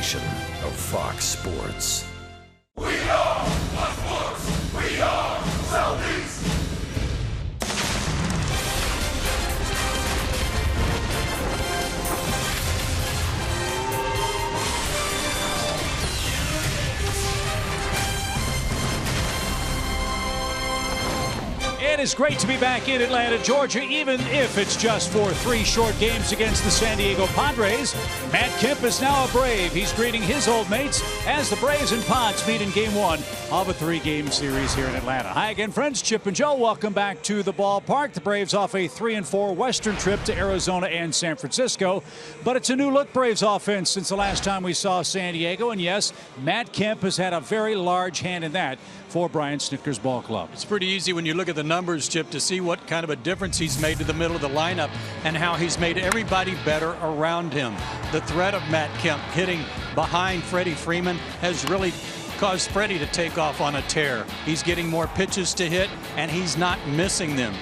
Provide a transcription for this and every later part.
production of Fox Sports. We are Fox Sports. We are Southeast. It is great to be back in Atlanta, Georgia, even if it's just for 3 short games against the San Diego Padres. Matt Kemp is now a Brave. He's greeting his old mates as the Braves and Pods meet in Game 1 of a 3-game series here in Atlanta. Hi again, friends. Chip and Joe, welcome back to the ballpark. The Braves off a 3-4 Western trip to Arizona and San Francisco. But it's a new look Braves offense since the last time we saw San Diego. And yes, Matt Kemp has had a very large hand in that for Brian Snitker's ball club. It's pretty easy when you look at the numbers, Chip, to see what kind of a difference he's made to the middle of the lineup and how he's made everybody better around him. The threat of Matt Kemp hitting behind Freddie Freeman has really caused Freddie to take off on a tear. He's getting more pitches to hit, and he's not missing them.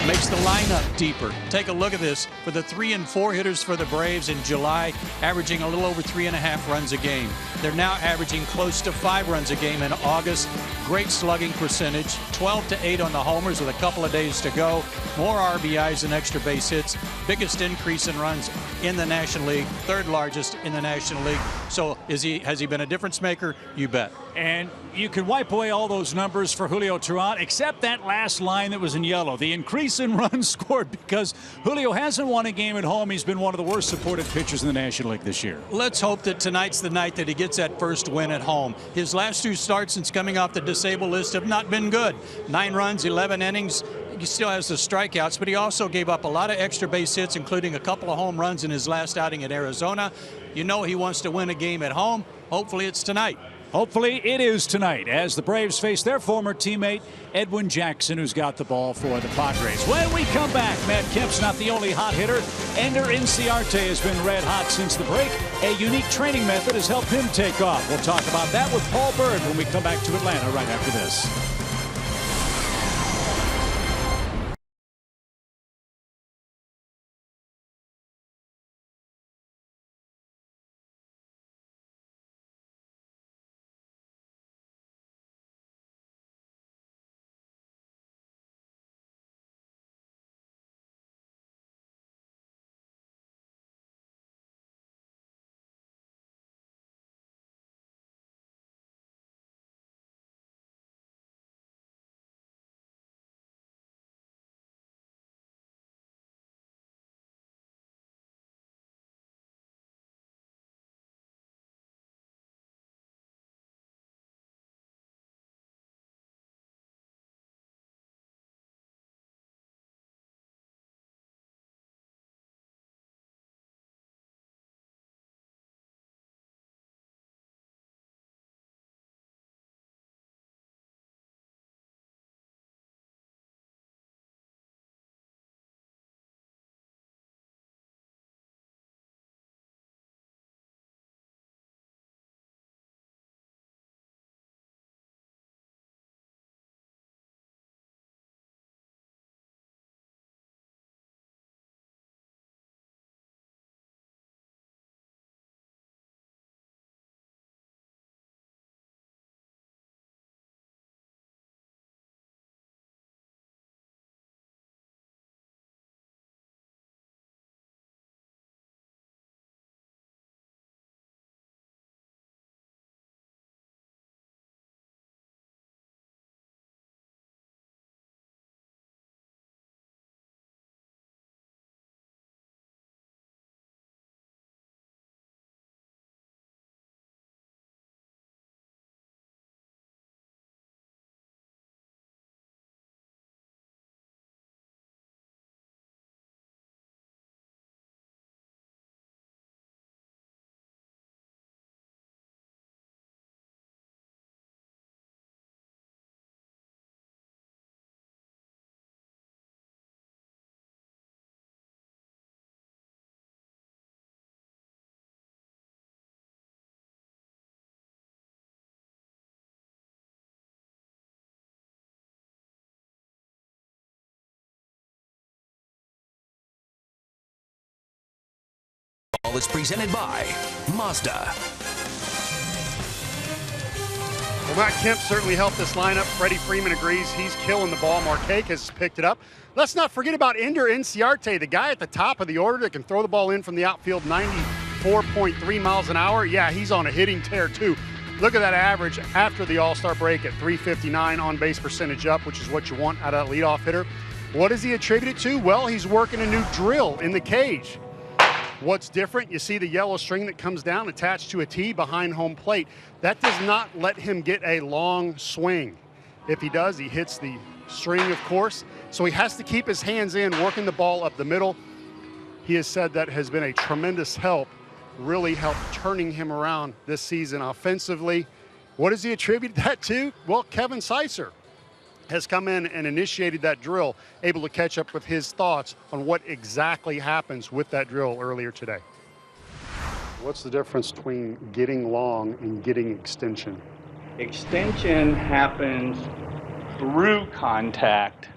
Makes the lineup deeper. Take a look at this. For the 3 and 4 hitters for the Braves in July, averaging a little over 3.5 runs a game. They're now averaging close to 5 runs a game in August. Great slugging percentage, 12-8 on the homers with a couple of days to go. More RBIs and extra base hits. Biggest increase in runs in the National League, 3rd largest in the National League. So has he been a difference maker? You bet. And you can wipe away all those numbers for Julio Teheran, except that last line that was in yellow. The increase in runs scored, because Julio hasn't won a game at home. He's been one of the worst supported pitchers in the National League this year. Let's hope that tonight's the night that he gets that first win at home. His last 2 starts since coming off the disabled list have not been good. 9 runs, 11 innings. He still has the strikeouts, but he also gave up a lot of extra base hits, including a couple of home runs in his last outing at Arizona. You know he wants to win a game at home. Hopefully it's tonight. Hopefully it is tonight as the Braves face their former teammate Edwin Jackson, who's got the ball for the Padres. When we come back, Matt Kemp's not the only hot hitter. Ender Inciarte has been red hot since the break. A unique training method has helped him take off. We'll talk about that with Paul Bird when we come back to Atlanta right after this. All is presented by Mazda. Well, Matt Kemp certainly helped this lineup. Freddie Freeman agrees he's killing the ball. Markakis picked it up. Let's not forget about Ender Inciarte, the guy at the top of the order that can throw the ball in from the outfield 94.3 miles an hour. Yeah, he's on a hitting tear too. Look at that average after the All-Star break at 359 on-base percentage up, which is what you want out of that leadoff hitter. What does he attribute it to? Well, he's working a new drill in the cage. What's different? You see the yellow string that comes down attached to a tee behind home plate. That does not let him get a long swing. If he does, he hits the string, of course. So he has to keep his hands in, working the ball up the middle. He has said that has been a tremendous help, really helped turning him around this season offensively. What does he attribute that to? Well, Kevin Seitzer has come in and initiated that drill, able to catch up with his thoughts on what exactly happens with that drill earlier today. What's the difference between getting long and getting extension? Extension happens through contact,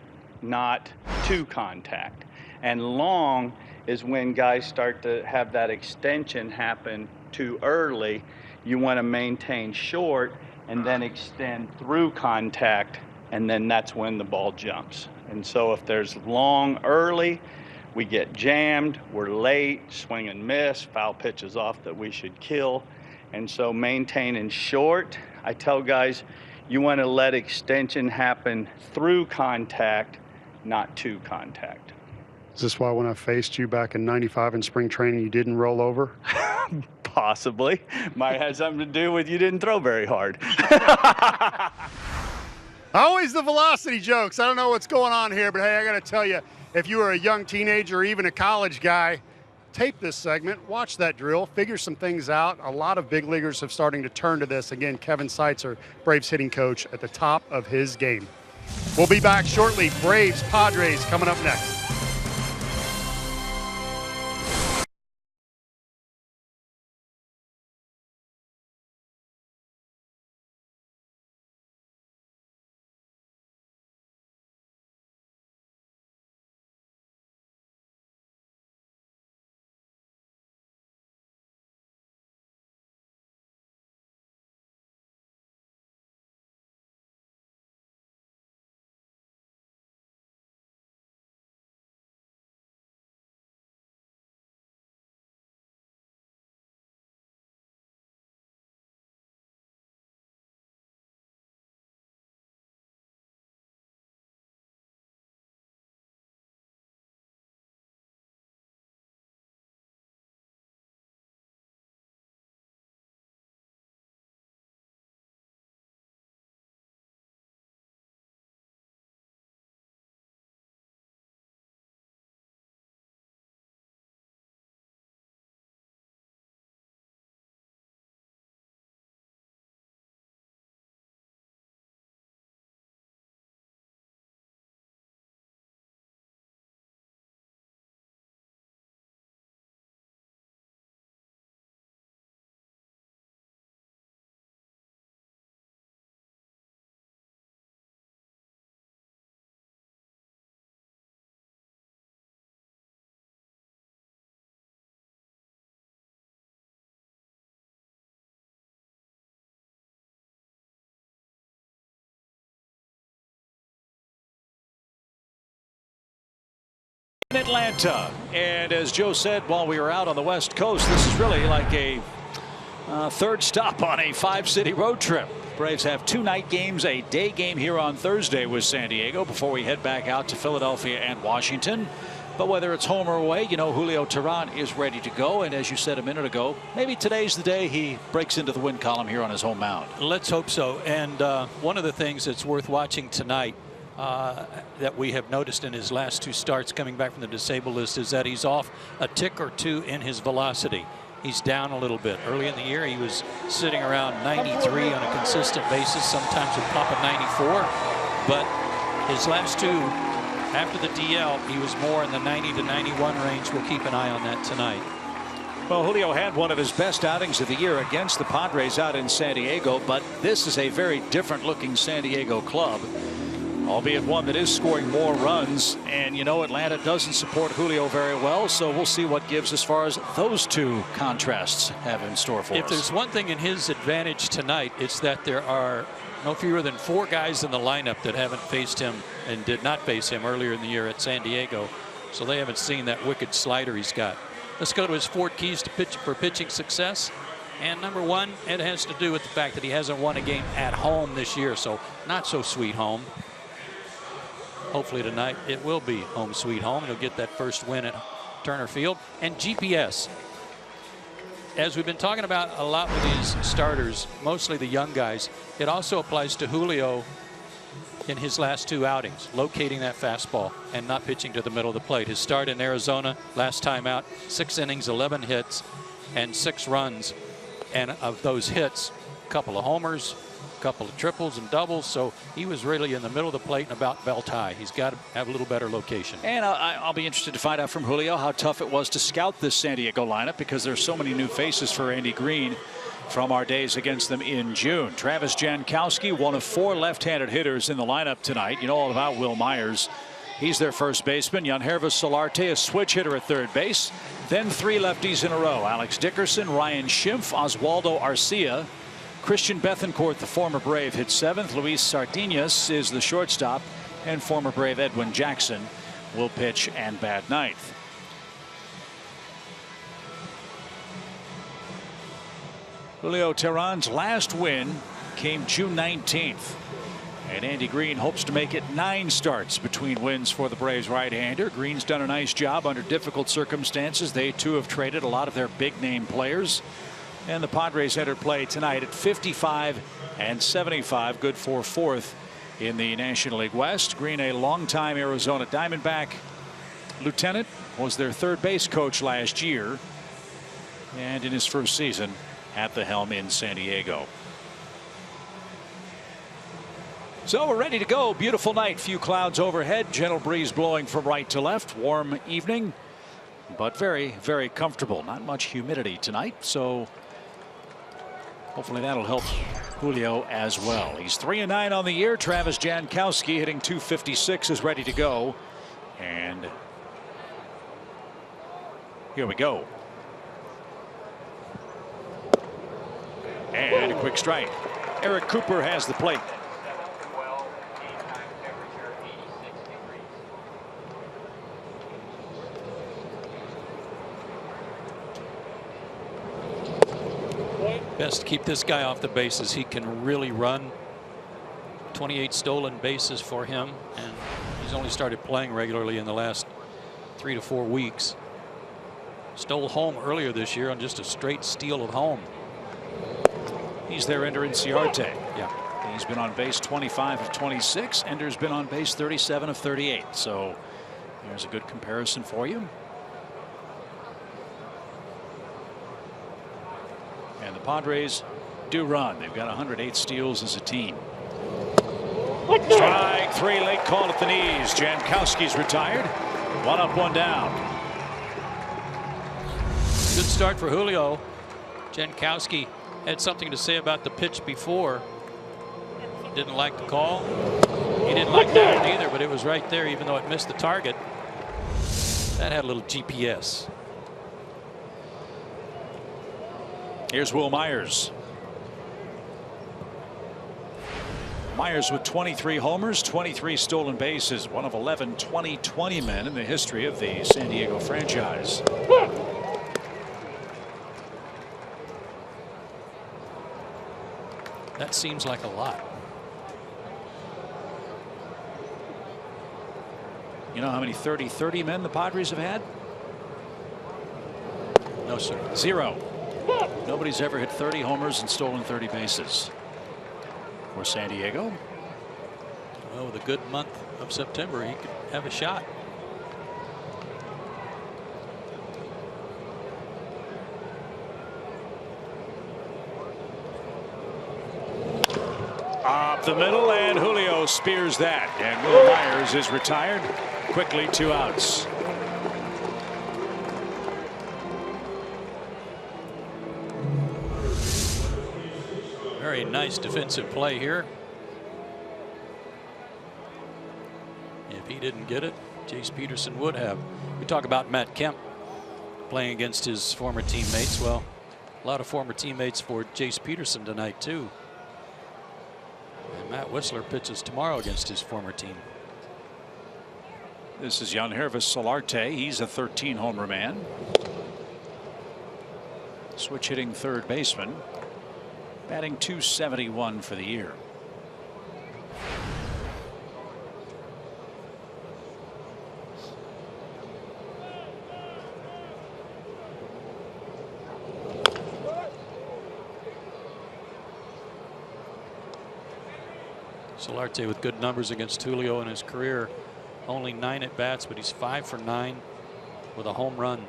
not to contact. And long is when guys start to have that extension happen too early. You want to maintain short and then extend through contact, and then that's when the ball jumps. And so if there's long early, we get jammed, we're late, swing and miss, foul pitches off that we should kill. And so maintaining short, I tell guys, you want to let extension happen through contact, not to contact. Is this why when I faced you back in '95 in spring training, you didn't roll over? Possibly. Might have something to do with you didn't throw very hard. Always the velocity jokes. I don't know what's going on here, but hey, I got to tell you, if you were a young teenager or even a college guy, tape this segment, watch that drill, figure some things out. A lot of big leaguers have starting to turn to this. Again, Kevin Seitzer, Braves hitting coach, at the top of his game. We'll be back shortly. Braves, Padres coming up next. Atlanta. And as Joe said while we were out on the West Coast, this is really like a third stop on a 5-city road trip. Braves have 2 night games, a day game here on Thursday with San Diego before we head back out to Philadelphia and Washington. But whether it's home or away, you know Julio Teheran is ready to go. And as you said a minute ago, maybe today's the day he breaks into the win column here on his home mound. Let's hope so. And one of the things that's worth watching tonight that we have noticed in his last 2 starts coming back from the disabled list is that he's off a tick or 2 in his velocity. He's down a little bit. Early in the year, he was sitting around 93 on a consistent basis. Sometimes would pop a 94. But his last 2, after the DL, he was more in the 90 to 91 range. We'll keep an eye on that tonight. Well, Julio had one of his best outings of the year against the Padres out in San Diego, but this is a very different looking San Diego club. albeit one that is scoring more runs. And, you know, Atlanta doesn't support Julio very well, so we'll see what gives as far as those two contrasts have in store for us. If there's one thing in his advantage tonight, it's that there are no fewer than 4 guys in the lineup that haven't faced him and did not face him earlier in the year at San Diego. So they haven't seen that wicked slider he's got. Let's go to his 4 keys to pitching success. And number 1, it has to do with the fact that he hasn't won a game at home this year. So not so sweet home. Hopefully tonight it will be home sweet home. He'll get that first win at Turner Field. And GPS. As we've been talking about a lot with these starters, mostly the young guys, it also applies to Julio in his last 2 outings, locating that fastball and not pitching to the middle of the plate. His start in Arizona, last time out, 6 innings, 11 hits, and 6 runs. And of those hits, a couple of homers, a couple of triples and doubles. So he was really in the middle of the plate and about belt high. He's got to have a little better location. And I'll be interested to find out from Julio how tough it was to scout this San Diego lineup, because there's so many new faces for Andy Green from our days against them in June. Travis Jankowski, one of 4 left-handed hitters in the lineup tonight. You know all about Will Myers. He's their first baseman. Yangervis Solarte, a switch hitter at third base. Then 3 lefties in a row. Alex Dickerson, Ryan Schimpf, Oswaldo Arcia. Christian Bethancourt, the former Brave, hit 7th. Luis Sardinas is the shortstop. And former Brave Edwin Jackson will pitch and bat 9th. Julio Teheran's last win came June 19th. And Andy Green hopes to make it 9 starts between wins for the Braves right-hander. Green's done a nice job under difficult circumstances. They too have traded a lot of their big name players. And the Padres entered play tonight at 55 and 75, good for 4th in the National League West. Green, a longtime Arizona Diamondback lieutenant, was their third base coach last year, and in his first season at the helm in San Diego. So we're ready to go. Beautiful night. Few clouds overhead. Gentle breeze blowing from right to left. Warm evening, but very, very comfortable. Not much humidity tonight, so hopefully that'll help Julio as well. He's 3-9 on the year. Travis Jankowski, hitting .256, is ready to go. And here we go. And a quick strike. Eric Cooper has the plate. Best to keep this guy off the bases. He can really run. 28 stolen bases for him, and he's only started playing regularly in the last 3 to 4 weeks. Stole home earlier this year on just a straight steal at home. He's their Ender Inciarte. Yeah, he's been on base 25 of 26. Ender's been on base 37 of 38. So there's a good comparison for you. And the Padres do run. They've got 108 steals as a team. Strike 3, late call at the knees. Jankowski's retired. 1 up, 1 down. Good start for Julio. Jankowski had something to say about the pitch before. Didn't like the call. He didn't like that one either, but it was right there, even though it missed the target. That had a little GPS. Here's Will Myers. Myers with 23 homers, 23 stolen bases, one of 11 20-20 men in the history of the San Diego franchise. That seems like a lot. You know how many 30-30 men the Padres have had? No, sir. 0. Nobody's ever hit 30 homers and stolen 30 bases for San Diego. Well, with a good month of September, he could have a shot. Up the middle, and Julio spears that. And Will Myers is retired. Quickly, 2 outs. Very nice defensive play here. If he didn't get it, Jace Peterson would have. We talk about Matt Kemp playing against his former teammates. Well, a lot of former teammates for Jace Peterson tonight too. And Matt Whistler pitches tomorrow against his former team. This is Yangervis Solarte. He's a 13 homer man. Switch hitting third baseman. Batting .271 for the year. Solarte with good numbers against Julio in his career. Only 9 at bats, but he's 5 for 9 with a home run.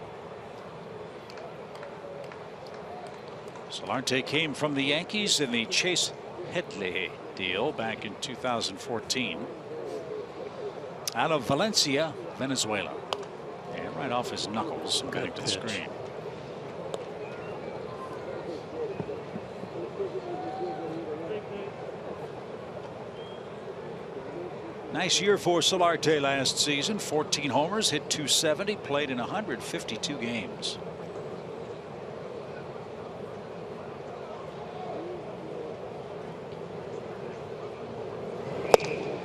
Solarte came from the Yankees in the Chase Headley deal back in 2014. Out of Valencia, Venezuela. And right off his knuckles, getting to the screen. Nice year for Solarte last season. 14 homers, hit .270, played in 152 games.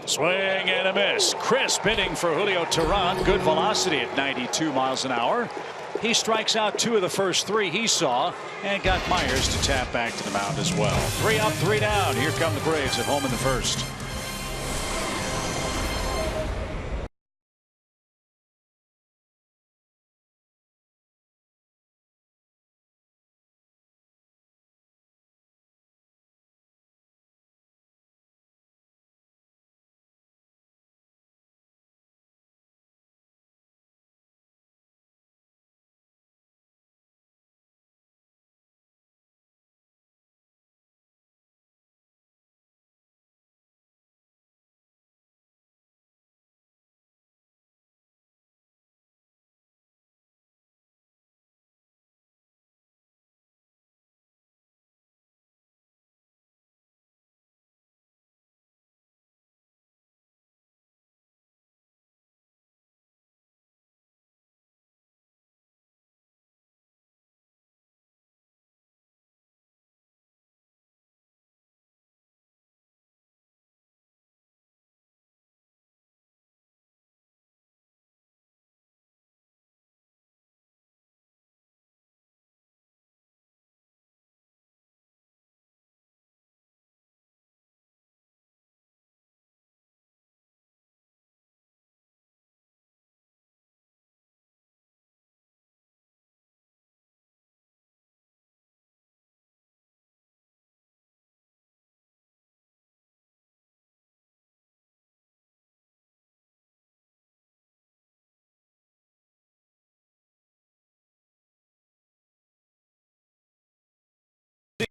Swing and a miss. Crisp hitting for Julio Teheran. Good velocity at 92 miles an hour. He strikes out 2 of the first 3 he saw and got Myers to tap back to the mound as well. 3 up, 3 down. Here come the Braves at home in the first.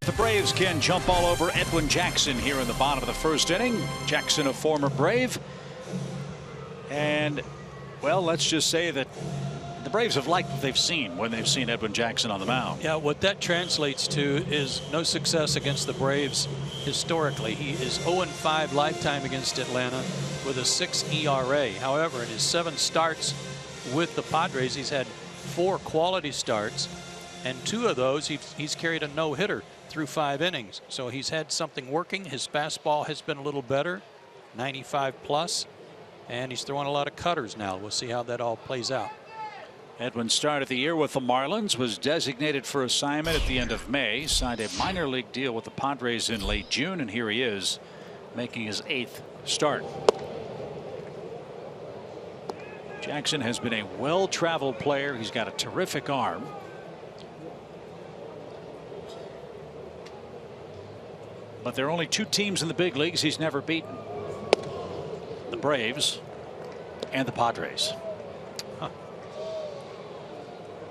The Braves can jump all over Edwin Jackson here in the bottom of the first inning. Jackson, a former Brave. And, well, let's just say that the Braves have liked what they've seen when they've seen Edwin Jackson on the mound. Yeah, what that translates to is no success against the Braves historically. He is 0-5 lifetime against Atlanta with a 6 ERA. However, in his 7 starts with the Padres, he's had 4 quality starts, and 2 of those he's carried a no-hitter through 5 innings. So he's had something working. His fastball has been a little better, 95 plus, and he's throwing a lot of cutters now. We'll see how that all plays out. Edwin started the year with the Marlins, was designated for assignment at the end of May, signed a minor league deal with the Padres in late June, and here he is making his 8th start. Jackson has been a well-traveled player. He's got a terrific arm. But there are only 2 teams in the big leagues he's never beaten. The Braves and the Padres. Huh.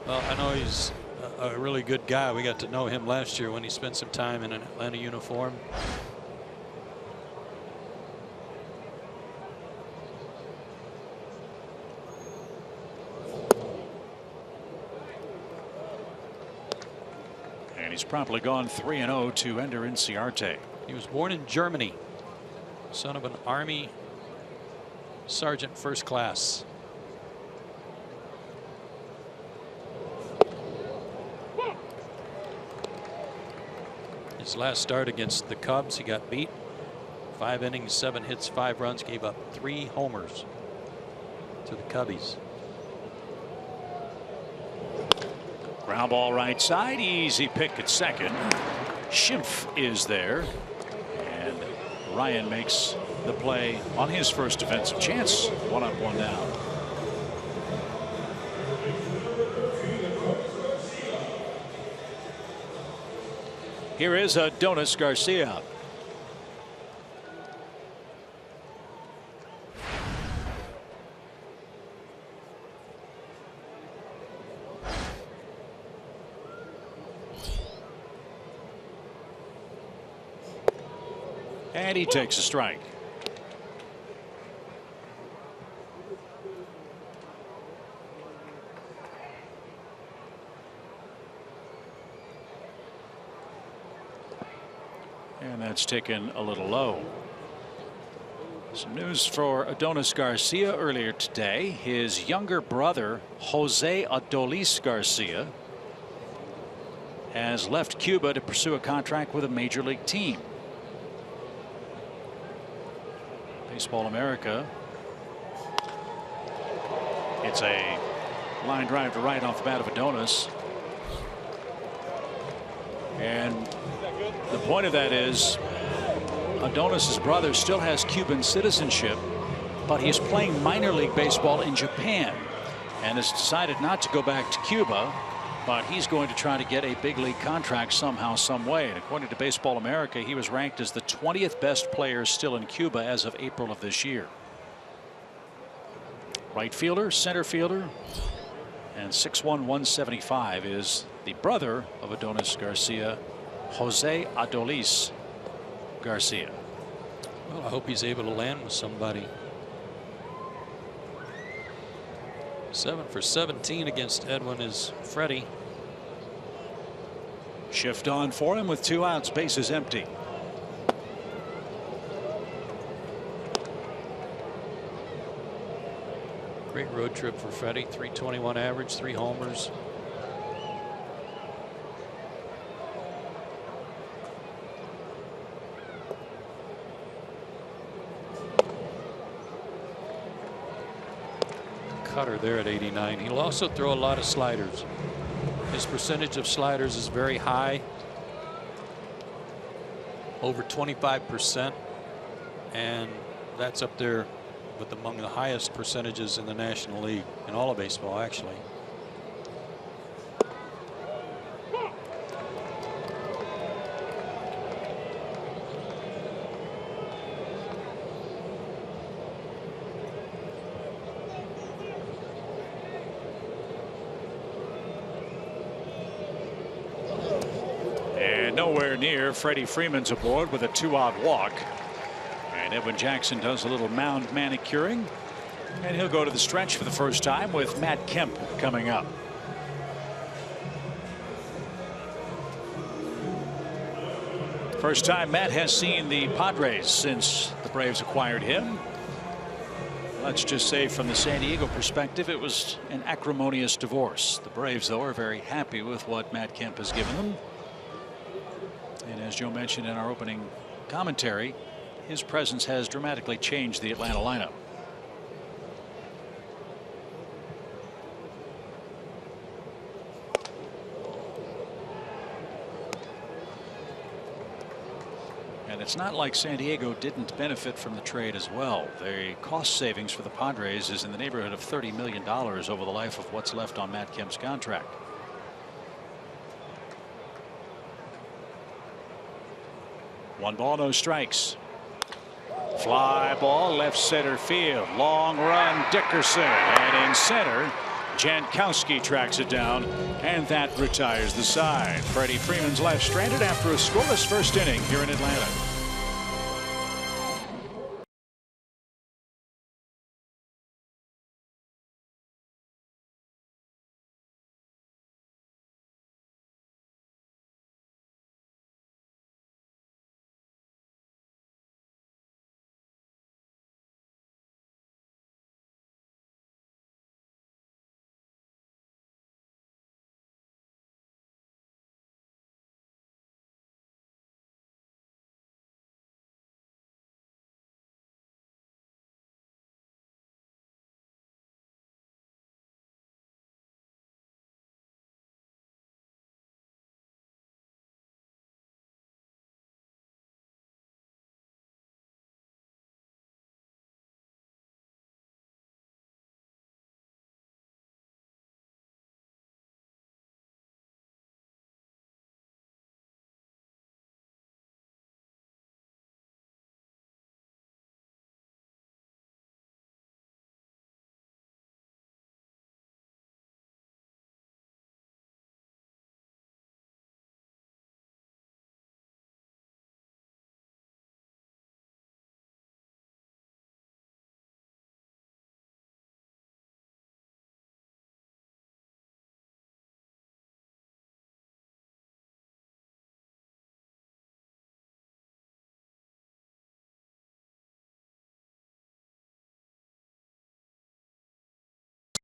Well, I know he's a really good guy. We got to know him last year when he spent some time in an Atlanta uniform. He's probably gone 3-0 to Ender Inciarte. He was born in Germany, son of an Army Sergeant First Class. His last start against the Cubs, he got beat. 5 innings, 7 hits, 5 runs, gave up 3 homers to the Cubbies. Ground ball right side, easy pick at second. Schimpf is there, and Ryan makes the play on his first defensive chance. 1 up, 1 down. Here is Adonis Garcia. And he takes a strike. And that's taken a little low. Some news for Adonis Garcia earlier today. His younger brother, Jose Adolis Garcia, has left Cuba to pursue a contract with a major league team. Baseball America. It's a line drive to right off the bat of Adonis. And the point of that is Adonis's brother still has Cuban citizenship, but he's playing minor league baseball in Japan and has decided not to go back to Cuba, but he's going to try to get a big league contract somehow, some way. And according to Baseball America, he was ranked as the 20th best player still in Cuba as of April of this year. Right fielder, center fielder, and 6'1", 175 is the brother of Adonis Garcia, Jose Adolis Garcia. Well, I hope he's able to land with somebody. 7 for 17 against Edwin is Freddie. Shift on for him with 2 outs, bases empty. Great road trip for Freddie. 321 average, 3 homers. Cutter there at 89. He'll also throw a lot of sliders. His percentage of sliders is very high, over 25%, and that's up there with among the highest percentages in the National League, in all of baseball actually. Nowhere near. Freddie Freeman's aboard with a 2-out walk, and Edwin Jackson does a little mound manicuring, and he'll go to the stretch for the first time with Matt Kemp coming up. First time Matt has seen the Padres since the Braves acquired him. Let's just say from the San Diego perspective, it was an acrimonious divorce. The Braves, though, are very happy with what Matt Kemp has given them. And as Joe mentioned in our opening commentary, his presence has dramatically changed the Atlanta lineup. And it's not like San Diego didn't benefit from the trade as well. The cost savings for the Padres is in the neighborhood of $30 million over the life of what's left on Matt Kemp's contract. One ball, no strikes. Fly ball, left center field. Long run, Dickerson. And in center, Jankowski tracks it down, and that retires the side. Freddie Freeman's left stranded after a scoreless first inning here in Atlanta.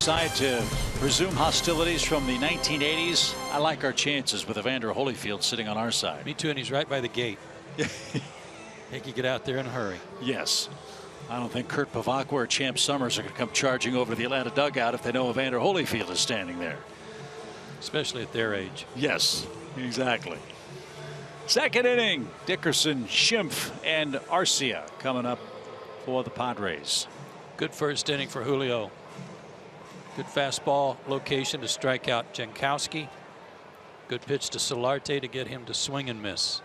Decide to resume hostilities from the 1980s. I like our chances with Evander Holyfield sitting on our side. Me too, and he's right by the gate. He could get out there in a hurry. Yes. I don't think Kurt Pavakwa or Champ Summers are going to come charging over to the Atlanta dugout if they know Evander Holyfield is standing there. Especially at their age. Yes, exactly. Second inning, Dickerson, Schimpf, and Arcia coming up for the Padres. Good first inning for Julio. Good fastball location to strike out Jankowski. Good pitch to Solarte to get him to swing and miss.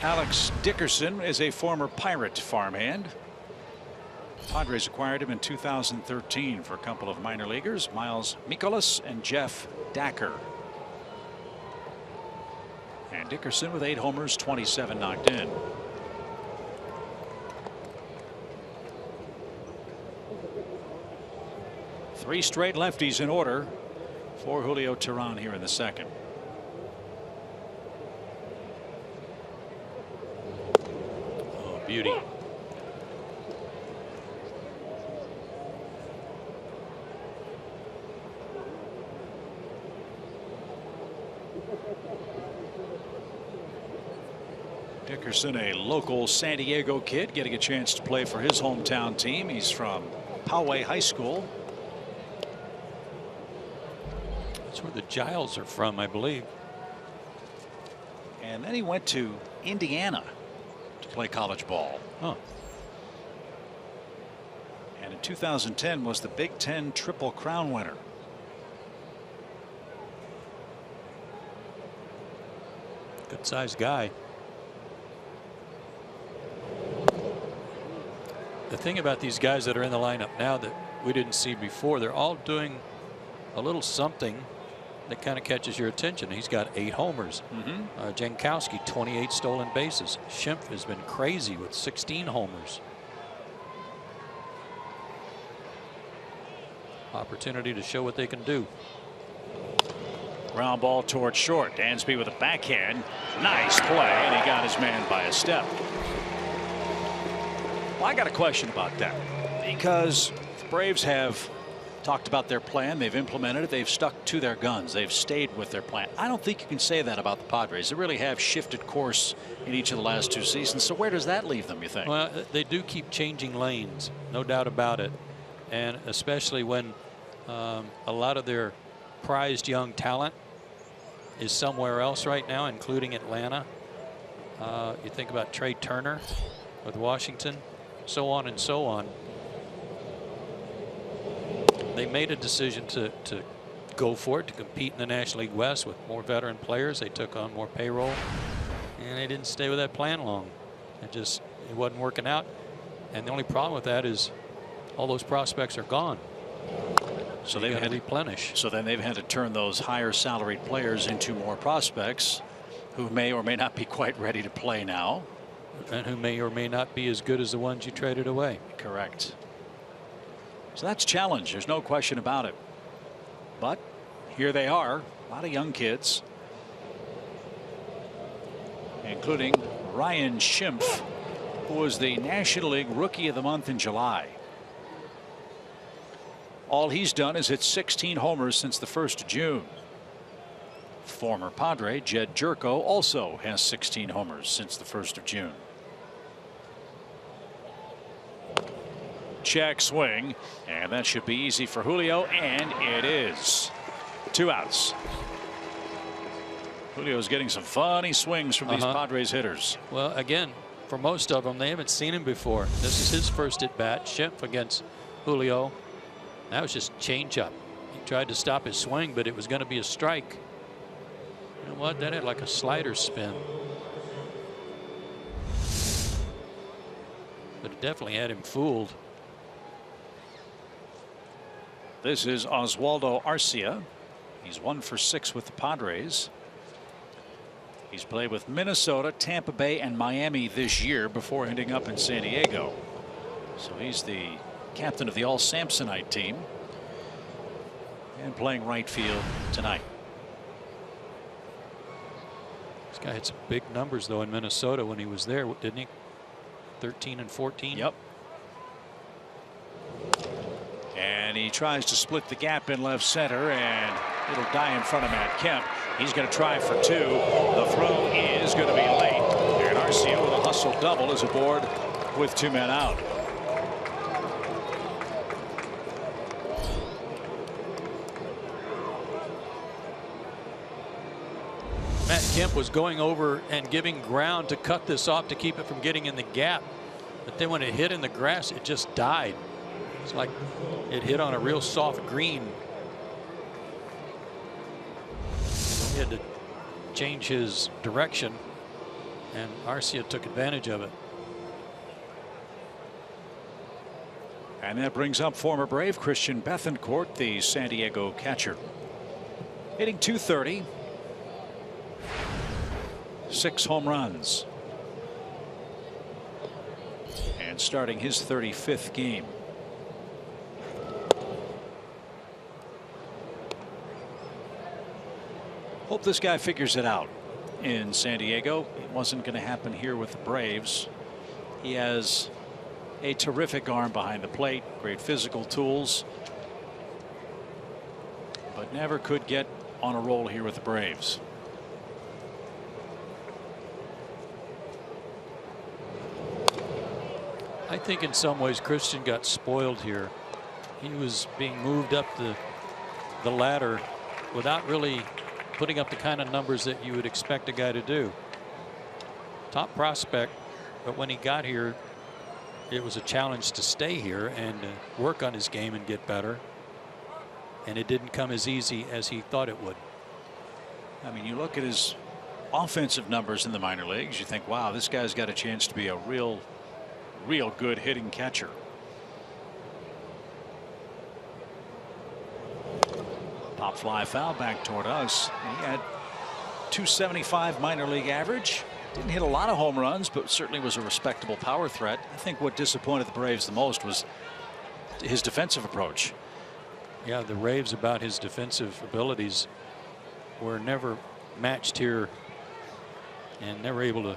Alex Dickerson is a former Pirate farmhand. Padres acquired him in 2013 for a couple of minor leaguers, Miles Mikolas and Jeff Dacker. And Dickerson with 8 homers, 27 knocked in. Three straight lefties in order for Julio Teheran here in the second. Oh, beauty. Dickerson, a local San Diego kid, getting a chance to play for his hometown team. He's from Poway High School. That's where the Giles are from, I believe. And then he went to Indiana to play college ball. Huh. And in 2010 was the Big Ten Triple Crown winner. Good sized guy. The thing about these guys that are in the lineup now that we didn't see before, they're all doing a little something that kind of catches your attention. He's got 8 homers. Jankowski, 28 stolen bases. Schimpf has been crazy with 16 homers. Opportunity to show what they can do. Ground ball towards short. Dansby with a backhand. Nice play, and he got his man by a step. Well, I got a question about that, because the Braves have talked about their plan. They've implemented it. They've stuck to their guns. They've stayed with their plan. I don't think you can say that about the Padres. They really have shifted course in each of the last 2 seasons. So where does that leave them, you think? Well, they do keep changing lanes, no doubt about it. And especially when a lot of their prized young talent is somewhere else right now, including Atlanta. You think about Trey Turner with Washington, so on and so on. They made a decision to go for it, to compete in the National League West with more veteran players. They took on more payroll, and they didn't stay with that plan long. It wasn't working out. And the only problem with that is all those prospects are gone. So they've had to replenish. So then they've had to turn those higher salaried players into more prospects who may or may not be quite ready to play now. And who may or may not be as good as the ones you traded away. Correct. So that's a challenge. There's no question about it. But here they are, a lot of young kids, including Ryan Schimpf, who was the National League Rookie of the Month in July. All he's done is hit 16 homers since the 1st of June. Former Padre Jed Jerko also has 16 homers since the 1st of June. Check swing, and that should be easy for Julio, and it is. 2 outs. Julio's getting some funny swings from these Padres hitters. Well, again, for most of them, they haven't seen him before. This is his first at bat. Schimpf against Julio. That was just changeup. He tried to stop his swing, but it was going to be a strike. You know what? That had like a slider spin. But it definitely had him fooled. This is Oswaldo Arcia. He's 1 for 6 with the Padres. He's played with Minnesota, Tampa Bay, and Miami this year before ending up in San Diego. So he's the captain of the all Samsonite team and playing right field tonight. This guy had some big numbers though in Minnesota when he was there, didn't he? 13 and 14. Yep. he tries to split the gap in left center, and it'll die in front of Matt Kemp. He's going to try for two. The throw is going to be late, and Arcia with a hustle double is aboard with 2 men out. Matt Kemp was going over and giving ground to cut this off to keep it from getting in the gap. But then when it hit in the grass, it just died. It's like it hit on a real soft green. He had to change his direction, and Arcia took advantage of it. And that brings up former Brave Christian Bethancourt, the San Diego catcher. Hitting .230. 6 home runs. And starting his 35th game. Hope this guy figures it out in San Diego. It wasn't going to happen here with the Braves. He has a terrific arm behind the plate, great physical tools, but never could get on a roll here with the Braves. I think in some ways Christian got spoiled here. He was being moved up the ladder without really putting up the kind of numbers that you would expect a guy to do. Top prospect, but when he got here, it was a challenge to stay here and work on his game and get better. And it didn't come as easy as he thought it would. I mean, you look at his offensive numbers in the minor leagues, you think, wow, this guy's got a chance to be a real good hitting catcher. Pop fly foul back toward us. He had .275 minor league average. Didn't hit a lot of home runs, but certainly was a respectable power threat. I think what disappointed the Braves the most was his defensive approach. Yeah, the raves about his defensive abilities were never matched here and never able to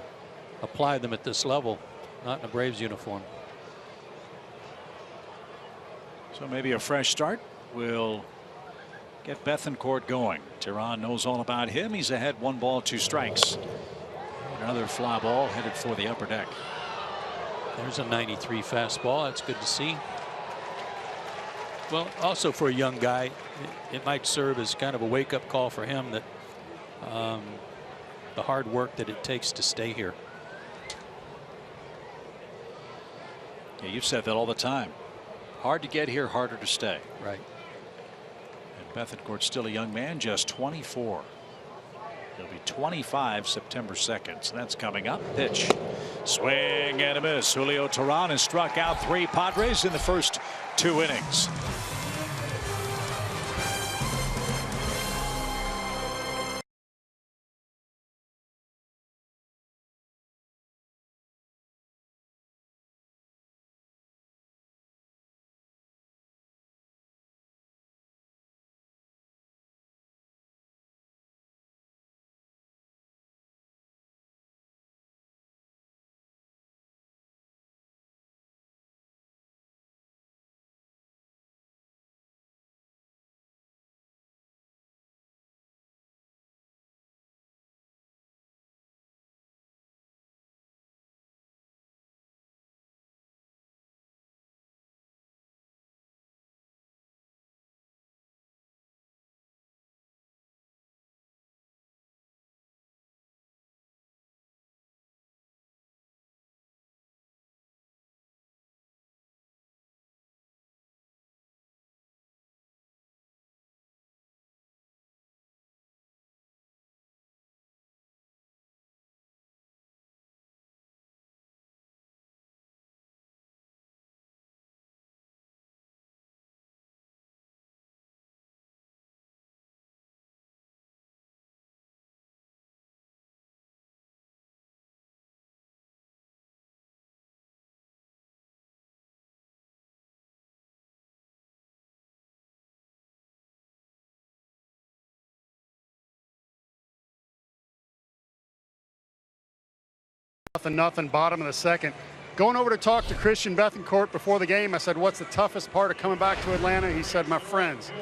apply them at this level. Not in a Braves uniform. So maybe a fresh start will get Bethancourt going. Teheran knows all about him. He's ahead 1 ball 2 strikes. Another fly ball headed for the upper deck. There's a 93 fastball. That's good to see. Well, also for a young guy, it might serve as kind of a wake-up call for him that the hard work that it takes to stay here. Yeah, you've said that all the time. Hard to get here, harder to stay. Right. And Bethancourt's still a young man, just 24. He'll be 25 September 2nd. So that's coming up. Pitch. Swing and a miss. Julio Teheran has struck out 3 Padres in the first 2 innings. Nothing, bottom of the 2nd. Going over to talk to Christian Bethancourt before the game, I said, what's the toughest part of coming back to Atlanta? He said, my friends.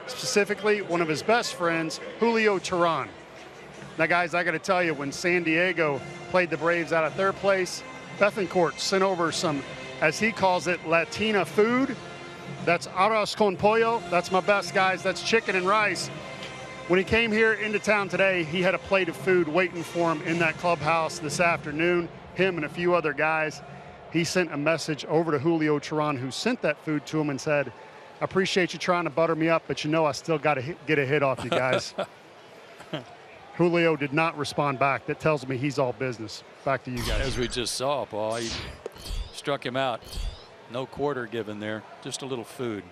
Specifically, one of his best friends, Julio Teheran. Now, guys, I got to tell you, when San Diego played the Braves out of third place, Bethancourt sent over some, as he calls it, Latina food. That's arroz con pollo. That's my best, guys. That's chicken and rice. When he came here into town today, he had a plate of food waiting for him in that clubhouse this afternoon, him and a few other guys. He sent a message over to Julio Teheran, who sent that food to him, and said, I appreciate you trying to butter me up, but you know I still got to get a hit off you guys. Julio did not respond back. That tells me he's all business. Back to you guys. As we just saw, Paul, he struck him out. No quarter given there, just a little food.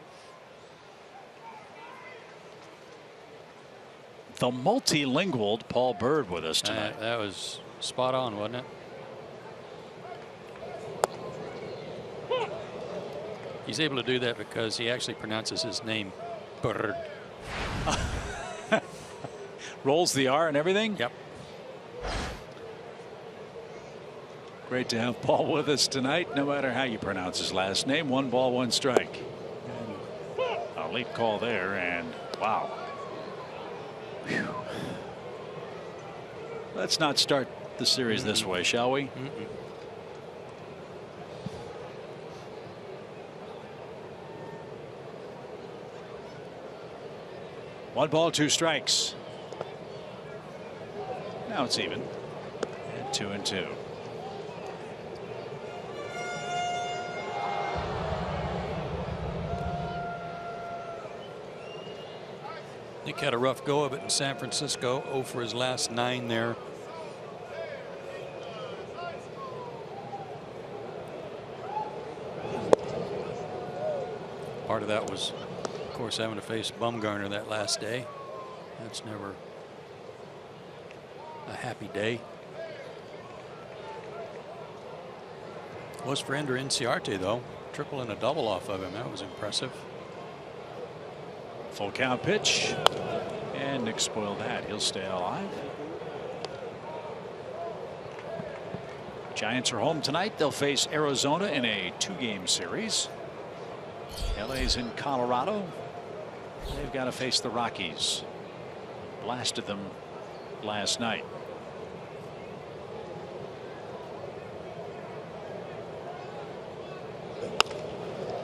The multilingual Paul Byrd with us tonight. That was spot on, wasn't it? He's able to do that because he actually pronounces his name Byrd. Rolls the R and everything? Yep. Great to have Paul with us tonight, no matter how you pronounce his last name. 1 ball, 1 strike. And a late call there, and wow. Whew. Let's not start the series this way, shall we? One ball, 2 strikes. Now it's even. And 2-2. Nick had a rough go of it in San Francisco. 0 for his last 9 there. Part of that was, of course, having to face Bumgarner that last day. That's never a happy day. Was for Ender Inciarte, though. Triple and a double off of him. That was impressive. Full count pitch, and Nick spoiled that. He'll stay alive. Giants are home tonight. They'll face Arizona in a 2-game series. LA's in Colorado. They've got to face the Rockies. Blasted them last night.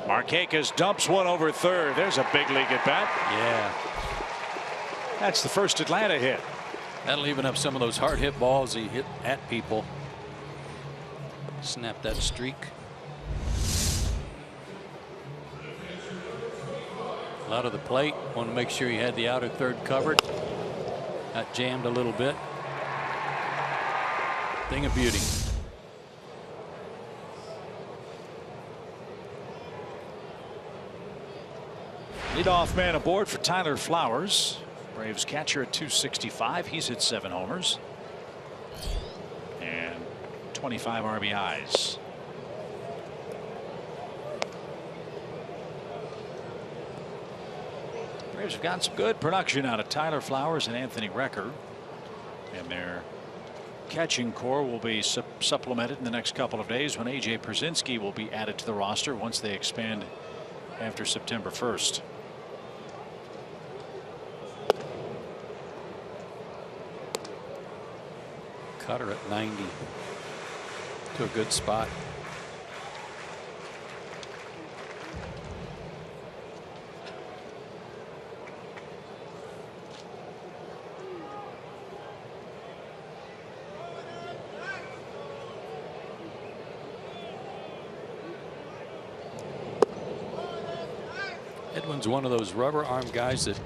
Markakis dumps one over third. There's a big league at bat. Yeah. That's the first Atlanta hit. That'll even up some of those hard hit balls he hit at people. Snap that streak. A lot of the plate. Want to make sure he had the outer third covered. Got jammed a little bit. Thing of beauty. Leadoff man aboard for Tyler Flowers. Braves catcher at 265. He's hit 7 homers and 25 RBIs. Braves have gotten some good production out of Tyler Flowers and Anthony Recker, and their catching core will be supplemented in the next couple of days when A.J. Pierzynski will be added to the roster once they expand after September 1st. Cutter at 90 to a good spot. Edwin's one of those rubber arm guys that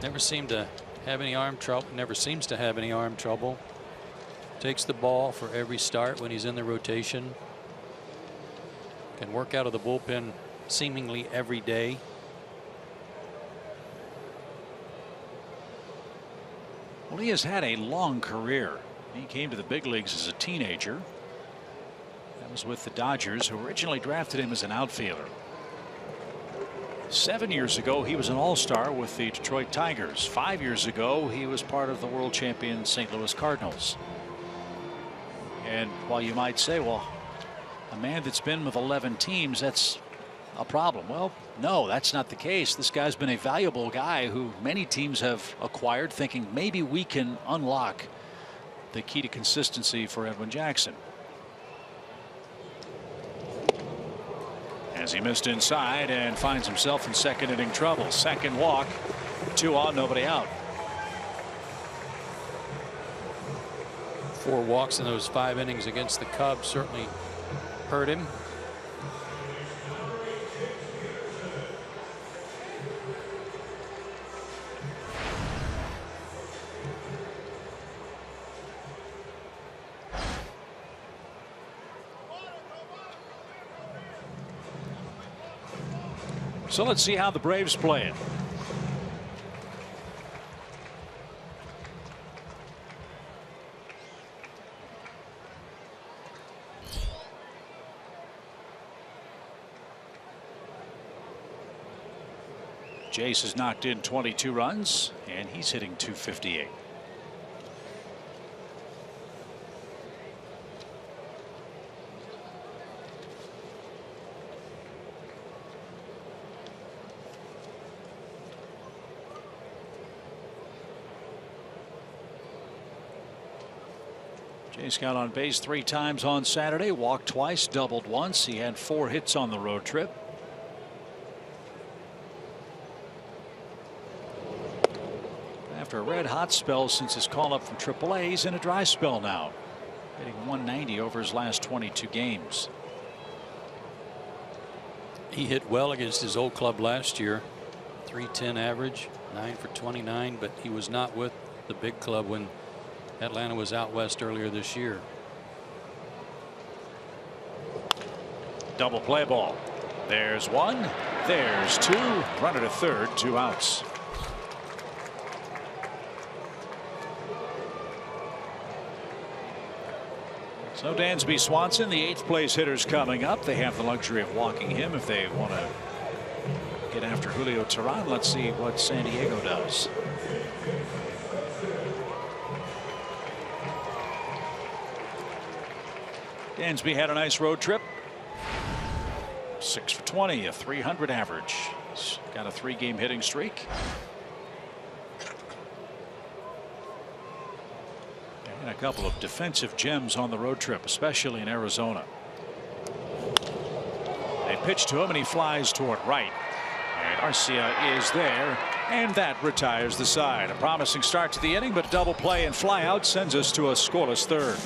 never seem to have any arm trouble. Never seems to have any arm trouble. Takes the ball for every start when he's in the rotation. Can work out of the bullpen seemingly every day. Well, he has had a long career. He came to the big leagues as a teenager. That was with the Dodgers, who originally drafted him as an outfielder. 7 years ago, he was an all-star with the Detroit Tigers. 5 years ago, he was part of the world champion St. Louis Cardinals. And while you might say, well, a man that's been with 11 teams, that's a problem. Well, no, that's not the case. This guy's been a valuable guy who many teams have acquired, thinking maybe we can unlock the key to consistency for Edwin Jackson. As he missed inside and finds himself in second inning trouble. Second walk, 2 on, nobody out. 4 walks in those 5 innings against the Cubs certainly hurt him. So let's see how the Braves play it. Jace has knocked in 22 runs and he's hitting .258. Jace got on base 3 times on Saturday, walked twice, doubled once. He had 4 hits on the road trip. After a red hot spell since his call up from AAA, he's in a dry spell now, hitting .190 over his last 22 games. He hit well against his old club last year. .310 average, 9 for 29, but he was not with the big club when Atlanta was out west earlier this year. Double play ball. There's 1. There's 2. Runner to third, 2 outs. So Dansby Swanson, the 8th place hitter's coming up. They have the luxury of walking him if they want to get after Julio Teheran. Let's see what San Diego does. Dansby had a nice road trip. 6 for 20, a .300 average. He's got a 3-game hitting streak. And a couple of defensive gems on the road trip, especially in Arizona. They pitch to him and he flies toward right. And Arcia is there, and that retires the side. A promising start to the inning, but double play and fly out sends us to a scoreless third.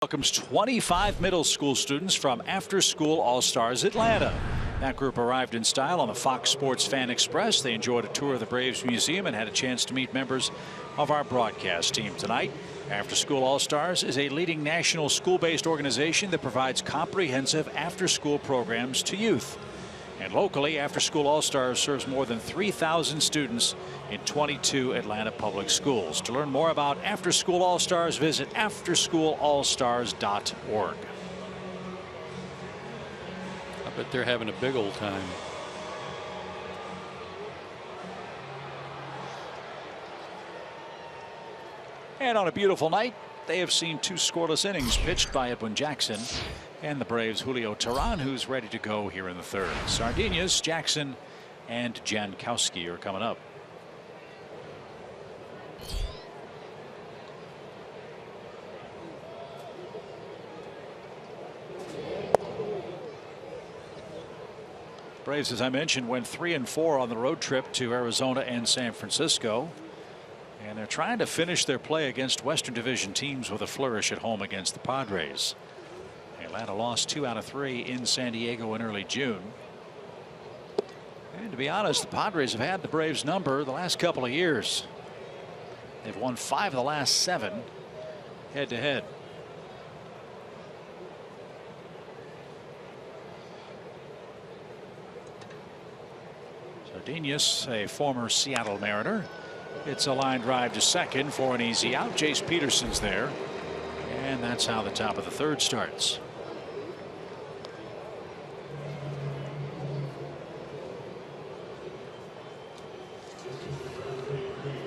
Welcomes 25 middle school students from After School All-Stars Atlanta. That group arrived in style on the Fox Sports Fan Express. They enjoyed a tour of the Braves Museum and had a chance to meet members of our broadcast team tonight. After School All-Stars is a leading national school-based organization that provides comprehensive after-school programs to youth. And locally, After School All-Stars serves more than 3,000 students in 22 Atlanta public schools. To learn more about After School All-Stars, visit afterschoolallstars.org. I bet they're having a big old time. And on a beautiful night, they have seen 2 scoreless innings pitched by Edwin Jackson and the Braves' Julio Teheran, who's ready to go here in the 3rd. Sardinas, Jackson, and Jankowski are coming up. Braves, as I mentioned, went 3-4 on the road trip to Arizona and San Francisco. And they're trying to finish their play against Western Division teams with a flourish at home against the Padres. Atlanta lost 2 out of 3 in San Diego in early June. And to be honest, the Padres have had the Braves number the last couple of years. They've won 5 of the last 7 head-to-head. Sardinas, a former Seattle Mariner. It's a line drive to second for an easy out. Jace Peterson's there. And that's how the top of the 3rd starts.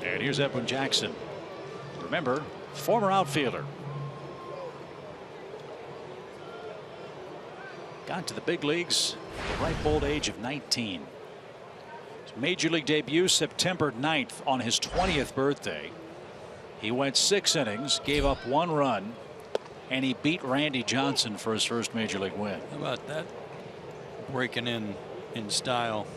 And here's Edwin Jackson. Remember, former outfielder. Got to the big leagues at the ripe old age of 19. Major League debut September 9th on his 20th birthday. He went 6 innings, gave up 1 run, and he beat Randy Johnson for his first Major League win. How about that? Breaking in style.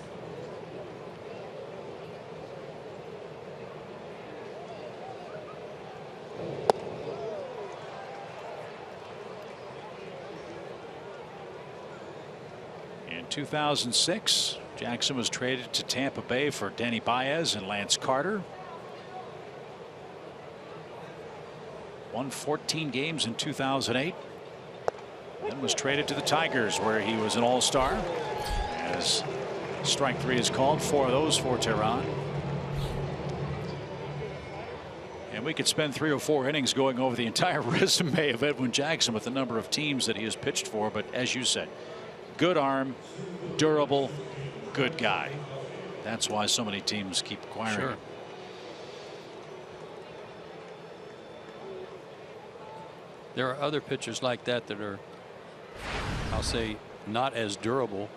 In 2006, Jackson was traded to Tampa Bay for Danny Baez and Lance Carter. Won 14 games in 2008. Then was traded to the Tigers, where he was an all-star. As strike 3 is called, 4 of those for Teheran. And we could spend 3 or 4 innings going over the entire resume of Edwin Jackson with the number of teams that he has pitched for. But as you said, good arm, durable, good guy. That's why so many teams keep acquiring him. There are other pitchers like that that are, I'll say, not as durable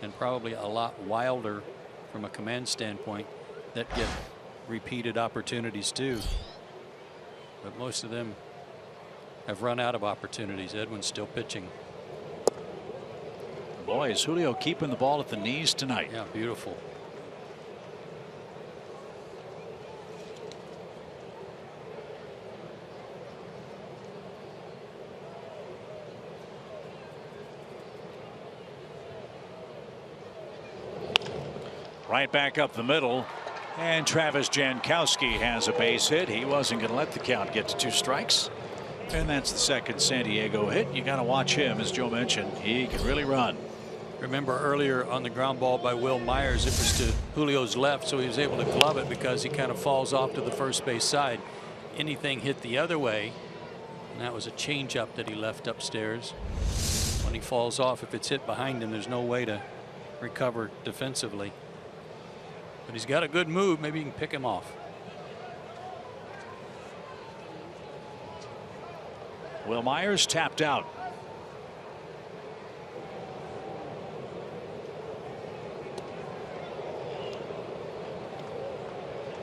and probably a lot wilder from a command standpoint that get repeated opportunities too. But most of them have run out of opportunities. Edwin's still pitching. Boy, is Julio keeping the ball at the knees tonight. Yeah, beautiful. Right back up the middle. And Travis Jankowski has a base hit. He wasn't going to let the count get to 2 strikes. And that's the 2nd San Diego hit. You got to watch him. As Joe mentioned, he can really run. Remember earlier on the ground ball by Will Myers, it was to Julio's left, so he was able to glove it because he kind of falls off to the first base side. Anything hit the other way, and that was a changeup that he left upstairs. When he falls off, if it's hit behind him, there's no way to recover defensively. But he's got a good move. Maybe you can pick him off. Will Myers tapped out.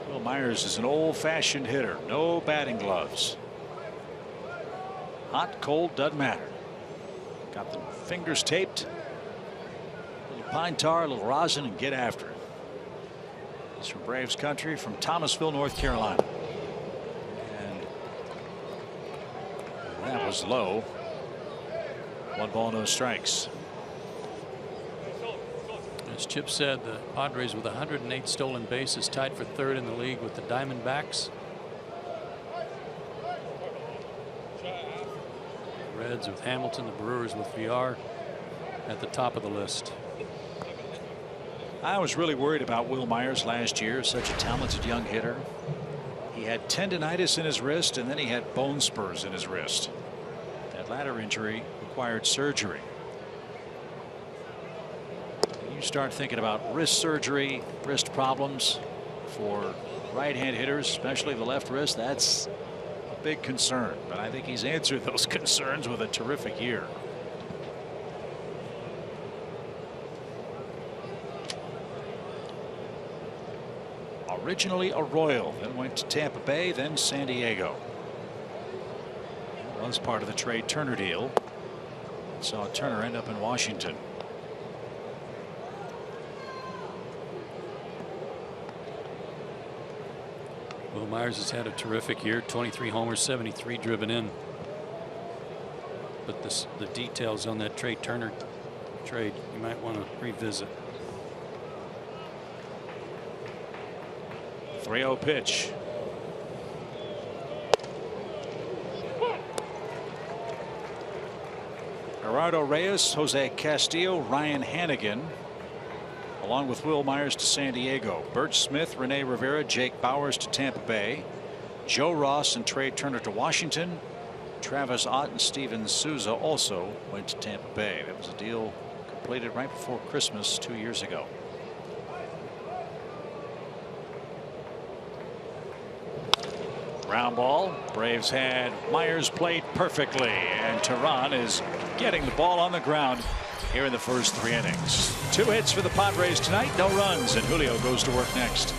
Will Myers is an old-fashioned hitter. No batting gloves. Hot, cold, doesn't matter. Got the fingers taped. A little pine tar, a little rosin, and get after it. He's from Braves country, from Thomasville, North Carolina. And that was low. 1 ball, no strikes. As Chip said, the Padres with 108 stolen bases, tied for 3rd in the league with the Diamondbacks. The Reds with Hamilton, the Brewers with VR at the top of the list. I was really worried about Wil Myers last year. Such a talented young hitter. He had tendonitis in his wrist, and then he had bone spurs in his wrist. That latter injury required surgery. You start thinking about wrist surgery, wrist problems for right-hand hitters, especially the left wrist. That's a big concern, but I think he's answered those concerns with a terrific year. Originally a Royal, then went to Tampa Bay, then San Diego. Was part of the Trey Turner deal. Saw Turner end up in Washington. Wil Myers has had a terrific year. 23 homers, 73 driven in. But the details on that Trey Turner trade you might want to revisit. 3-0 pitch. Gerardo Reyes, Jose Castillo, Ryan Hannigan, along with Wil Myers to San Diego. Bert Smith, Rene Rivera, Jake Bauers to Tampa Bay. Joe Ross and Trey Turner to Washington. Travis Ott and Steven Souza also went to Tampa Bay. That was a deal completed right before Christmas 2 years ago. Ground ball. Braves had Myers played perfectly, and Teheran is getting the ball on the ground here in the first 3 innings. 2 hits for the Padres tonight, no runs, and Julio goes to work next.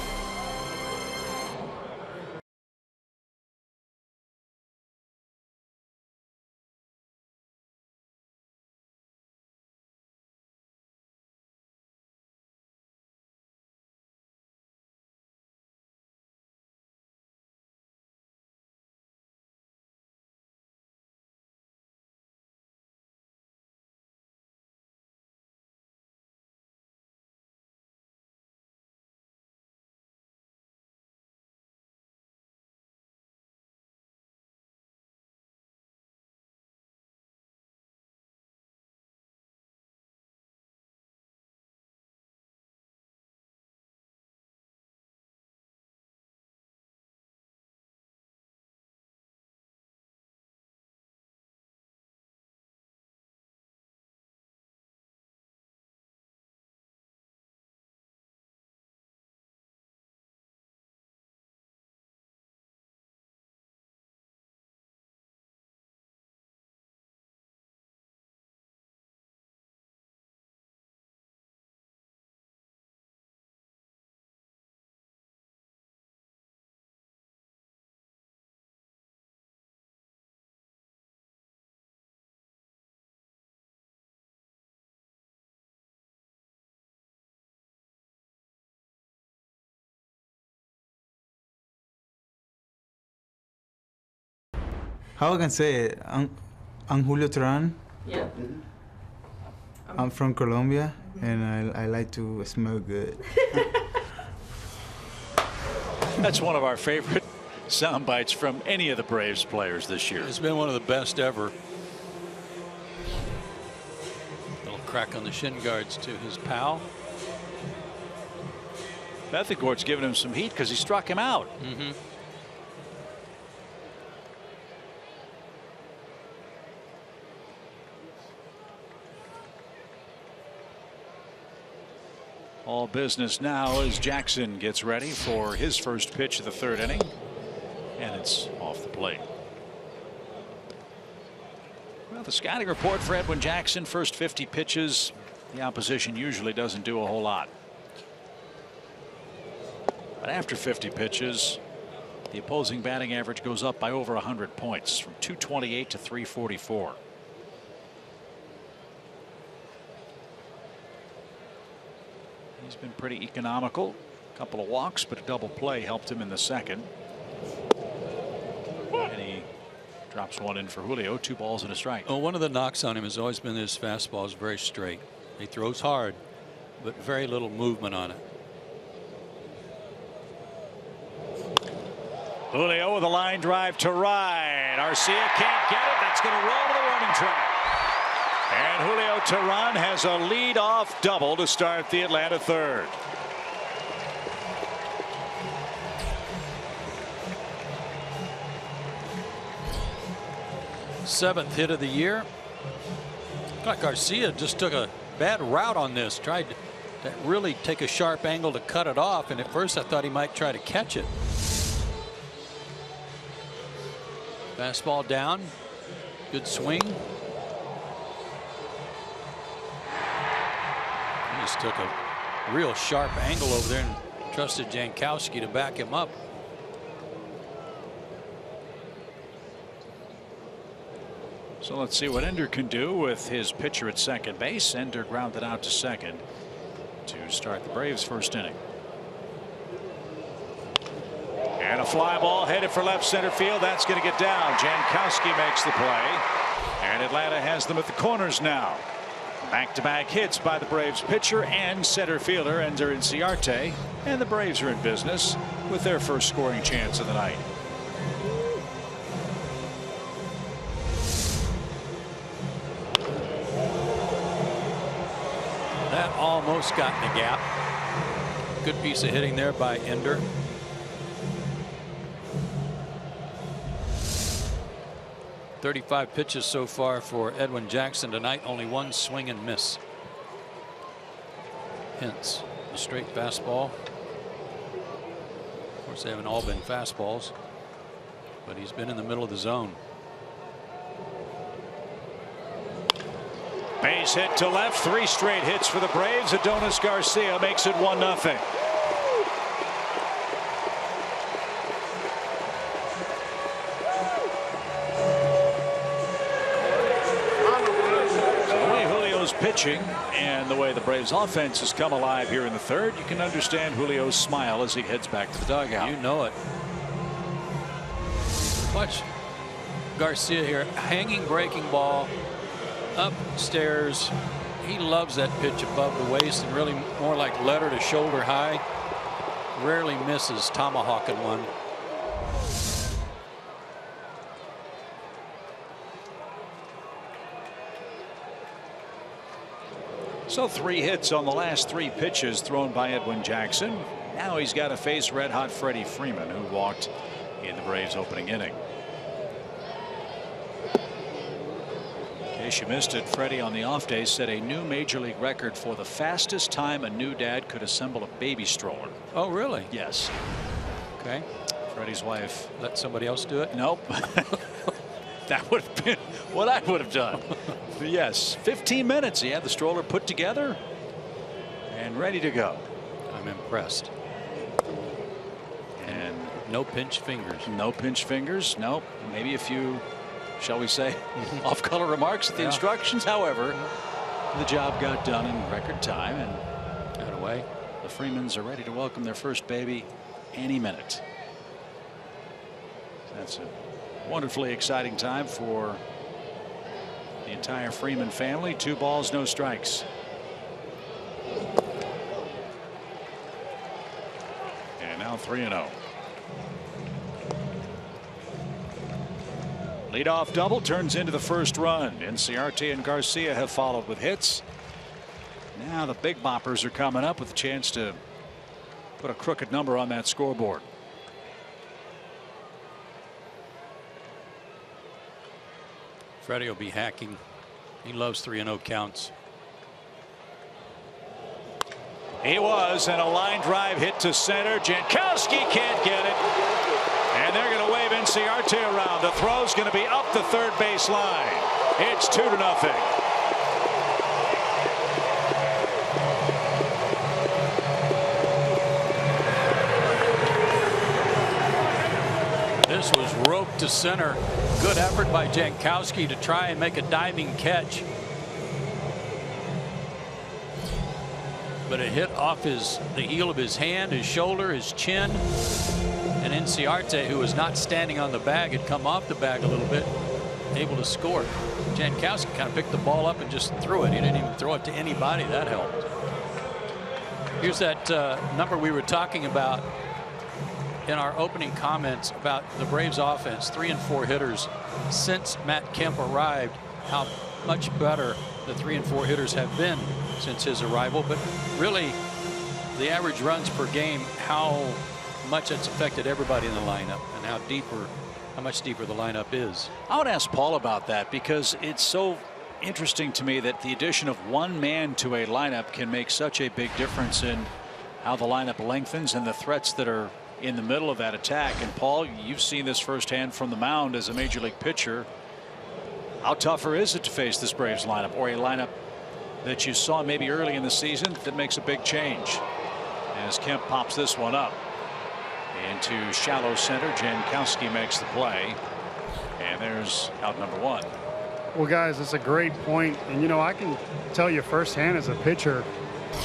How I can say it? I'm Julio Teheran. Yeah. I'm from Colombia, and I like to smell good. That's one of our favorite sound bites from any of the Braves players this year. It's been one of the best ever. Little crack on the shin guards to his pal. Bethencourt's giving him some heat because he struck him out. Mm-hmm. All business now as Jackson gets ready for his first pitch of the 3rd inning, and it's off the plate. Well, the scouting report for Edwin Jackson: first 50 pitches, the opposition usually doesn't do a whole lot. But after 50 pitches, the opposing batting average goes up by over 100 points, from 228 to 344. He's been pretty economical. A couple of walks, but a double play helped him in the 2nd. And he drops one in for Julio. 2 balls and a strike. Oh, one of the knocks on him has always been that his fastball is very straight. He throws hard, but very little movement on it. Julio with a line drive to right. Arcia can't get it. That's going to roll to the warning track. And Julio Teheran has a lead-off double to start the Atlanta third. Seventh hit of the year. Like Garcia just took a bad route on this, tried to really take a sharp angle to cut it off, and at first I thought he might try to catch it. Fastball down, good swing. He just took a real sharp angle over there and trusted Jankowski to back him up. So let's see what Ender can do with his pitcher at second base. Ender grounded out to second to start the Braves' first inning. And a fly ball headed for left center field. That's going to get down. Jankowski makes the play. And Atlanta has them at the corners now. Back-to-back hits by the Braves pitcher and center fielder Ender Inciarte. And the Braves are in business with their first scoring chance of the night. That almost got in the gap. Good piece of hitting there by Ender. .35 pitches so far for Edwin Jackson tonight. Only one swing and miss. Hence a straight fastball. Of course, they haven't all been fastballs, but he's been in the middle of the zone. Base hit to left. 3 straight hits for the Braves. Adonis Garcia makes it 1-0. Pitching and the way the Braves offense has come alive here in the third, you can understand Julio's smile as he heads back to the dugout. You know it. Watch Garcia here, hanging breaking ball upstairs. He loves that pitch above the waist and really more like letter to shoulder high. Rarely misses tomahawking one. So 3 hits on the last 3 pitches thrown by Edwin Jackson. Now he's got to face red-hot Freddie Freeman, who walked in the Braves' opening inning. In case you missed it, Freddie on the off day set a new major league record for the fastest time a new dad could assemble a baby stroller. Oh, really? Yes. Okay. Freddie's wife. Let somebody else do it? Nope. That would have been what I would have done. But yes, 15 minutes. He had the stroller put together and ready to go. I'm impressed. And no pinch fingers. No pinch fingers. Nope. Maybe a few, shall we say, off-color remarks at the instructions. However, the job got done in record time, and got away. The Freemans are ready to welcome their first baby any minute. That's a wonderfully exciting time for the entire Freeman family. 2 balls, no strikes. And now 3-0. Leadoff double turns into the first run. Inciarte and Garcia have followed with hits. Now the big boppers are coming up with a chance to put a crooked number on that scoreboard. Freddie will be hacking. He loves 3-0 counts. He was, and a line drive hit to center. Jankowski can't get it. And they're going to wave Inciarte around. The throw's going to be up the third base line. It's 2-0. This was roped to center. Good effort by Jankowski to try and make a diving catch. But it hit off the heel of his hand, his shoulder, his chin. And Inciarte, who was not standing on the bag, had come off the bag a little bit, able to score. Jankowski kind of picked the ball up and just threw it. He didn't even throw it to anybody. That helped. Here's that number we were talking about in our opening comments about the Braves offense. 3 and 4 hitters since Matt Kemp arrived. How much better the 3 and 4 hitters have been since his arrival, but really the average runs per game, how much it's affected everybody in the lineup and how much deeper the lineup is. I would ask Paul about that, because it's so interesting to me that the addition of one man to a lineup can make such a big difference in how the lineup lengthens and the threats that are in the middle of that attack. And Paul, you've seen this firsthand from the mound as a major league pitcher. How tougher is it to face this Braves lineup, or a lineup that you saw maybe early in the season that makes a big change? As Kemp pops this one up into shallow center, Jankowski makes the play, and there's out number 1. Well, guys, it's a great point. And, you know, I can tell you firsthand as a pitcher,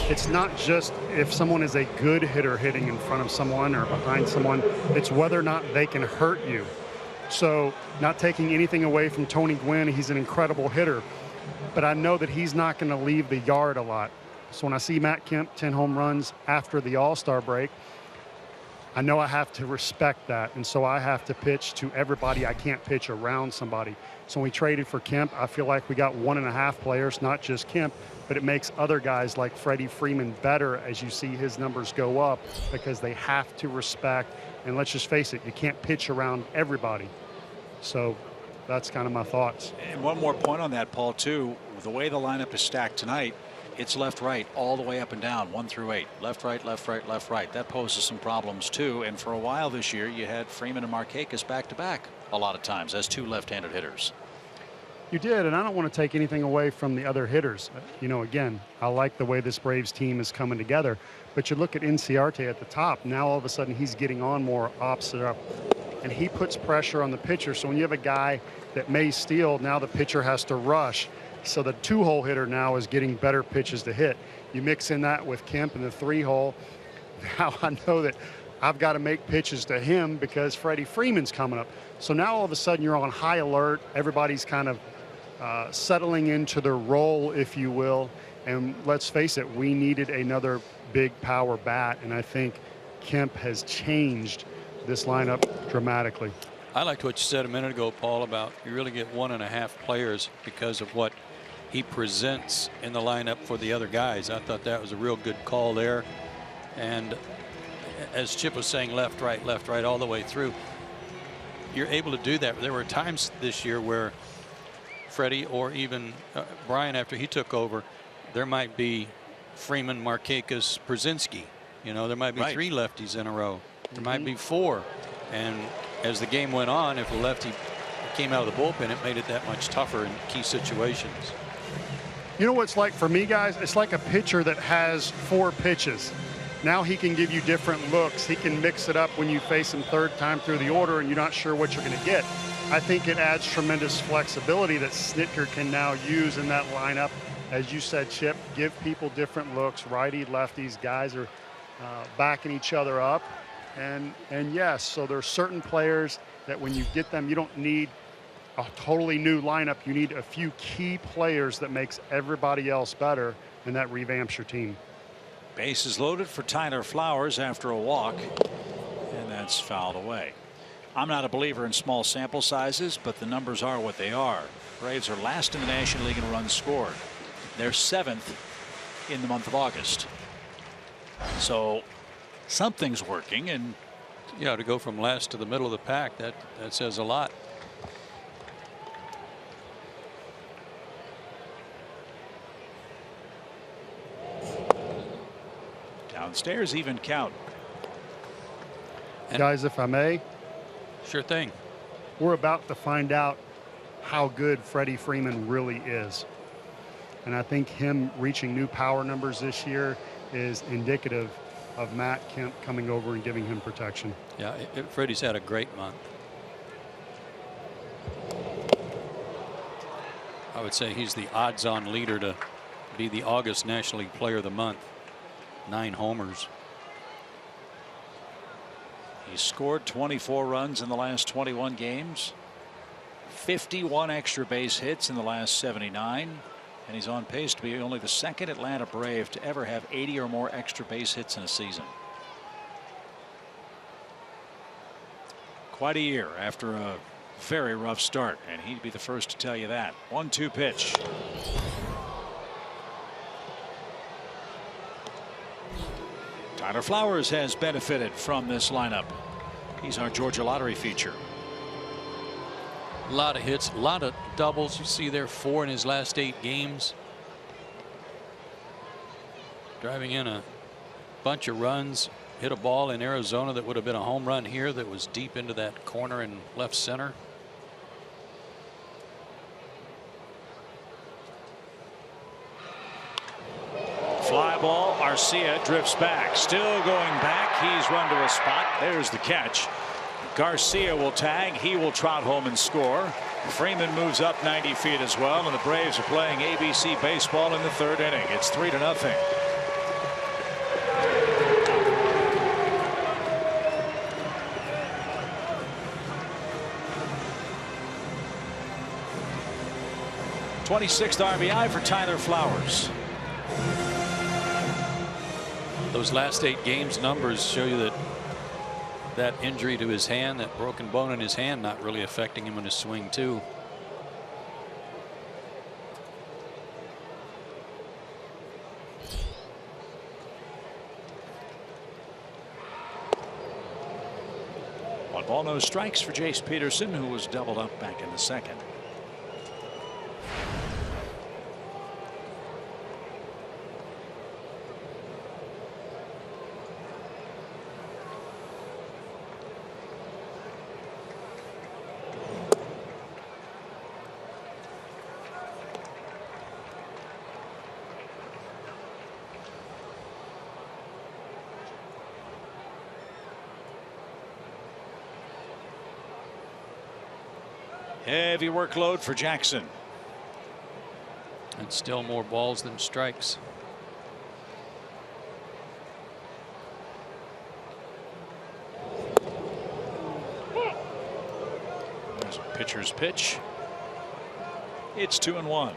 it's not just if someone is a good hitter hitting in front of someone or behind someone, it's whether or not they can hurt you. So, not taking anything away from Tony Gwynn, he's an incredible hitter, but I know that he's not going to leave the yard a lot. So when I see Matt Kemp 10 home runs after the All-Star break, I know I have to respect that, and so I have to pitch to everybody. I can't pitch around somebody. So when we traded for Kemp, I feel like we got 1.5 players, not just Kemp, but it makes other guys like Freddie Freeman better as you see his numbers go up, because they have to respect. And let's just face it, you can't pitch around everybody. So that's kind of my thoughts. And one more point on that, Paul, too. The way the lineup is stacked tonight, it's left, right, all the way up and down, 1 through 8. Left, right, left, right, left, right. That poses some problems, too. And for a while this year, you had Freeman and Markakis back-to-back a lot of times as 2 left-handed hitters. You did, and I don't want to take anything away from the other hitters. You know, again, I like the way this Braves team is coming together. But you look at Inciarte at the top. Now, all of a sudden, he's getting on more opposite up. And he puts pressure on the pitcher. So when you have a guy that may steal, now the pitcher has to rush. So the 2-hole hitter now is getting better pitches to hit. You mix in that with Kemp in the 3-hole. Now I know that I've got to make pitches to him because Freddie Freeman's coming up. So now all of a sudden you're on high alert. Everybody's kind of settling into their role, if you will. And let's face it, we needed another big power bat. And I think Kemp has changed this lineup dramatically. I liked what you said a minute ago, Paul, about you really get 1.5 players because of what he presents in the lineup for the other guys. I thought that was a real good call there. And as Chip was saying, left, right, all the way through. You're able to do that. There were times this year where Freddie or even Brian, after he took over, there might be Freeman, Markakis, Przinsky. You know, there might be 3 lefties in a row. There might be 4. And as the game went on, if a lefty came out of the bullpen, it made it that much tougher in key situations. You know what it's like for me, guys? It's like a pitcher that has 4 pitches. Now he can give you different looks. He can mix it up when you face him 3rd time through the order and you're not sure what you're going to get. I think it adds tremendous flexibility that Snitker can now use in that lineup. As you said, Chip, give people different looks, righty, lefties, guys are backing each other up. And yes, so there are certain players that when you get them, you don't need a totally new lineup. You need a few key players that makes everybody else better, and that revamps your team. Bases loaded for Tyler Flowers after a walk, and that's fouled away. I'm not a believer in small sample sizes, but the numbers are what they are. Braves are last in the National League in runs scored. They're 7th in the month of August. So something's working, and yeah, to go from last to the middle of the pack, that says a lot. Downstairs, even count. And guys, if I may. Sure thing. We're about to find out how good Freddie Freeman really is. And I think him reaching new power numbers this year is indicative of Matt Kemp coming over and giving him protection. Yeah, Freddie's had a great month. I would say he's the odds-on leader to be the August National League Player of the Month. 9 homers. He's scored 24 runs in the last 21 games. 51 extra base hits in the last 79. And he's on pace to be only the 2nd Atlanta Brave to ever have 80 or more extra base hits in a season. Quite a year after a very rough start, and he'd be the first to tell you that. 1-2 pitch. Tyler Flowers has benefited from this lineup. He's our Georgia Lottery feature. A lot of hits, a lot of doubles. You see there 4 in his last 8 games. Driving in a bunch of runs. Hit a ball in Arizona that would have been a home run here that was deep into that corner in left center. Fly ball. Arcia drifts back. Still going back. He's run to a spot. There's the catch. Garcia will tag. He will trot home and score. Freeman moves up 90 feet as well, and the Braves are playing ABC baseball in the 3rd inning. It's 3-0. '26th RBI for Tyler Flowers. Those last 8 games numbers show you that that injury to his hand, that broken bone in his hand, not really affecting him in his swing too. One ball, no strikes for Jace Peterson, who was doubled up back in the 2nd. Heavy workload for Jackson. And still more balls than strikes. There's a pitcher's pitch. It's 2-1.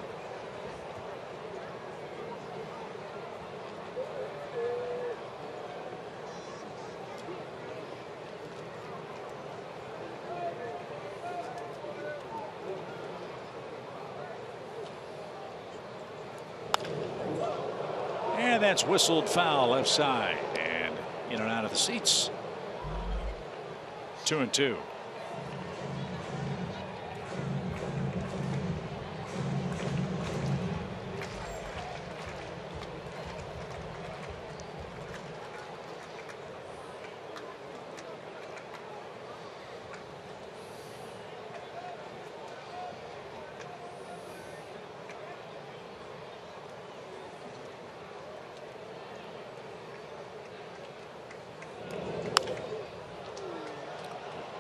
And that's whistled foul left side and in and out of the seats. 2-2.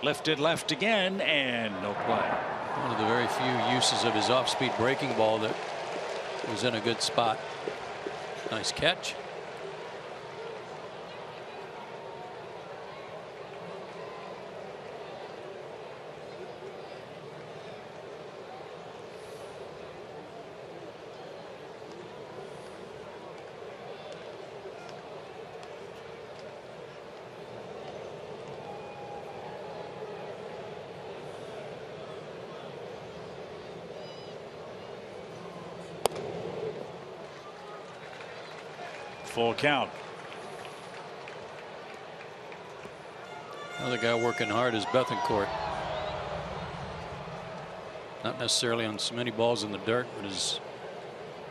Lifted left again and no play. One of the very few uses of his off-speed breaking ball that was in a good spot. Nice catch. Full count. Another guy working hard is Bethancourt. Not necessarily on so many balls in the dirt, but his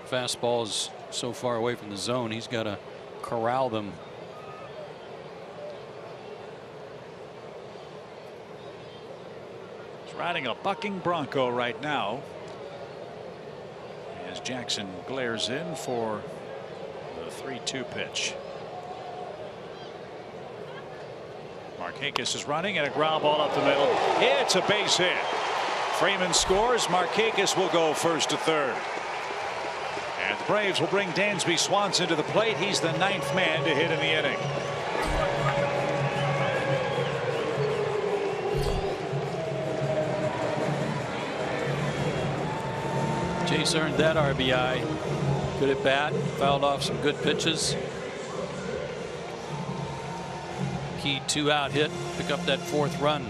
fastball is so far away from the zone, he's got to corral them. He's riding a bucking bronco right now as Jackson glares in for the 3-2 pitch. Markakis is running and a ground ball up the middle. It's a base hit. Freeman scores. Markakis will go first to third. And the Braves will bring Dansby Swanson to the plate. He's the 9th man to hit in the inning. Jace earned that RBI. Good at bat, fouled off some good pitches. Key 2-out hit, pick up that 4th run.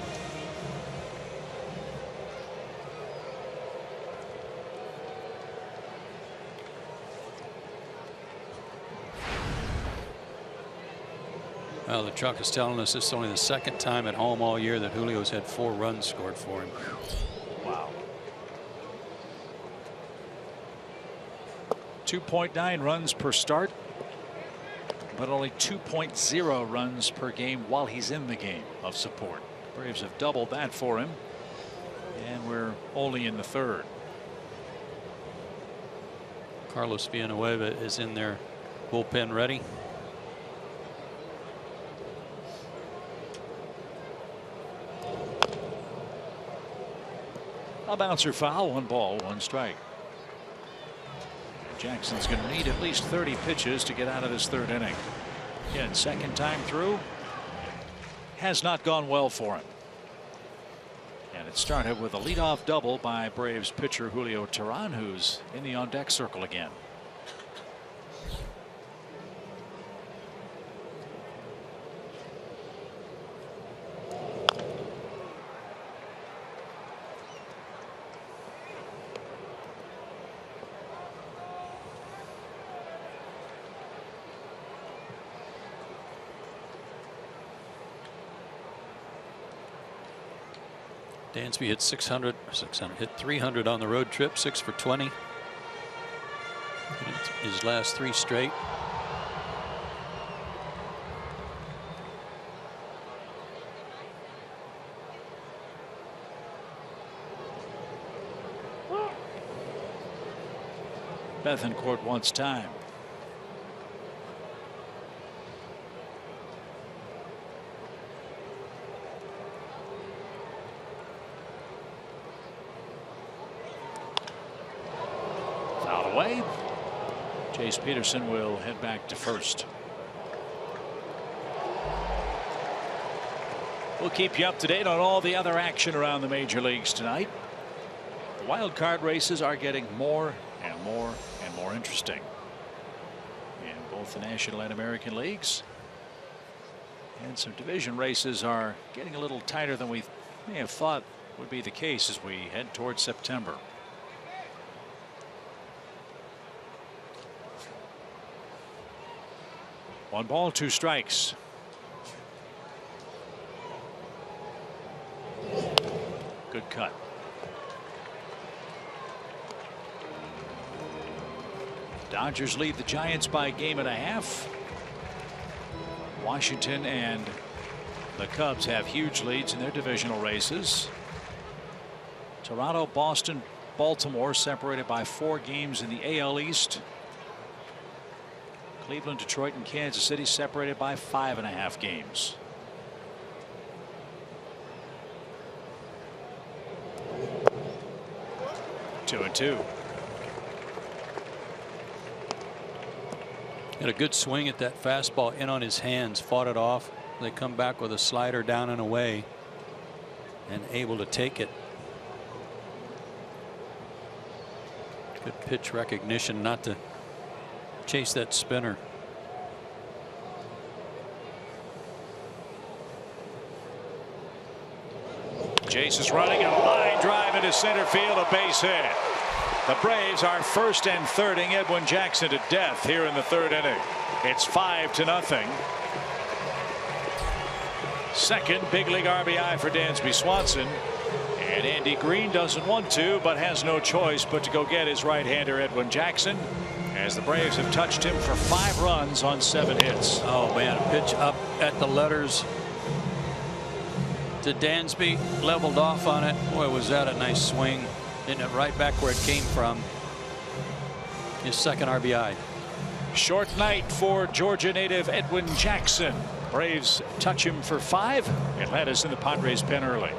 Well, the truck is telling us this is only the second time at home all year that Julio's had 4 runs scored for him. Wow. 2.9 runs per start, but only 2.0 runs per game while he's in the game of support. Braves have doubled that for him, and we're only in the 3rd. Carlos Villanueva is in their bullpen ready. A bouncer foul, 1 ball, 1 strike. Jackson's going to need at least 30 pitches to get out of this 3rd inning. Again, second time through. Has not gone well for him. And it started with a leadoff double by Braves pitcher Julio Teheran, who's in the on-deck circle again. Dansby hit 600, hit 300 on the road trip, 6 for 20. His last 3 straight. Bethancourt wants time. Away. Chase Peterson will head back to first. We'll keep you up to date on all the other action around the major leagues tonight. The wild card races are getting more and more and more interesting in both the National and American leagues. And some division races are getting a little tighter than we may have thought would be the case as we head towards September. 1 ball, 2 strikes. Good cut. Dodgers lead the Giants by 1.5 games. Washington and the Cubs have huge leads in their divisional races. Toronto, Boston, Baltimore separated by 4 games in the AL East. Cleveland, Detroit, and Kansas City separated by 5.5 games. Two and two. Had a good swing at that fastball in on his hands, fought it off. They come back with a slider down and away and able to take it. Good pitch recognition not to chase that spinner. Jace is running a line drive into center field, a base hit. The Braves are 1st and 3rding Edwin Jackson to death here in the 3rd inning. It's 5-0. Second big league RBI for Dansby Swanson. And Andy Green doesn't want to, but has no choice but to go get his right-hander Edwin Jackson, as the Braves have touched him for 5 runs on 7 hits. Oh man, a pitch up at the letters to Dansby, leveled off on it. Boy, was that a nice swing. Hitting it right back where it came from. His 2nd RBI. Short night for Georgia native Edwin Jackson. Braves touch him for 5. Atlanta's in the Padres pen early.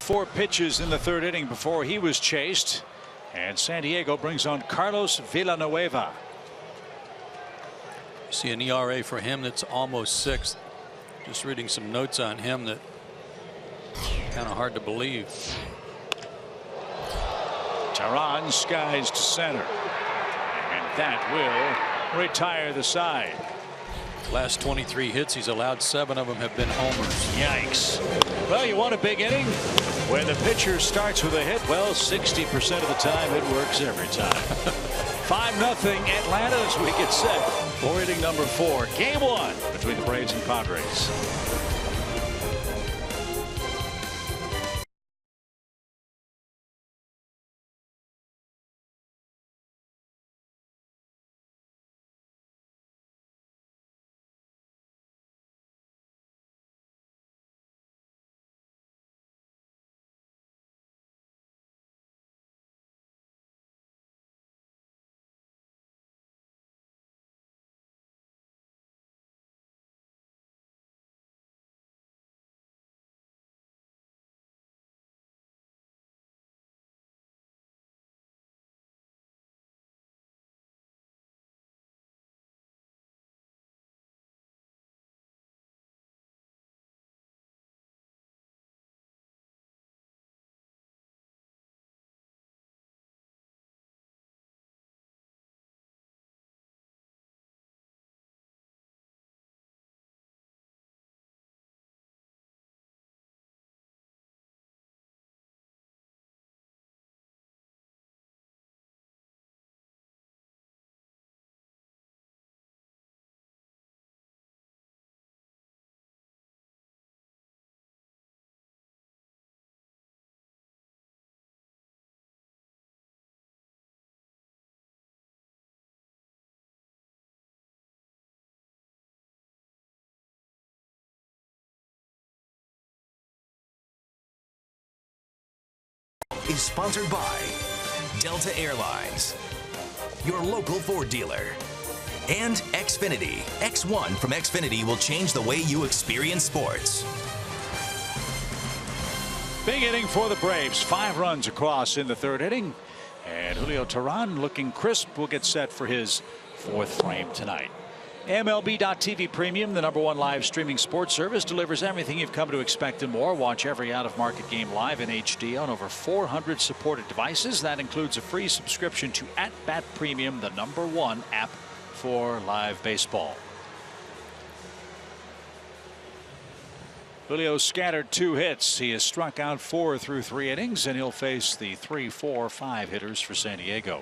4 pitches in the 3rd inning before he was chased, and San Diego brings on Carlos Villanueva. See an ERA for him that's almost 6. Just reading some notes on him that kind of hard to believe. Teheran skies to center, and that will retire the side. Last 23 hits he's allowed, 7 of them have been homers. Yikes. Well, you want a big inning? When the pitcher starts with a hit, well, 60% of the time it works every time. 5-0 Atlanta as we get set for inning number 4. Game 1 between the Braves and Padres. Is sponsored by Delta Airlines, your local Ford dealer, and Xfinity. X1 from Xfinity will change the way you experience sports. Big inning for the Braves. 5 runs across in the 3rd inning, and Julio Teheran, looking crisp, will get set for his 4th frame tonight. MLB.TV Premium, the #1 live streaming sports service, delivers everything you've come to expect and more. Watch every out-of-market game live in HD on over 400 supported devices. That includes a free subscription to @Bat Premium, the #1 app for live baseball. Julio scattered 2 hits. He has struck out 4 through 3 innings, and he'll face the 3, 4, 5 hitters for San Diego.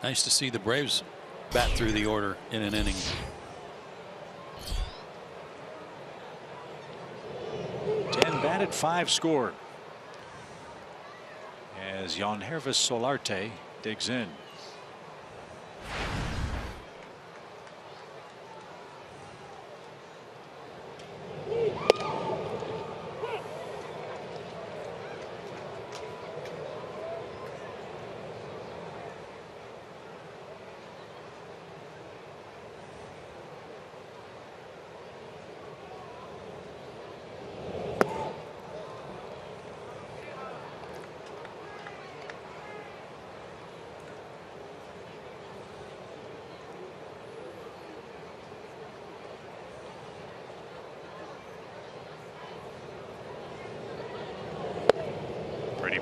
Nice to see the Braves bat through the order in an inning. Ten batted, 5 scored. As Yangervis Solarte digs in.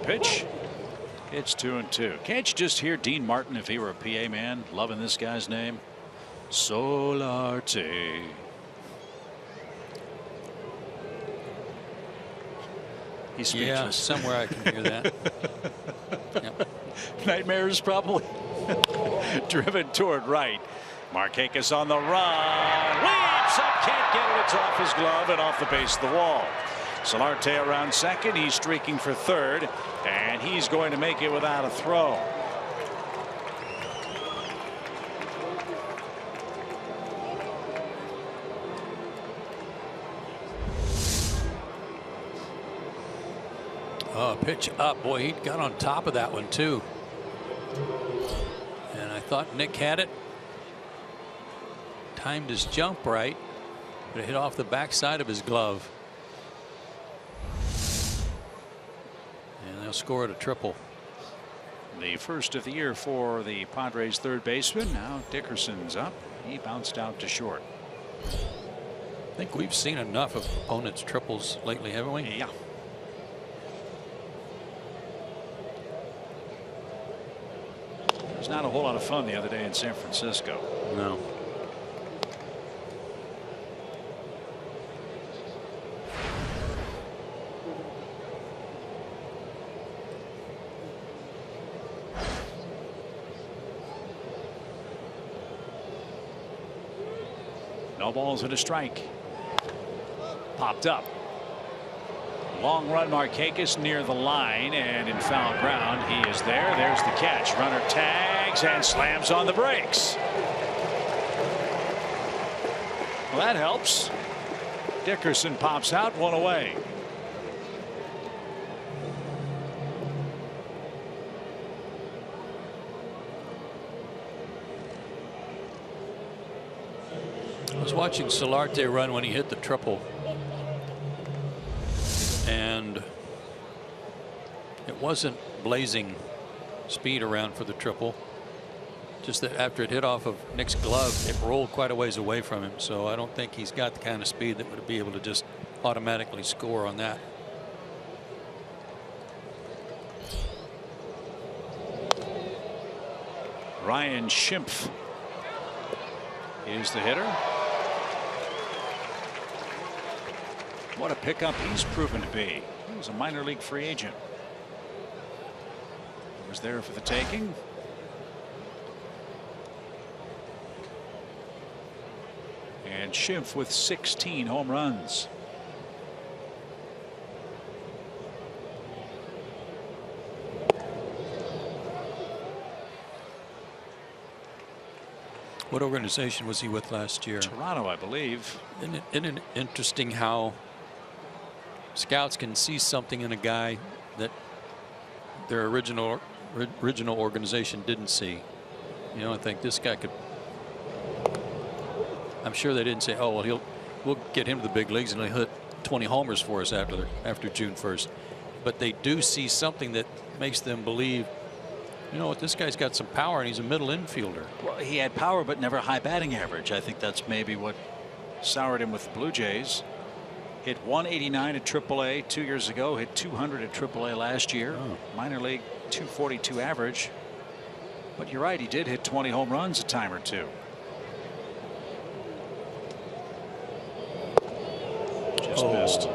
Pitch. It's 2-2. Can't you just hear Dean Martin if he were a PA man? Loving this guy's name, Solarte. He's speechless. Yeah, somewhere I can hear that. Yep. Nightmares probably. Driven toward right. Markakis on the run. Leaps up, can't get it. It's off his glove and off the base of the wall. Solarte around second. He's streaking for third, and he's going to make it without a throw. Oh, pitch up. Boy, he got on top of that one, too. And I thought Nick had it. Timed his jump right, but it hit off the backside of his glove. They'll score at a triple. The first of the year for the Padres third baseman. Now Dickerson's up. He bounced out to short. I think we've seen enough of opponents' triples lately, haven't we? Yeah. There's not a whole lot of fun the other day in San Francisco. No. No balls and a strike. Popped up. Long run, Markakis near the line and in foul ground. He is there. There's the catch. Runner tags and slams on the brakes. Well, that helps. Dickerson pops out, one away. I was watching Solarte run when he hit the triple, and it wasn't blazing speed around for the triple. Just that after it hit off of Nick's glove, it rolled quite a ways away from him. So I don't think he's got the kind of speed that would be able to just automatically score on that. Ryan Schimpf is the hitter. What a pickup he's proven to be. He was a minor league free agent. He was there for the taking. And Schimpf with 16 home runs. What organization was he with last year? Toronto, I believe. Isn't it interesting how scouts can see something in a guy that their original organization didn't see? You know, I think this guy could. I'm sure they didn't say, "Oh, well, we'll get him to the big leagues and he'll hit 20 homers for us after June 1st." But they do see something that makes them believe, you know what, this guy's got some power and he's a middle infielder. Well, he had power but never high batting average. I think that's maybe what soured him with the Blue Jays. Hit 189 at AAA 2 years ago. Hit 200 at AAA last year. Minor league 242 average. But you're right, he did hit 20 home runs a time or two. Just missed.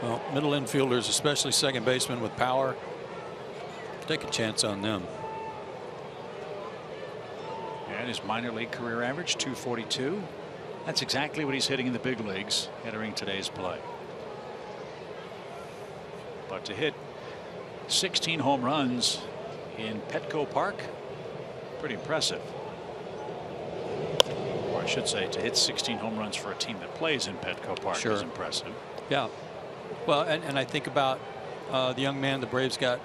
Well, middle infielders, especially second basemen with power, take a chance on them. And his minor league career average 242. That's exactly what he's hitting in the big leagues entering today's play. But to hit 16 home runs in Petco Park, pretty impressive. Or I should say, to hit 16 home runs for a team that plays in Petco Park is impressive. Yeah. Well, and I think about the young man the Braves got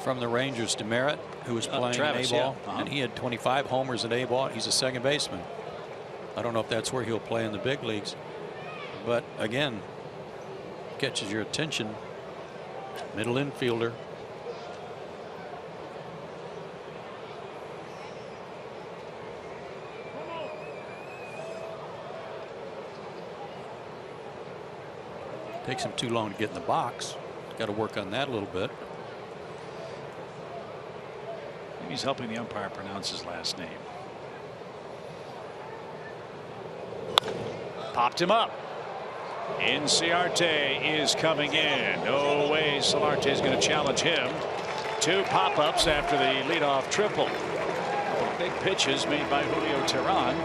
from the Rangers, Demerit, who was playing Travis, A-ball, yeah. and he had 25 homers at A-ball. He's a second baseman. I don't know if that's where he'll play in the big leagues, but again, catches your attention. Middle infielder. Takes him too long to get in the box. Got to work on that a little bit. Maybe he's helping the umpire pronounce his last name. Popped him up. Inciarte is coming in. No way Solarte is going to challenge him. Two pop-ups after the leadoff triple. Big pitches made by Julio Teheran.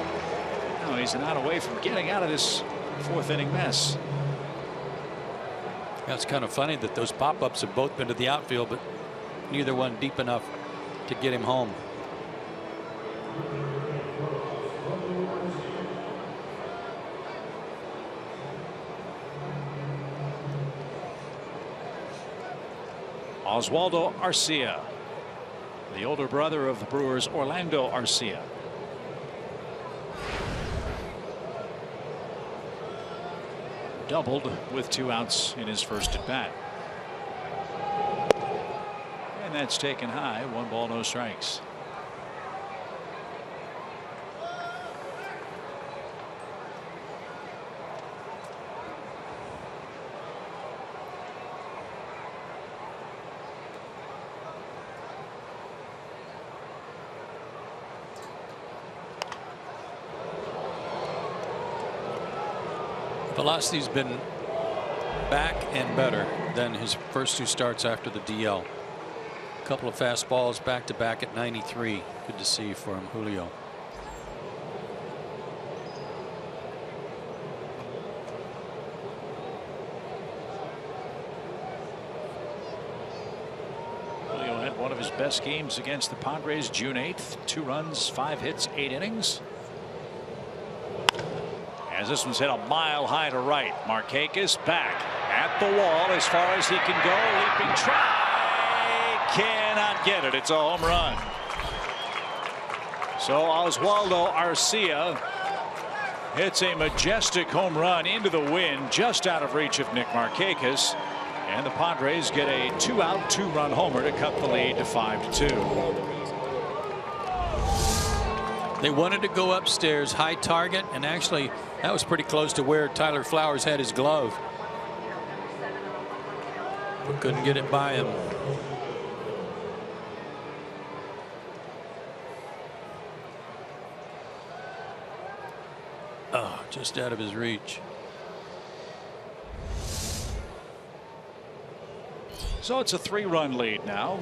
Now he's not away from getting out of this fourth inning mess. Yeah, it's kind of funny that those pop-ups have both been to the outfield, but neither one deep enough to get him home. Oswaldo Arcia, the older brother of the Brewers' Orlando Arcia. Doubled with 2 outs in his first at bat. And that's taken high. 1 ball, no strikes. Velocity's been back and better than his first 2 starts after the DL. A couple of fastballs back to back at 93. Good to see from Julio. Julio had one of his best games against the Padres June 8th. 2 runs, 5 hits, 8 innings. As this one's hit a mile high to right. Markakis back at the wall as far as he can go. Leaping try. Cannot get it. It's a home run. So Oswaldo Arcia hits a majestic home run into the wind just out of reach of Nick Markakis. And the Padres get a 2-out, 2-run homer to cut the lead to 5-2. They wanted to go upstairs, high target, and actually that was pretty close to where Tyler Flowers had his glove. But couldn't get it by him. Oh, just out of his reach. So it's a 3-run lead now.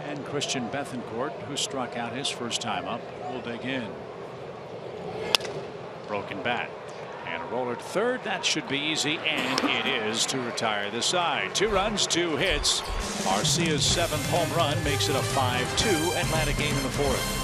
And Christian Bethancourt, who struck out his first time up, will dig in. Broken bat. And a roller to third. That should be easy, and it is, to retire the side. 2 runs, 2 hits. Arcia's 7th home run makes it a 5-2 Atlanta game in the 4th.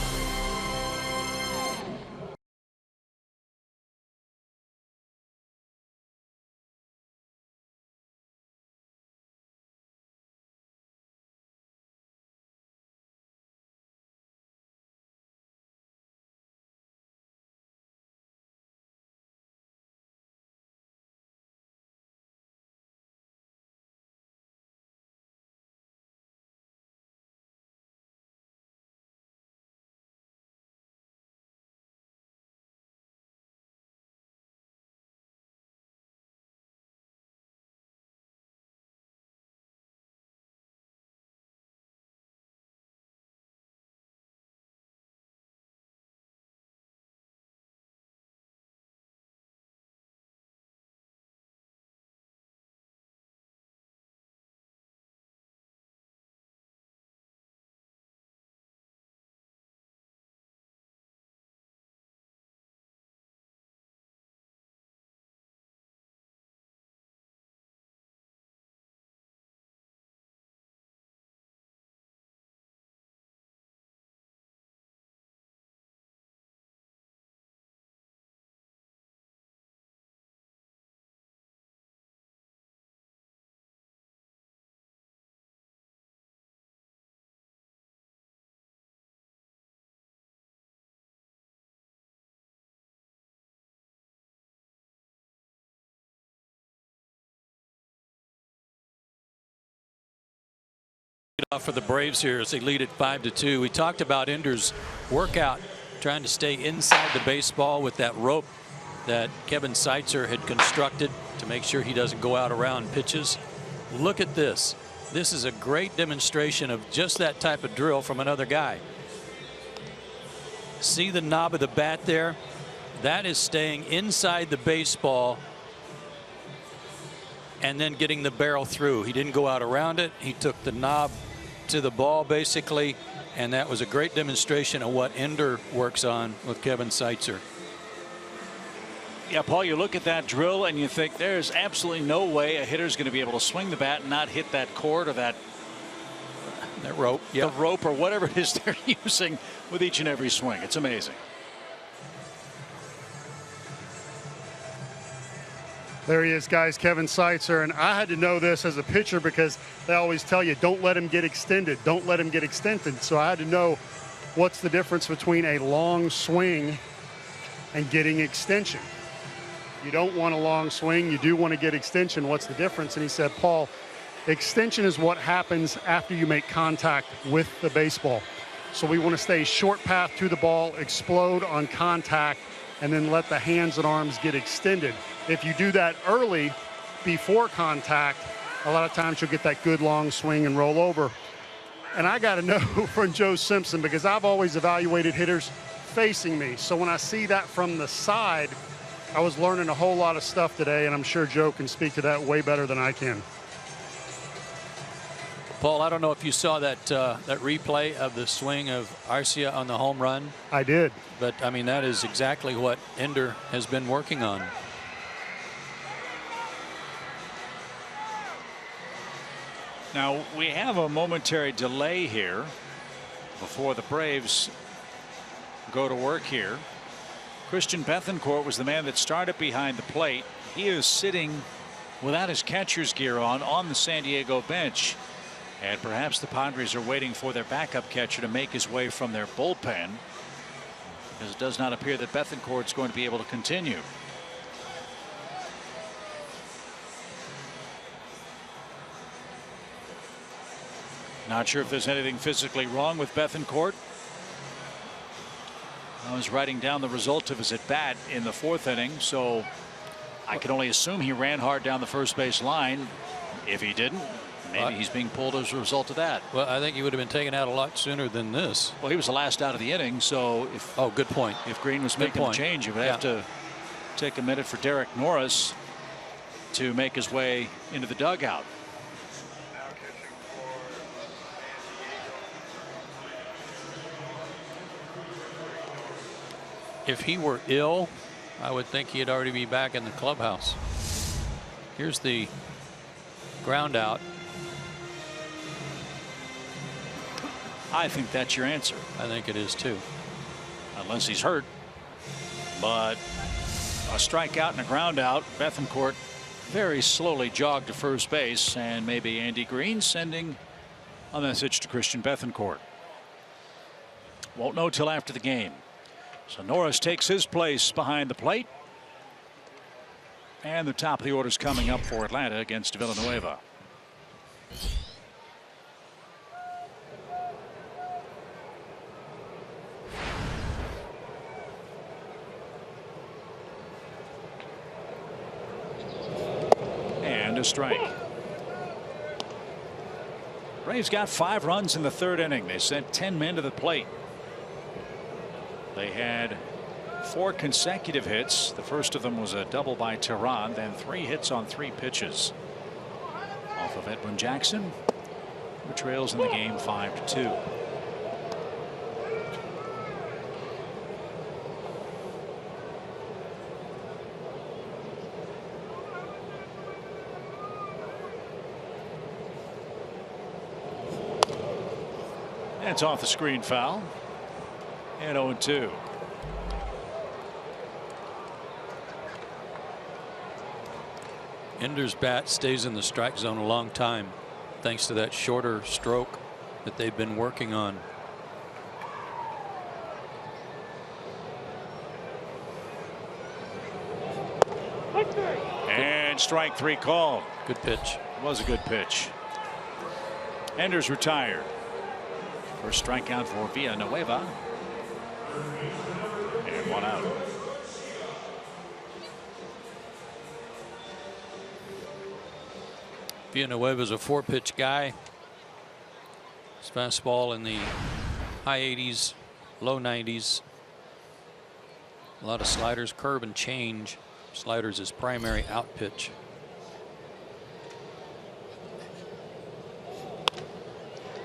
For the Braves here as they lead at 5-2. We talked about Ender's workout, trying to stay inside the baseball with that rope that Kevin Seitzer had constructed to make sure he doesn't go out around pitches. Look at this. This is a great demonstration of just that type of drill from another guy. See the knob of the bat there? That is staying inside the baseball and then getting the barrel through. He didn't go out around it. He took the knob to the ball basically, and that was a great demonstration of what Ender works on with Kevin Seitzer. Yeah, Paul, you look at that drill and you think there's absolutely no way a hitter's going to be able to swing the bat and not hit that cord or that rope, the rope or whatever it is they're using with each and every swing. It's amazing. There he is, guys, Kevin Seitzer. And I had to know this as a pitcher because they always tell you, don't let him get extended. Don't let him get extended. So I had to know what's the difference between a long swing and getting extension. You don't want a long swing. You do want to get extension. What's the difference? And he said, Paul, Extension is what happens after you make contact with the baseball. So we want to stay short path to the ball, explode on contact, and then let the hands and arms get extended. If you do that early, before contact, a lot of times you'll get that good long swing and roll over. And I got to know from Joe Simpson, because I've always evaluated hitters facing me. So when I see that from the side, I was learning a whole lot of stuff today, and I'm sure Joe can speak to that way better than I can. Paul, I don't know if you saw that that replay of the swing of Arcia on the home run. I did. But, I mean, that is exactly what Ender has been working on. Now, we have a momentary delay here before the Braves go to work here. Christian Bethancourt was the man that started behind the plate. He is sitting without his catcher's gear on the San Diego bench. And perhaps the Padres are waiting for their backup catcher to make his way from their bullpen, because it does not appear that Bethancourt is going to be able to continue. Not sure if there's anything physically wrong with Bethancourt. I was writing down the result of his at bat in the 4th inning, so I can only assume he ran hard down the first base line. If he didn't, maybe he's being pulled as a result of that. Well, I think he would have been taken out a lot sooner than this. Well, he was the last out of the inning, so if good point. If Green was making the change, it would have to take a minute for Derek Norris to make his way into the dugout. If he were ill, I would think he'd already be back in the clubhouse. Here's the ground out. I think that's your answer. I think it is too. Unless he's hurt. But a strikeout and a ground out. Bethancourt very slowly jogged to first base, and maybe Andy Green sending a message to Christian Bethancourt. Won't know till after the game. So Norris takes his place behind the plate. And the top of the order is coming up for Atlanta against Villanueva. And a strike. Braves got 5 runs in the 3rd inning. They sent 10 men to the plate. They had 4 consecutive hits. The first of them was a double by Tehran, then 3 hits on 3 pitches off of Edwin Jackson, who trails in the game 5-2. That's off the screen foul. And 0-2. Ender's bat stays in the strike zone a long time, thanks to that shorter stroke that they've been working on. And strike 3 called. Good pitch. It was a good pitch. Ender's retired. First strikeout for Villanueva. And 1 out. Villanueva's a 4-pitch guy. His fastball in the high 80s, low 90s. A lot of sliders, curve and change. Sliders his primary out pitch.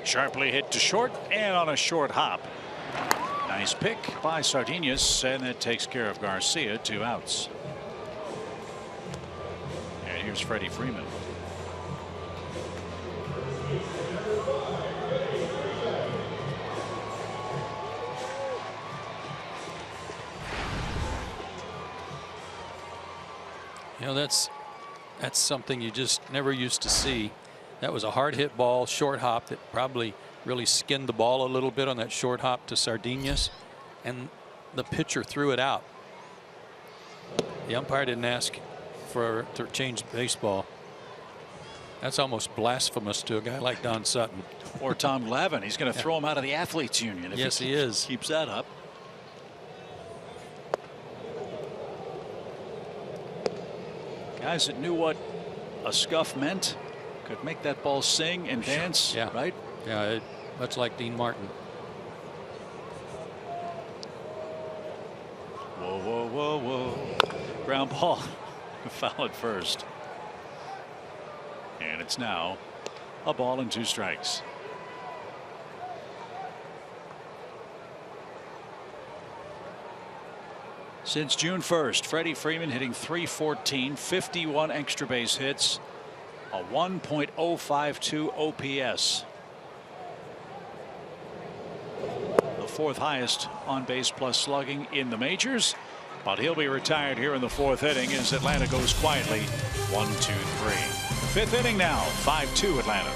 Sharply hit to short and on a short hop. Nice pick by Sardinhas, and that takes care of Garcia. 2 outs. And here's Freddie Freeman. You know, that's something you just never used to see. That was a hard hit ball, short hop, that probably really skinned the ball a little bit on that short hop to Sardinhas, and the pitcher threw it out. The umpire didn't ask to change baseball. That's almost blasphemous to a guy like Don Sutton. Or Tom Glavine. He's going to throw him out of the Athletes Union if yes, he is. Keeps that up. Guys that knew what a scuff meant could make that ball sing and dance. Yeah. Right? Yeah, much like Dean Martin. Whoa, whoa, whoa, whoa. Ground ball. Foul at first. And it's now a ball and 2 strikes. Since June 1st, Freddie Freeman hitting .314, 51 extra base hits, a 1.052 OPS. The 4th highest on base plus slugging in the majors. But he'll be retired here in the 4th inning as Atlanta goes quietly 1-2-3. 5th inning now, 5-2 Atlanta.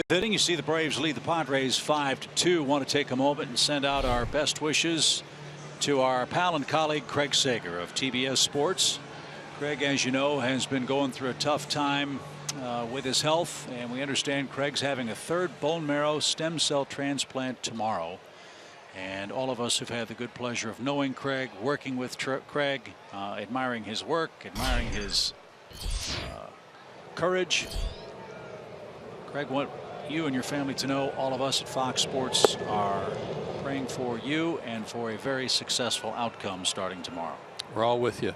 Hitting, you see the Braves lead the Padres 5-2. Want to take a moment and send out our best wishes to our pal and colleague Craig Sager of TBS Sports. Craig, as you know, has been going through a tough time with his health, and we understand Craig's having a 3rd bone marrow stem cell transplant tomorrow. And all of us have had the good pleasure of knowing Craig, working with Craig, admiring his work, admiring his courage. Craig, what you and your family to know, all of us at Fox Sports are praying for you and for a very successful outcome starting tomorrow. We're all with you.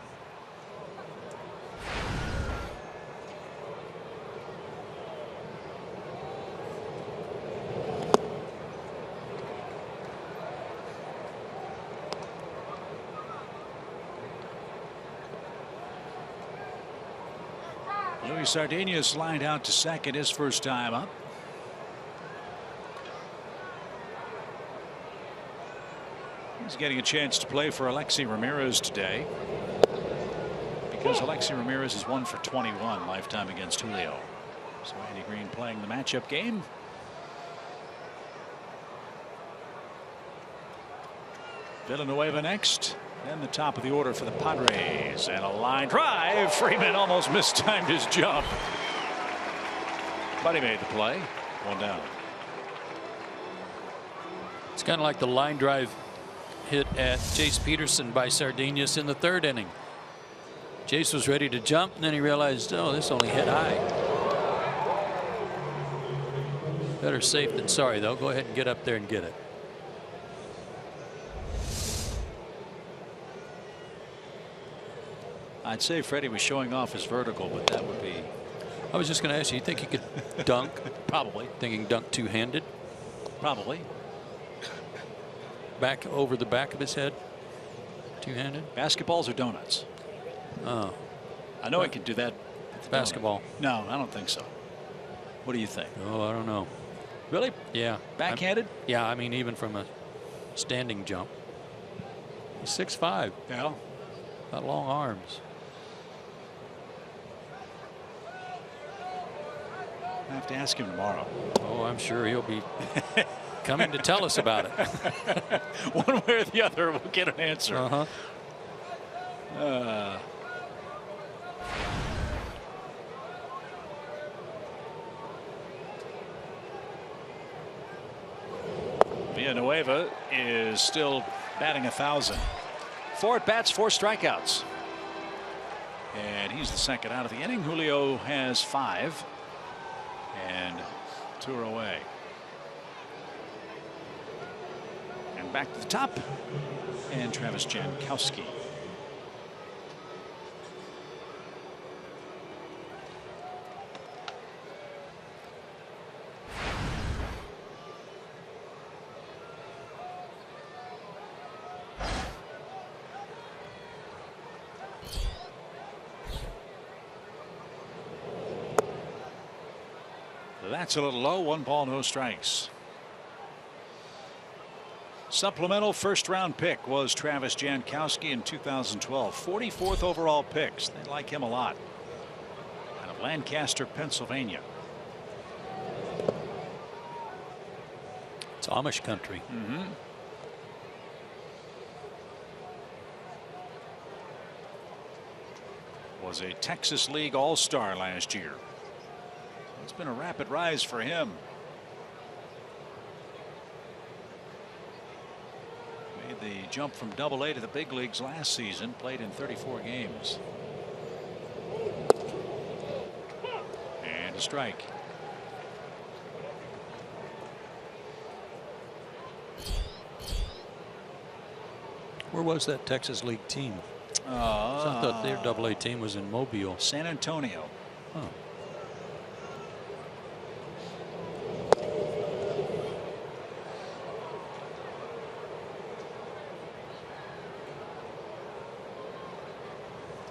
Luis Sardinas lined out to second his first time up. He's getting a chance to play for Alexi Ramirez today, because Alexi Ramirez is 1 for 21 lifetime against Julio. So Andy Green playing the matchup game. Villanueva next. Then the top of the order for the Padres, and a line drive. Freeman almost mistimed his jump, but he made the play. 1 down. It's kind of like the line drive hit at Chase Peterson by Sardinas in the 3rd inning. Chase was ready to jump, and then he realized, oh, this only hit high. Better safe than sorry, though. Go ahead and get up there and get it. I'd say Freddie was showing off his vertical, but that would be. I was just going to ask you think he could dunk? Probably. Think he can dunk 2-handed? Probably. back over the back of his head? Two-handed? Basketballs or donuts? Oh. I know he could do that. Basketball. No, I don't think so. What do you think? Oh, I don't know. Really? Yeah. Backhanded? Yeah, I mean, even from a standing jump. He's 6'5". Yeah. Got long arms. I have to ask him tomorrow. Oh, I'm sure he'll be coming to tell us about it. One way or the other, we'll get an answer. Uh-huh. Villanueva is still batting 1,000. 4 at-bats, 4 strikeouts. And he's the second out of the inning. Julio has 5. And 2 are away. And back to the top. And Travis Jankowski. That's a little low. 1 ball, no strikes. Supplemental first-round pick was Travis Jankowski in 2012. 44th overall picks. They like him a lot. Out of Lancaster, Pennsylvania. It's Amish country. Was a Texas League All-Star last year. It's been a rapid rise for him. Made the jump from Double-A to the big leagues last season. Played in 34 games. And a strike. Where was that Texas League team? I thought their Double-A team was in Mobile. San Antonio. Oh.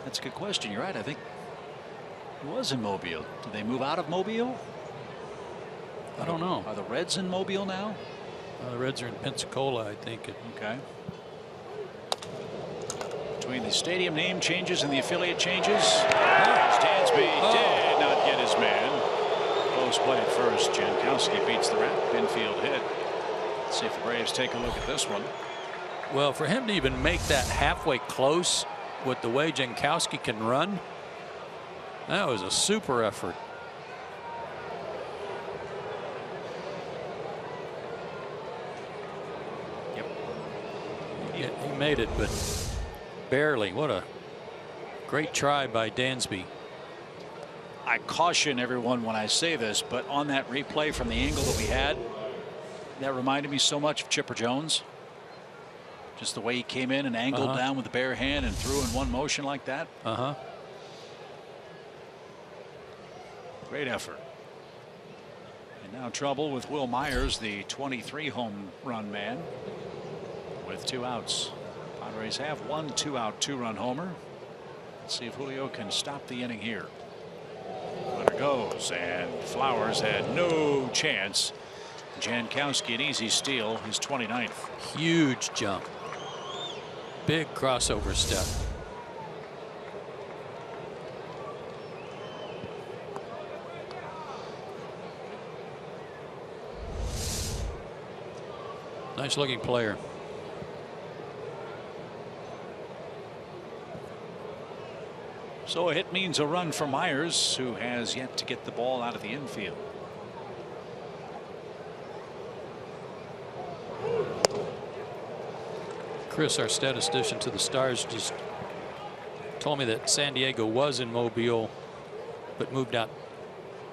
That's a good question. You're right. I think it was in Mobile. Did they move out of Mobile? I don't know. Are the Reds in Mobile now? The Reds are in Pensacola, I think. Okay. Between the stadium name changes and the affiliate changes, Dansby did not get his man. Close play at first. Jankowski beats the wrap. Infield hit. Let's see if the Braves take a look at this one. Well, for him to even make that halfway close with the way Jankowski can run, that was a super effort. Yep. He made it, but barely. What a great try by Dansby. I caution everyone when I say this, but on that replay from the angle that we had, that reminded me so much of Chipper Jones. Just the way he came in and angled down with the bare hand and threw in one motion like that. Great effort. And now trouble with Will Myers, the 23 home run man, with 2 outs. Padres have 1 2-out 2-run homer. Let's see if Julio can stop the inning here. Runner goes, and Flowers had no chance. Jankowski, an easy steal, his 29th. Huge jump. Big crossover step. Nice looking player. So a hit means a run for Myers, who has yet to get the ball out of the infield. Chris, our statistician to the Stars, just told me that San Diego was in Mobile but moved out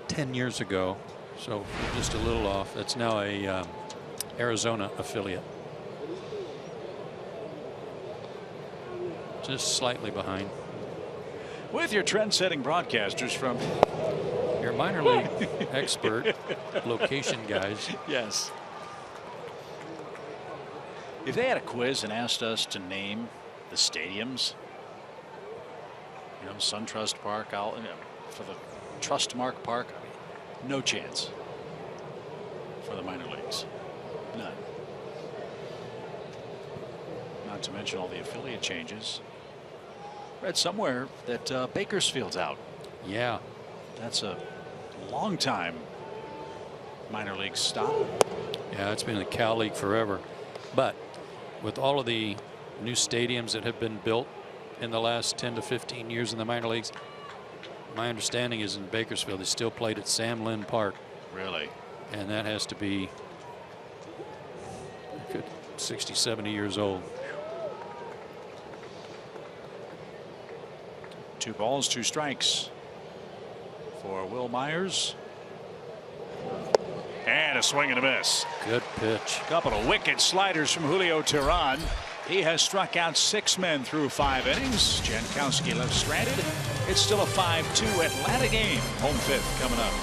10 years ago, so we're just a little off. That's now a Arizona affiliate. Just slightly behind. With your trend-setting broadcasters from your minor league expert, location guys. Yes. If they had a quiz and asked us to name the stadiums, you know, SunTrust Park, for the Trustmark Park, no chance for the minor leagues. None. Not to mention all the affiliate changes. Read somewhere that Bakersfield's out. Yeah. That's a long time minor league stop. Yeah, it's been the Cal League forever. But with all of the new stadiums that have been built in the last 10 to 15 years in the minor leagues, my understanding is in Bakersfield they still played at Sam Lynn Park. Really? And that has to be 60, 70 years old. 2 balls, 2 strikes for Wil Myers. And a swing and a miss. Good pitch. Couple of wicked sliders from Julio Teheran. He has struck out 6 men through 5 innings. Jankowski left stranded. It's still a 5-2 Atlanta game. Home 5th coming up.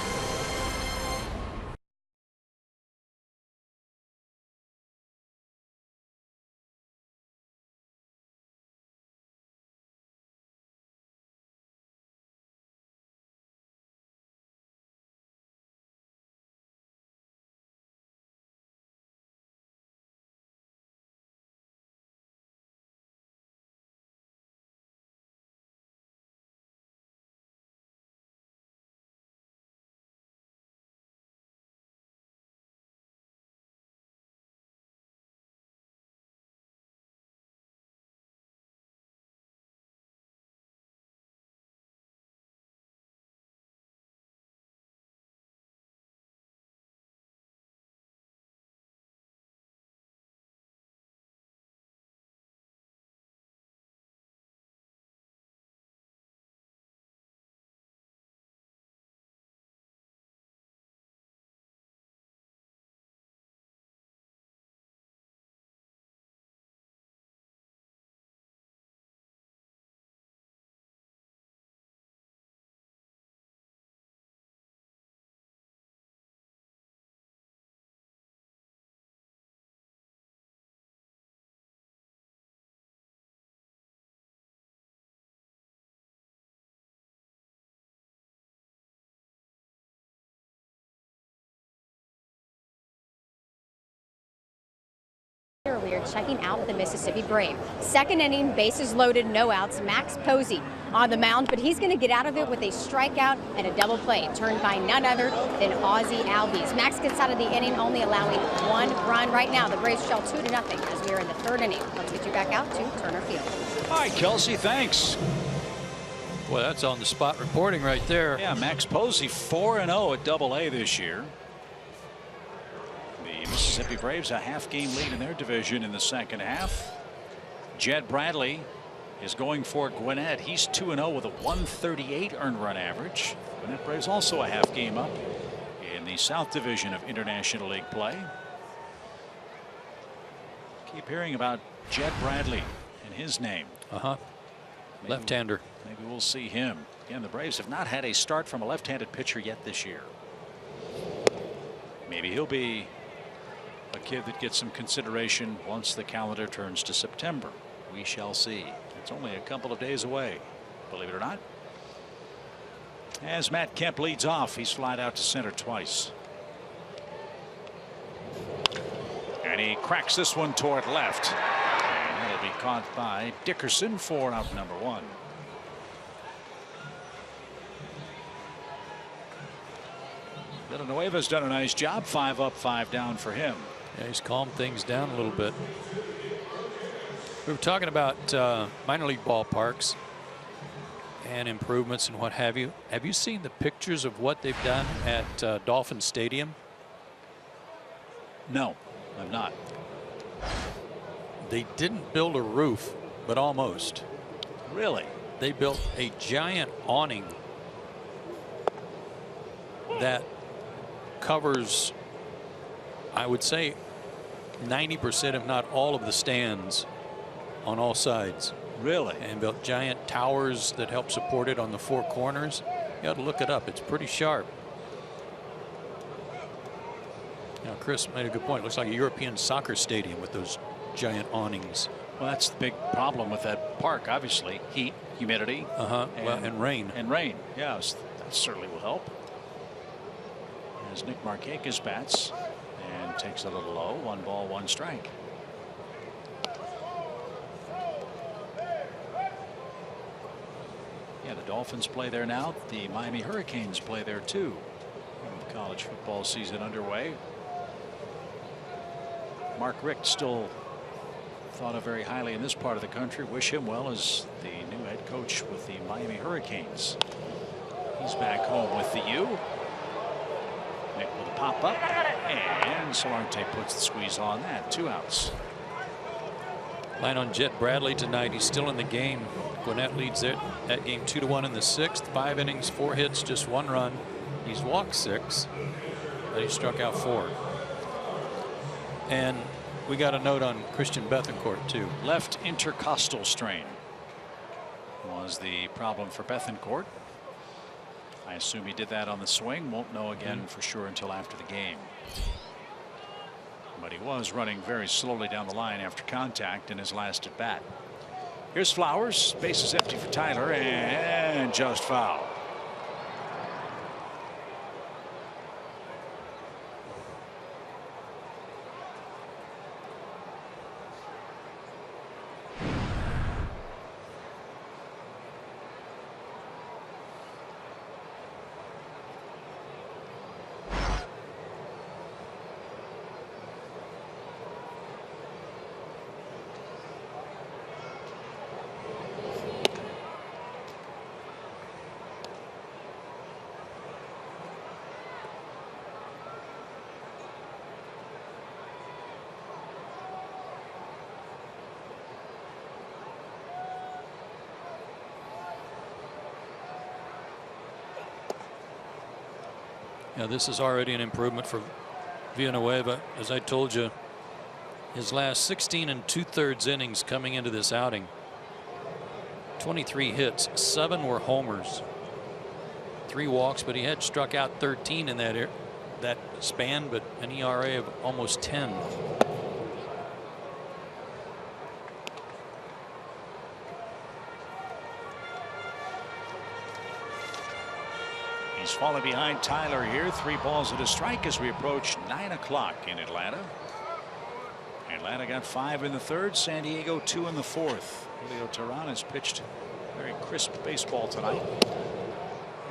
We are checking out the Mississippi Brave. Second inning, bases loaded, no outs. Max Posey on the mound, but he's going to get out of it with a strikeout and a double play, turned by none other than Ozzie Albies. Max gets out of the inning, only allowing 1 run right now. The Braves trail 2-0 as we are in the 3rd inning. Let's get you back out to Turner Field. All right, Kelsey, thanks. Well, that's on the spot reporting right there. Yeah, Max Posey 4-0 at Double-A this year. The Mississippi Braves a half-game lead in their division in the 2nd half. Jed Bradley is going for Gwinnett. He's 2-0 with a 138 earned run average. Gwinnett Braves also a half game up in the South Division of International League play. Keep hearing about Jed Bradley and his name. Left-hander. Maybe we'll see him. Again, the Braves have not had a start from a left-handed pitcher yet this year. Maybe he'll be a kid that gets some consideration once the calendar turns to September. We shall see. It's only a couple of days away, believe it or not. As Matt Kemp leads off, he's flied out to center twice. And he cracks this one toward left. And that'll be caught by Dickerson for out number 1. Villanueva's done a nice job. 5 up, 5 down for him. Yeah, he's calmed things down a little bit. We were talking about minor league ballparks and improvements and what have you. Have you seen the pictures of what they've done at Dolphin Stadium? No, I'm not. They didn't build a roof, but almost. Really? They built a giant awning that covers, I would say, 90% if not all of the stands on all sides. Really? And built giant towers that help support it on the 4 corners. You got to look it up. It's pretty sharp. You know, Chris made a good point. It looks like a European soccer stadium with those giant awnings. Well, that's the big problem with that park, obviously. Heat, humidity. And rain. And rain. Yes, that certainly will help. As Nick Markakis bats and takes a little low. 1 ball, 1 strike. Yeah, the Dolphins play there now. The Miami Hurricanes play there too. The college football season underway. Mark Richt still thought of very highly in this part of the country. Wish him well as the new head coach with the Miami Hurricanes. He's back home with the U. Nick with a pop up, and Solarte puts the squeeze on that. 2 outs. Line on Jet Bradley tonight. He's still in the game. Gwinnett leads that game 2-1 in the 6th. 5 innings, 4 hits, just 1 run. He's walked 6, but he struck out 4. And we got a note on Christian Bethancourt too. Left intercostal strain was the problem for Bethancourt. I assume he did that on the swing. Won't know again for sure until after the game. But he was running very slowly down the line after contact in his last at bat. Here's Flowers. Base is empty for Tyler, and just foul. Yeah, this is already an improvement for Villanueva. As I told you, his last 16 2/3 innings coming into this outing. 23 hits, 7 were homers, 3 walks, but he had struck out 13 in that span, but an ERA of almost 10. He's falling behind Tyler here. 3 balls and a strike as we approach 9 o'clock in Atlanta. Atlanta got 5 in the 3rd. San Diego 2 in the 4th. Julio Teheran has pitched very crisp baseball tonight.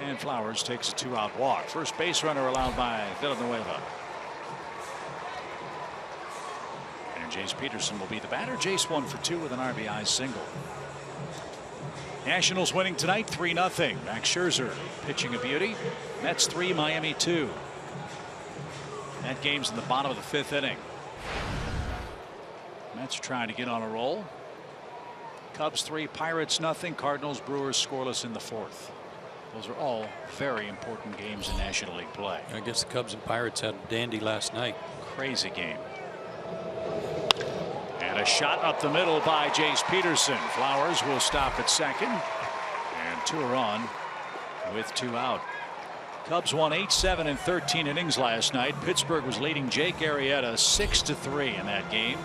And Flowers takes a 2-out walk. First base runner allowed by Villanueva. And Jace Peterson will be the batter. Jace 1 for 2 with an RBI single. Nationals winning tonight 3-0. Max Scherzer pitching a beauty. Mets 3, Miami 2. That game's in the bottom of the 5th inning. Mets are trying to get on a roll. Cubs 3, Pirates 0. Cardinals, Brewers scoreless in the 4th. Those are all very important games in National League play. I guess the Cubs and Pirates had a dandy last night. Crazy game. And a shot up the middle by Jace Peterson. Flowers will stop at second. And 2 are on with 2 out. Cubs won 8, 7, and 13 innings last night. Pittsburgh was leading Jake Arrieta 6-3 in that game,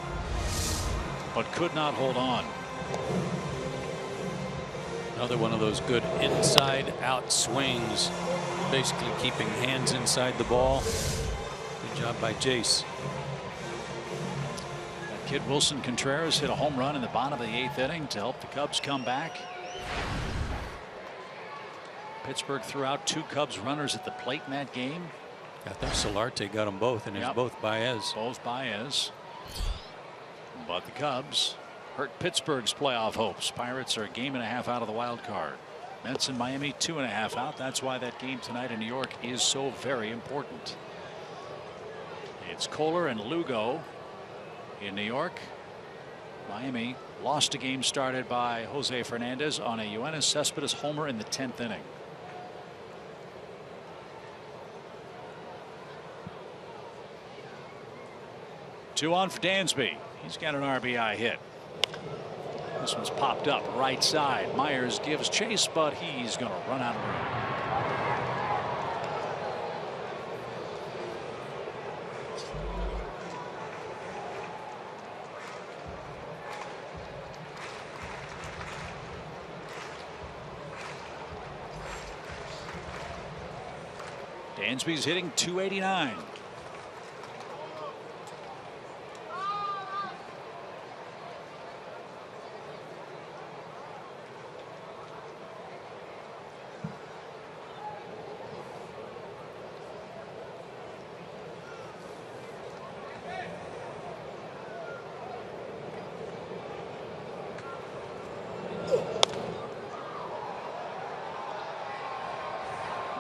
but could not hold on. Another one of those good inside out swings, basically keeping hands inside the ball. Good job by Jace. Kid Wilson Contreras hit a home run in the bottom of the 8th inning to help the Cubs come back. Pittsburgh threw out 2 Cubs runners at the plate in that game. I think Solarte got them both, and it's both Baez. Both Baez. But the Cubs hurt Pittsburgh's playoff hopes. Pirates are a game and a half out of the wild card. Mets and Miami 2.5 out. That's why that game tonight in New York is so very important. It's Kohler and Lugo in New York. Miami lost a game started by Jose Fernandez on a Yoenis Cespedes homer in the 10th inning. Two on for Dansby. He's got an RBI hit. This one's popped up right side. Myers gives chase, but he's going to run out of room. Dansby's hitting .289.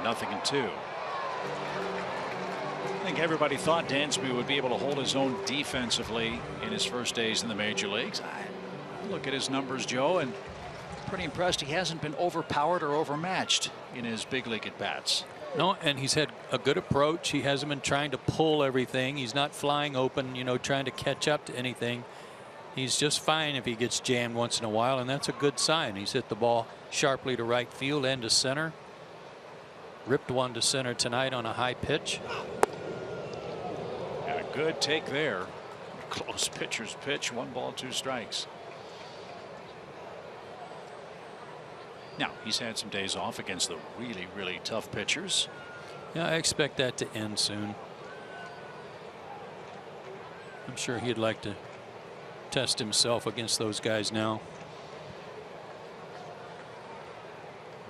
Nothing in 2. I think everybody thought Dansby would be able to hold his own defensively in his first days in the major leagues. I look at his numbers, Joe, and pretty impressed. He hasn't been overpowered or overmatched in his big league at bats. No, and he's had a good approach. He hasn't been trying to pull everything. He's not flying open, you know, trying to catch up to anything. He's just fine if he gets jammed once in a while, and that's a good sign. He's hit the ball sharply to right field and to center. Ripped one to center tonight on a high pitch. And a good take there. Close pitcher's pitch. 1 ball, 2 strikes. Now he's had some days off against the really tough pitchers. Yeah, I expect that to end soon. I'm sure he'd like to test himself against those guys now.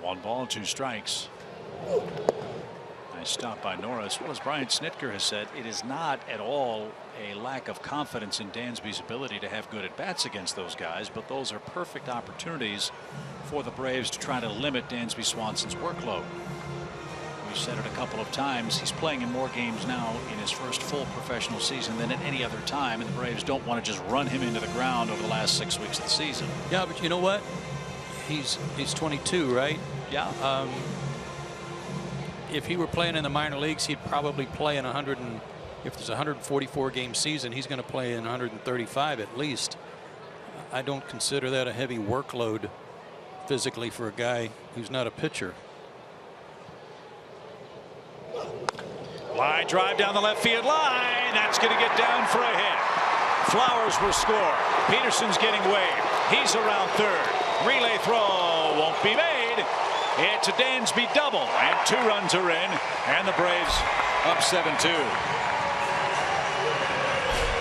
1 ball, 2 strikes. Nice stop by Norris. Well, as Brian Snitker has said, it is not at all a lack of confidence in Dansby's ability to have good at bats against those guys, but those are perfect opportunities for the Braves to try to limit Dansby Swanson's workload. We've said it a couple of times. He's playing in more games now in his first full professional season than at any other time, and the Braves don't want to just run him into the ground over the last 6 weeks of the season. Yeah, but you know what? He's 22, right? Yeah. If he were playing in the minor leagues, he'd probably play in if there's a 144 game season, he's going to play in 135 at least. I don't consider that a heavy workload physically for a guy who's not a pitcher. Line drive down the left field line. That's going to get down for a hit. Flowers will score. Peterson's getting waved. He's around third. Relay throw won't be made. It's a Dansby double, and 2 runs are in, and the Braves up 7-2.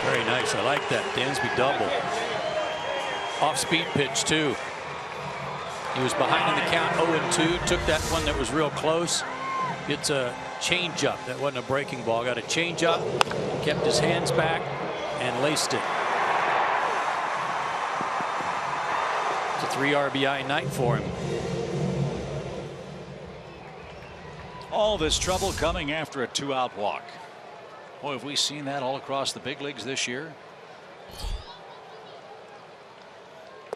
Very nice. I like that. Dansby double. Off-speed pitch, too. He was behind in the count 0-2. Took that one that was real close. It's a changeup. That wasn't a breaking ball. Got a changeup. Kept his hands back and laced it. It's a 3 RBI night for him. All this trouble coming after a 2-out walk. Boy, have we seen that all across the big leagues this year.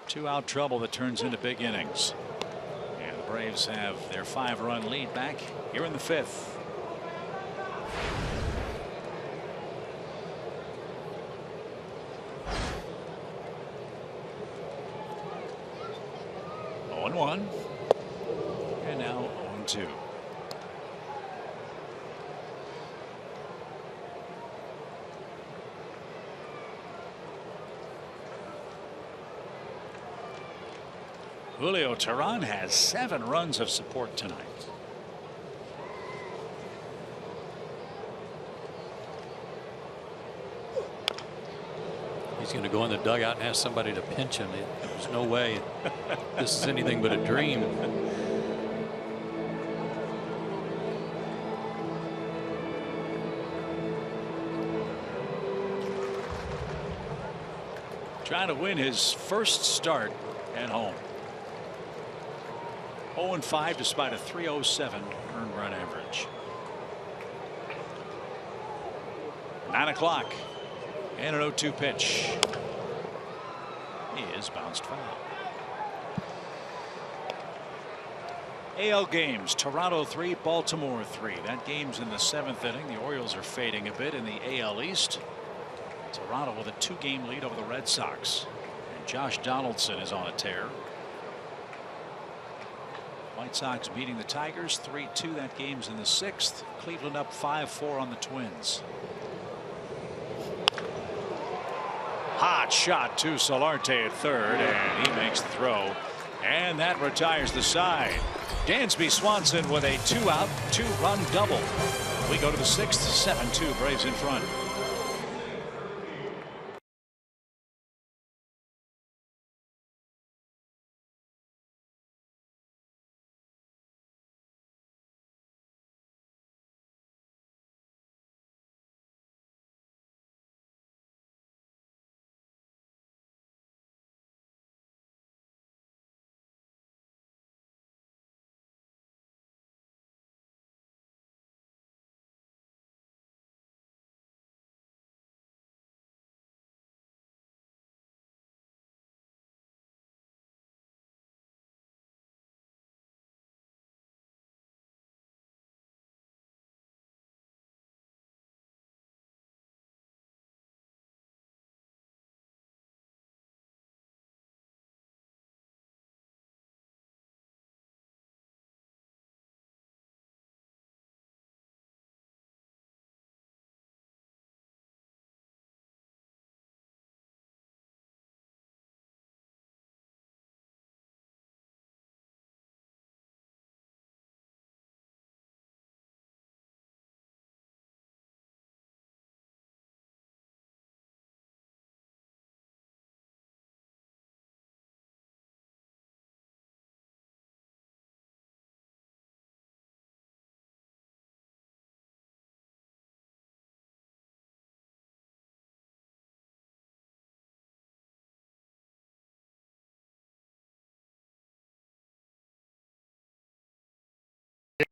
2-out trouble that turns into big innings. And the Braves have their 5-run lead back here in the 5th. Oh, 1 and now 0-2. Julio Teheran has 7 runs of support tonight. He's going to go in the dugout and ask somebody to pinch him. There's no way this is anything but a dream. Trying to win his first start at home. 0-5 despite a .307 earned run average. 9 o'clock and an 0-2 pitch. He is bounced foul. AL games, Toronto 3, Baltimore 3. That game's in the 7th inning. The Orioles are fading a bit in the AL East. Toronto with a 2-game lead over the Red Sox. And Josh Donaldson is on a tear. White Sox beating the Tigers 3-2. That game's in the 6th. Cleveland up 5-4 on the Twins. Hot shot to Solarte at third, and he makes the throw And that retires the side. Dansby Swanson with a 2-out, 2-run double. We go to the 6th, 7-2, Braves in front.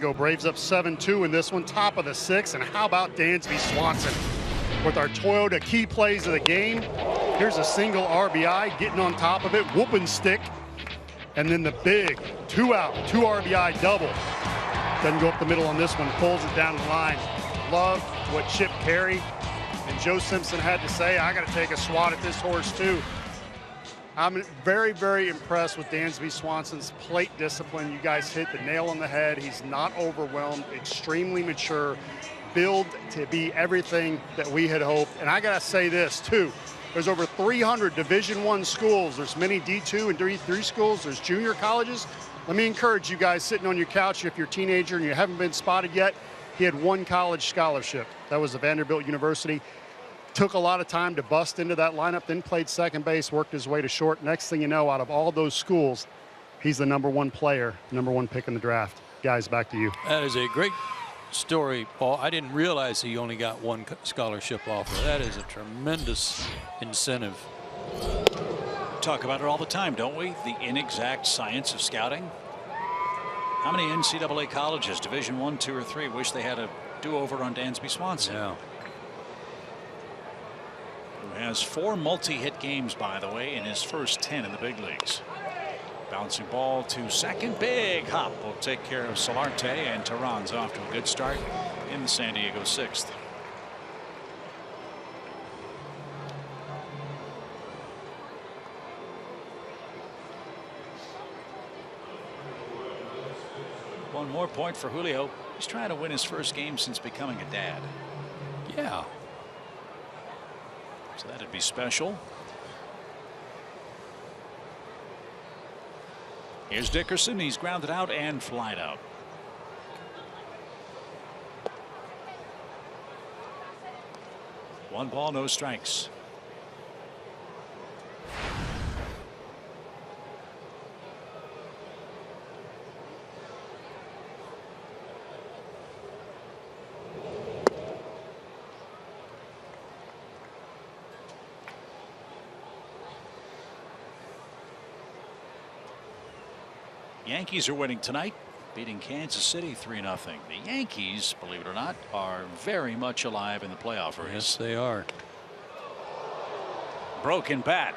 Go Braves up 7-2 in this one, top of the 6th. And how about Dansby Swanson with our Toyota key plays of the game? Here's a single RBI, getting on top of it, whooping stick, and then the big 2-out, 2 RBI double. Doesn't go up the middle on this one, pulls it down the line. Love what Chip Caray and Joe Simpson had to say. I got to take a swat at this horse too. I'm very, very impressed with Dansby Swanson's plate discipline. You guys hit the nail on the head. He's not overwhelmed, extremely mature, built to be everything that we had hoped. And I got to say this too. There's over 300 Division I schools. There's many D2 and D3 schools. There's junior colleges. Let me encourage you guys sitting on your couch, if you're a teenager and you haven't been spotted yet, he had one college scholarship. That was at Vanderbilt University. Took a lot of time to bust into that lineup, then played second base, worked his way to short. Next thing you know, out of all those schools, he's the #1 player, #1 pick in the draft. Guys, back to you. That is a great story, Paul. I didn't realize he only got one scholarship offer. That is a tremendous incentive. Talk about it all the time, don't we? The inexact science of scouting. How many NCAA colleges, Division I, II, or III, wish they had a do-over on Dansby Swanson? Yeah. Who has 4 multi-hit games, by the way, in his first 10 in the big leagues. Bouncing ball to second. Big hop will take care of Solarte, and Tehran's off to a good start in the San Diego 6th. One more point for Julio. He's trying to win his first game since becoming a dad. Yeah. So that'd be special. Here's Dickerson. He's grounded out and flied out. One ball, no strikes. Yankees are winning tonight, beating Kansas City 3-0. The Yankees, believe it or not, are very much alive in the playoff race. Yes, they are. Broken bat.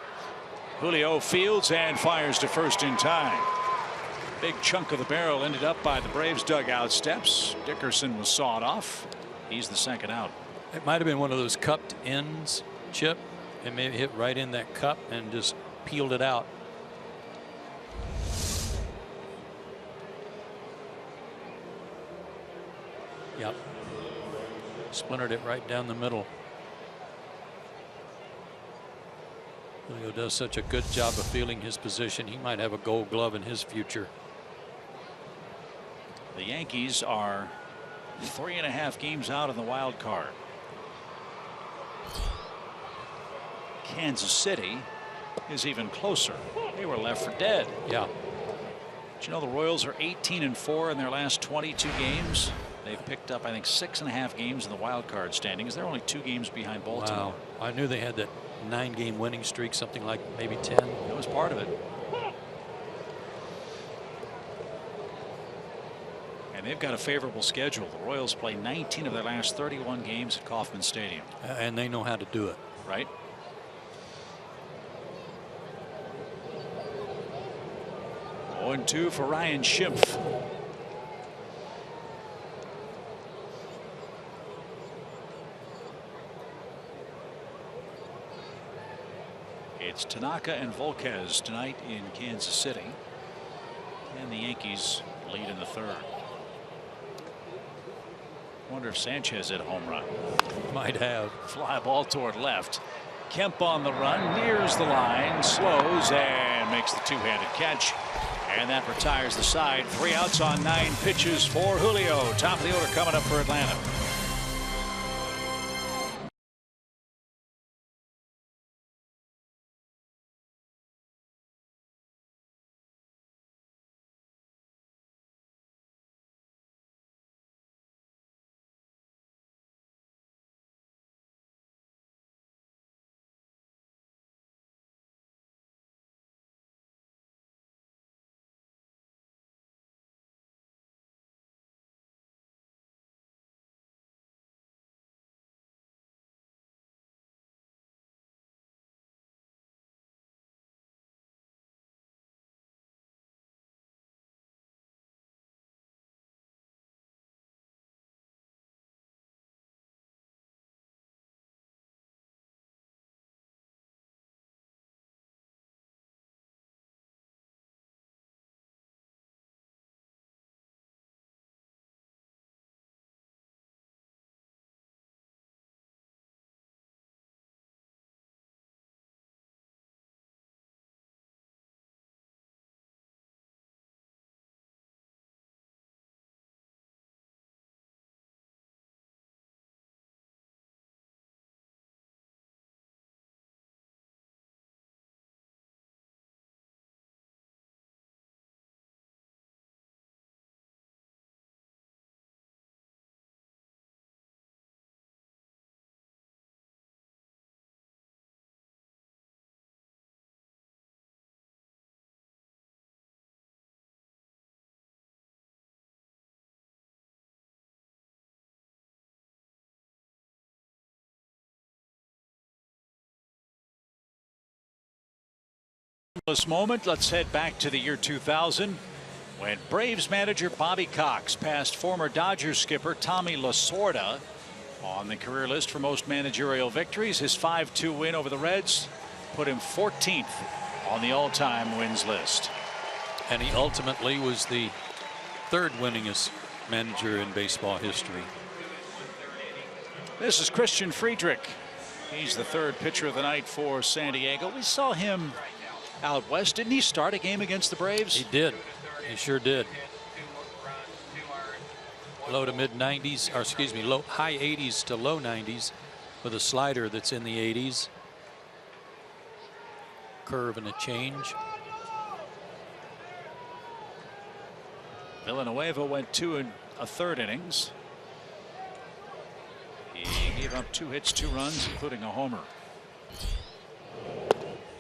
Julio fields and fires to first in time. Big chunk of the barrel ended up by the Braves dugout steps. Dickerson was sawed off. He's the second out. It might have been one of those cupped ends, Chip. It may have hit right in that cup and just peeled it out. Yep. Splintered it right down the middle. Julio does such a good job of feeling his position. He might have a Gold Glove in his future. The Yankees are 3.5 games out in the wild card. Kansas City is even closer. They were left for dead. Yeah. But you know, the Royals are 18-4 in their last 22 games. They've picked up, I think, 6.5 games in the wild card standings. They're only 2 games behind Baltimore. Wow. I knew they had that 9-game winning streak, something like maybe 10. That was part of it. And they've got a favorable schedule. The Royals play 19 of their last 31 games at Kauffman Stadium. And they know how to do it. Right. Oh, 0-2 for Ryan Schimpf. It's Tanaka and Volquez tonight in Kansas City. And the Yankees lead in the third. Wonder if Sanchez hit a home run. Might have. Fly ball toward left. Kemp on the run, nears the line, slows, and makes the two-handed catch. And that retires the side. 3 outs on 9 pitches for Julio. Top of the order coming up for Atlanta. This moment, let's head back to the year 2000 when Braves manager Bobby Cox passed former Dodgers skipper Tommy Lasorda on the career list for most managerial victories. His 5-2 win over the Reds put him 14th on the all-time wins list. And he ultimately was the 3rd winningest manager in baseball history. This is Christian Friedrich. He's the 3rd pitcher of the night for San Diego. We saw him out west. Didn't he start a game against the Braves? He did. He sure did. Low to mid 90s, or excuse me, high 80s to low 90s with a slider that's in the 80s. Curve and a change. Villanueva went 2 1/3 innings. He gave up 2 hits, 2 runs, including a homer.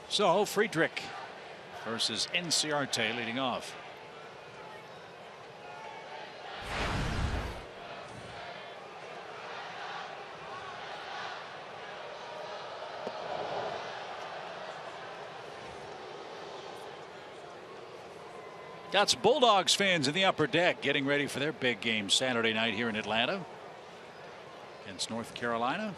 So Friedrich versus Inciarte leading off. Got some Bulldogs fans in the upper deck getting ready for their big game Saturday night here in Atlanta against North Carolina.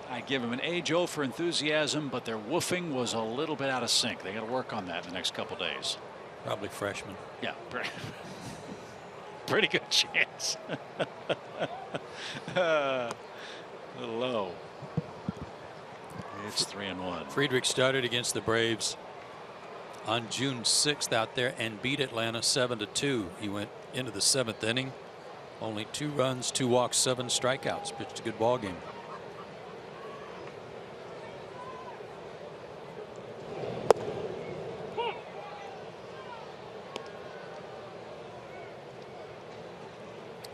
I give him an A, Joe, for enthusiasm, but their woofing was a little bit out of sync. They got to work on that in the next couple days. Probably freshman. Yeah, pretty good chance. A little low. It's 3-1. Friedrich started against the Braves on June 6th out there and beat Atlanta 7-2. He went into the 7th inning. Only 2 runs, 2 walks, 7 strikeouts. Pitched a good ball game.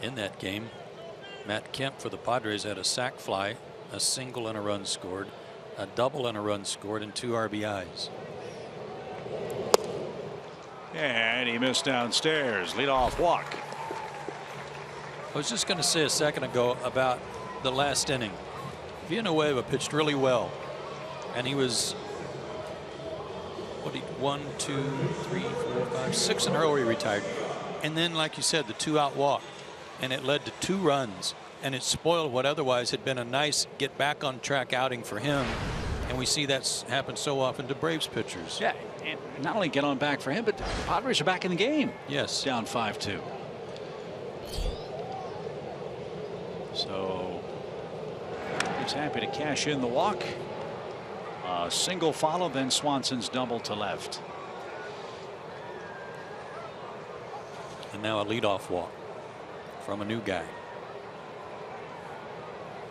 In that game, Matt Kemp for the Padres had a sac fly, a single and a run scored, a double and a run scored, and 2 RBIs. And he missed downstairs. Leadoff walk. I was just going to say a second ago about the last inning. Villanueva pitched really well, and he was 1, 2, 3, 4, 5, 6 in a row he retired. And then, like you said, the 2-out walk, and it led to 2 runs, and it spoiled what otherwise had been a nice get back on track outing for him. And we see that's happened so often to Braves pitchers. Yeah, and not only get on back for him, but the Padres are back in the game. Yes. Down 5-2. So he's happy to cash in the walk. A single follow, then Swanson's double to left. And now a leadoff walk from a new guy.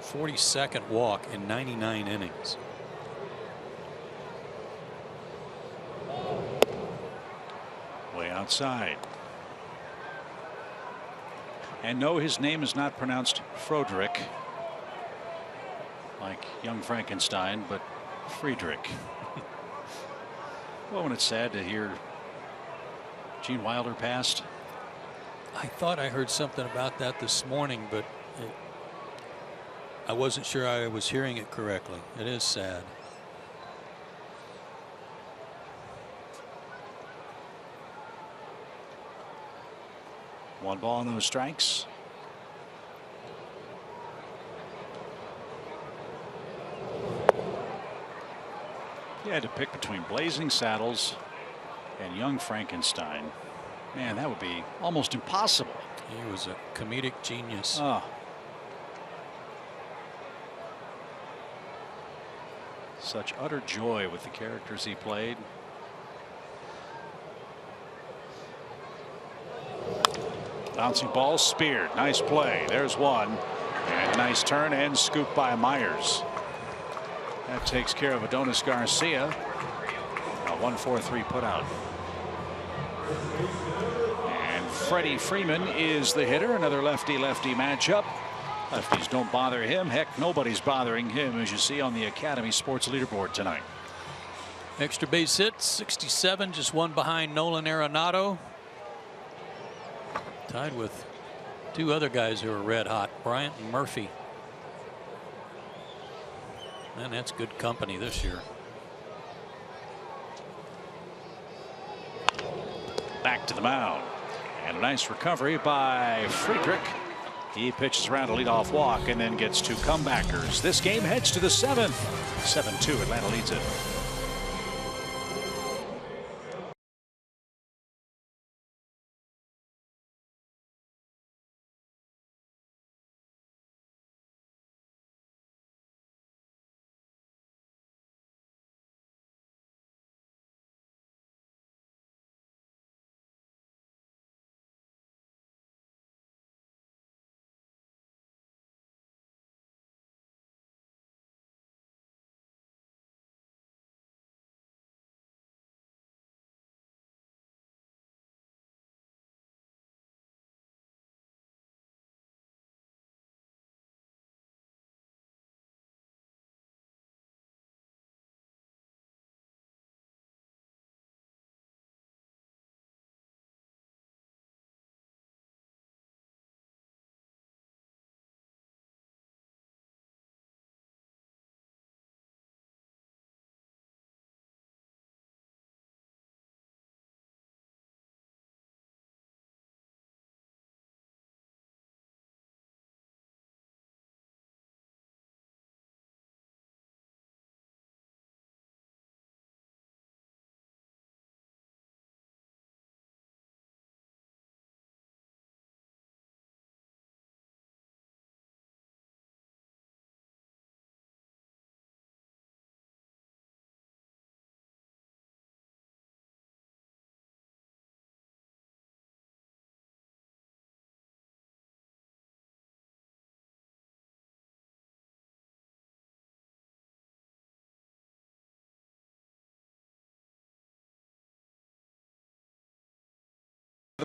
42nd walk in 99 innings. Way outside. And no, his name is not pronounced Froderick like Young Frankenstein, but Friedrich. Well, when it's sad to hear Gene Wilder passed. I thought I heard something about that this morning, but I wasn't sure I was hearing it correctly. It is sad. One ball, no strikes. You had to pick between Blazing Saddles and Young Frankenstein. Man, that would be almost impossible. He was a comedic genius. Oh. Such utter joy with the characters he played. Bouncing ball, speared. Nice play. There's one. And a nice turn and scoop by Myers. That takes care of Adonis Garcia. A 1-4-3 put out. And Freddie Freeman is the hitter. Another lefty-lefty matchup. Lefties don't bother him. Heck, nobody's bothering him, as you see on the Academy Sports leaderboard tonight. Extra base hit, 67, just one behind Nolan Arenado. Tied with 2 other guys who are red hot, Bryant and Murphy. And that's good company this year. Back to the mound. And a nice recovery by Friedrich. He pitches around a leadoff walk and then gets 2 comebackers. This game heads to the 7th. 7-2, Atlanta leads it.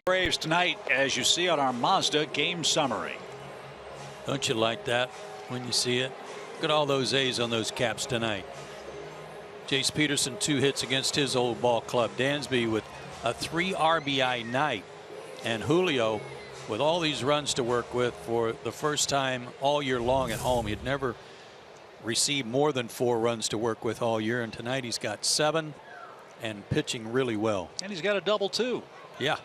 Braves tonight, as you see on our Mazda game summary. Don't you like that when you see it? Look at all those A's on those caps tonight. Jace Peterson 2 hits against his old ball club. Dansby with a 3 RBI night. And Julio with all these runs to work with for the first time all year long at home. He'd never received more than 4 runs to work with all year. And tonight he's got 7 and pitching really well. And he's got a double too. Yeah.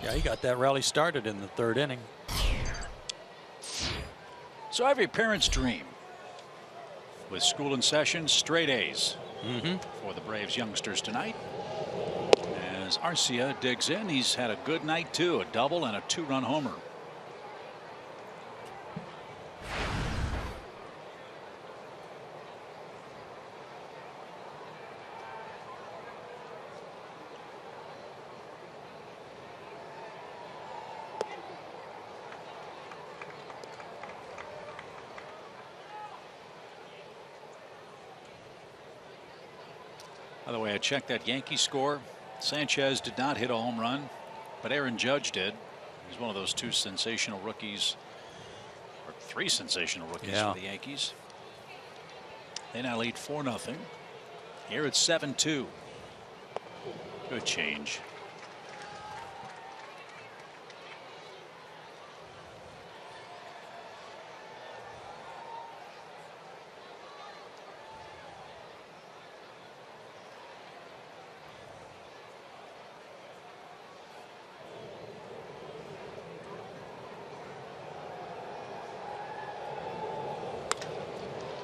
Yeah, he got that rally started in the 3rd inning. So every parent's dream. With school in session, straight A's for the Braves youngsters tonight. As Arcia digs in, he's had a good night too, a double and a 2-run homer. By the way, I checked that Yankee score. Sanchez did not hit a home run, but Aaron Judge did. He's one of those 2 sensational rookies, or 3 sensational rookies for the Yankees. They now lead 4-0. Here it's 7-2. Good change.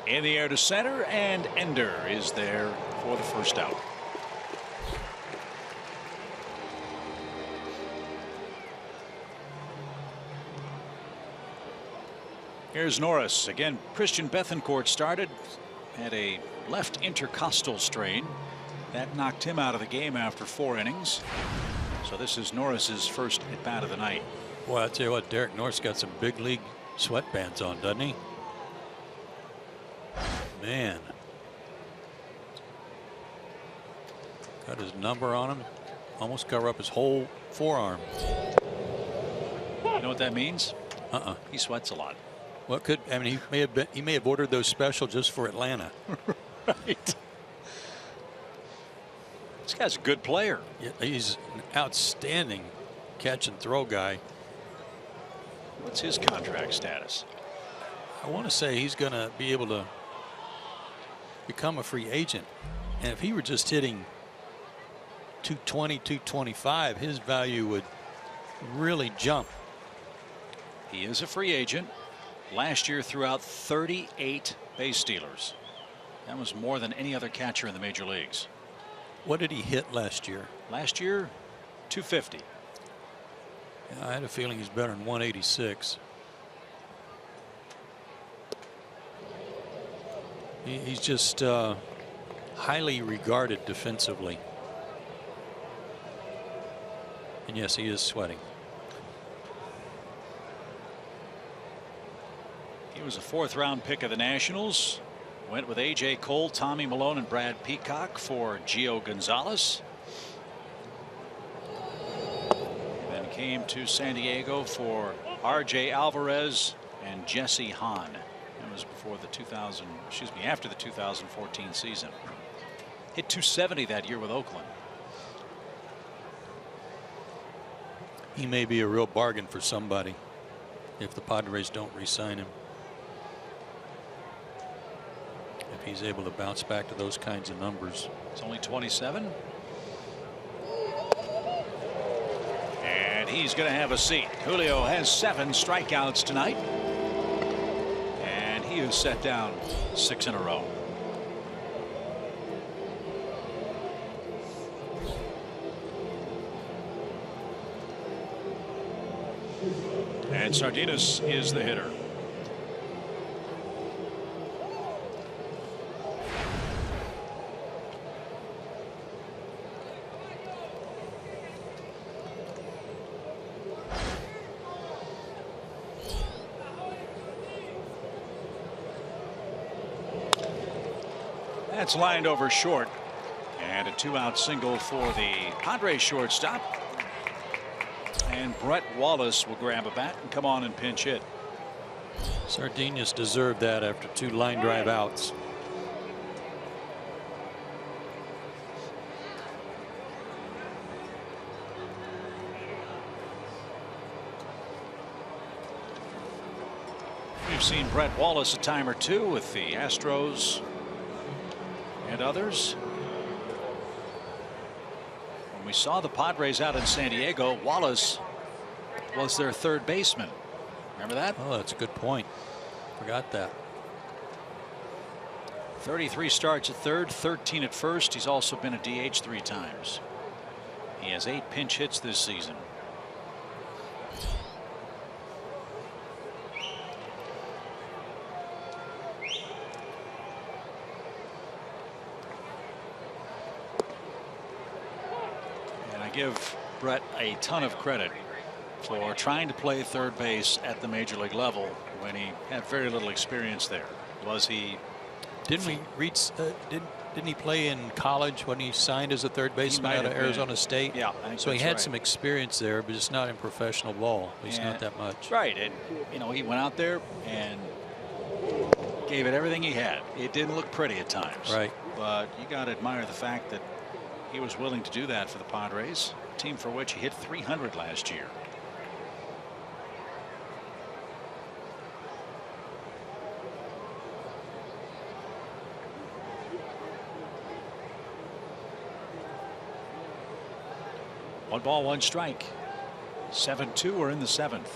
In the air to center, and Ender is there for the first out. Here's Norris again. Christian Bethancourt started, had a left intercostal strain that knocked him out of the game after 4 innings. So this is Norris's first at bat of the night. Well, I tell you what, Derek Norris got some big league sweatbands on, doesn't he? Man, got his number on him, almost cover up his whole forearm. You know what that means? He sweats a lot. Well, I mean, he may have ordered those special just for Atlanta. Right. This guy's a good player. Yeah, he's an outstanding catch and throw guy. What's his contract status? I want to say he's going to be able to become a free agent, and if he were just hitting 220, 225, his value would really jump. He is a free agent. Last year threw out 38 base stealers. That was more than any other catcher in the major leagues. What did he hit last year? Last year, 250. Yeah, I had a feeling he's better than 186. He's just highly regarded defensively. And yes, he is sweating. He was a 4th-round pick of the Nationals. Went with A.J. Cole, Tommy Malone, and Brad Peacock for Gio Gonzalez. Then came to San Diego for R.J. Alvarez and Jesse Hahn. That was before the after the 2014 season. Hit 270 that year with Oakland. He may be a real bargain for somebody if the Padres don't re-sign him. If he's able to bounce back to those kinds of numbers. It's only 27. And he's going to have a seat. Julio has 7 strikeouts tonight. And he has set down 6 in a row. And Sardinas is the hitter. That's lined over short, and a 2-out single for the Padres shortstop. And Brett Wallace will grab a bat and come on and pinch hit. Sardinius deserved that after 2 line drive outs. We've seen Brett Wallace a time or two with the Astros and others. When we saw the Padres out in San Diego, Wallace was their third baseman. Remember that? Oh, that's a good point. Forgot that. 33 starts at third, 13 at first. He's also been a DH 3 times. He has 8 pinch hits this season. And I give Brett a ton of credit for trying to play third base at the major league level when he had very little experience there. Was he? Didn't we reach? Didn't he play in college when he signed as a third baseman out of Arizona State? Yeah, I think so he that's had right. some experience there, but just not in professional ball. At least not that much. Right, and you know, he went out there and gave it everything he had. It didn't look pretty at times. Right. But you got to admire the fact that he was willing to do that for the Padres, a team for which he hit 300 last year. One ball, one strike. 7-2. We're in the 7th.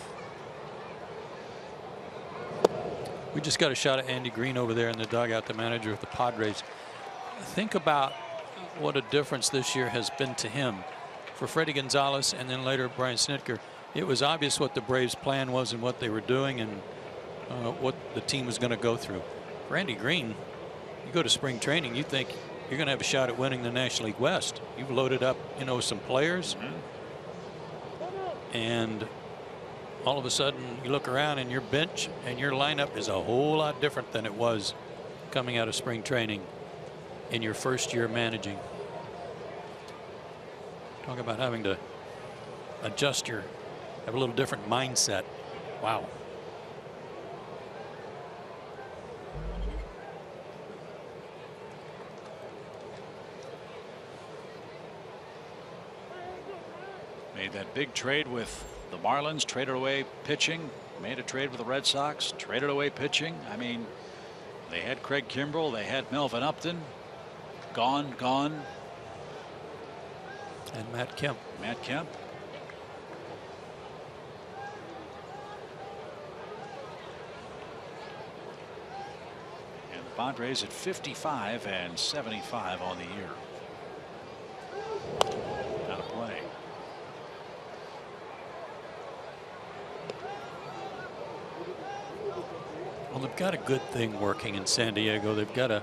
We just got a shot at Andy Green over there in the dugout, the manager of the Padres. Think about what a difference this year has been to him. For Freddie Gonzalez and then later Brian Snitker, it was obvious what the Braves' plan was and what they were doing and what the team was going to go through. For Andy Green, you go to spring training, you think you're going to have a shot at winning the National League West. You've loaded up, you know, some players, and all of a sudden you look around and your bench and your lineup is a whole lot different than it was coming out of spring training in your first year managing. Talk about having to adjust have a little different mindset. Wow. Made that big trade with the Marlins, traded away pitching, made a trade with the Red Sox, traded away pitching. I mean, they had Craig Kimbrell, they had Melvin Upton. Gone. And Matt Kemp. And the Padres at 55 and 75 on the year. Out of play. Well, they've got a good thing working in San Diego. They've got a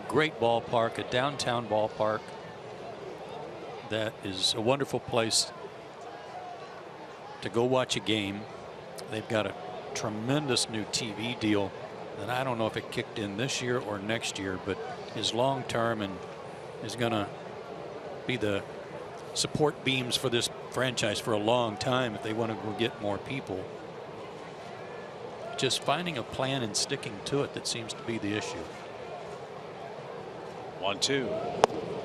great ballpark, a downtown ballpark that is a wonderful place to go watch a game. They've got a tremendous new TV deal that I don't know if it kicked in this year or next year, but is long term and is going to be the support beams for this franchise for a long time if they want to go get more people. Just finding a plan and sticking to it that seems to be the issue. 1-2.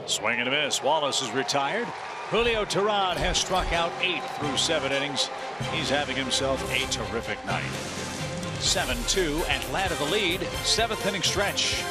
Swing and a miss. Wallace is retired. Julio Teheran has struck out 8 through 7 innings. He's having himself a terrific night. 7-2. Atlanta the lead. 7th inning stretch.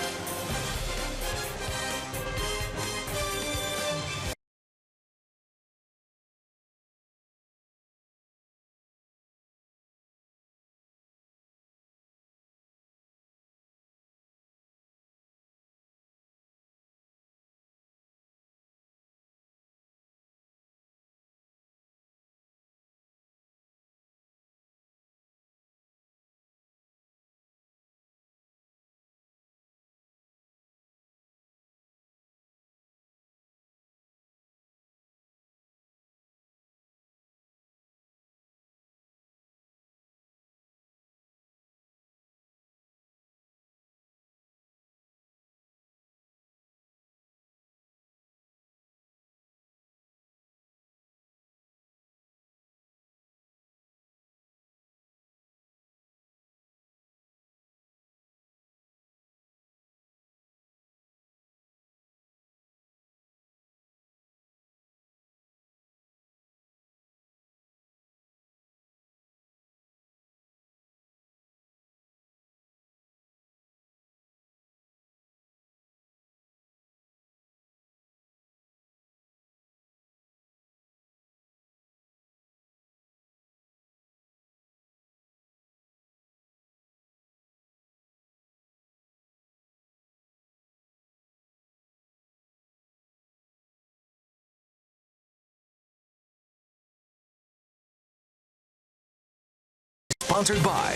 sponsored by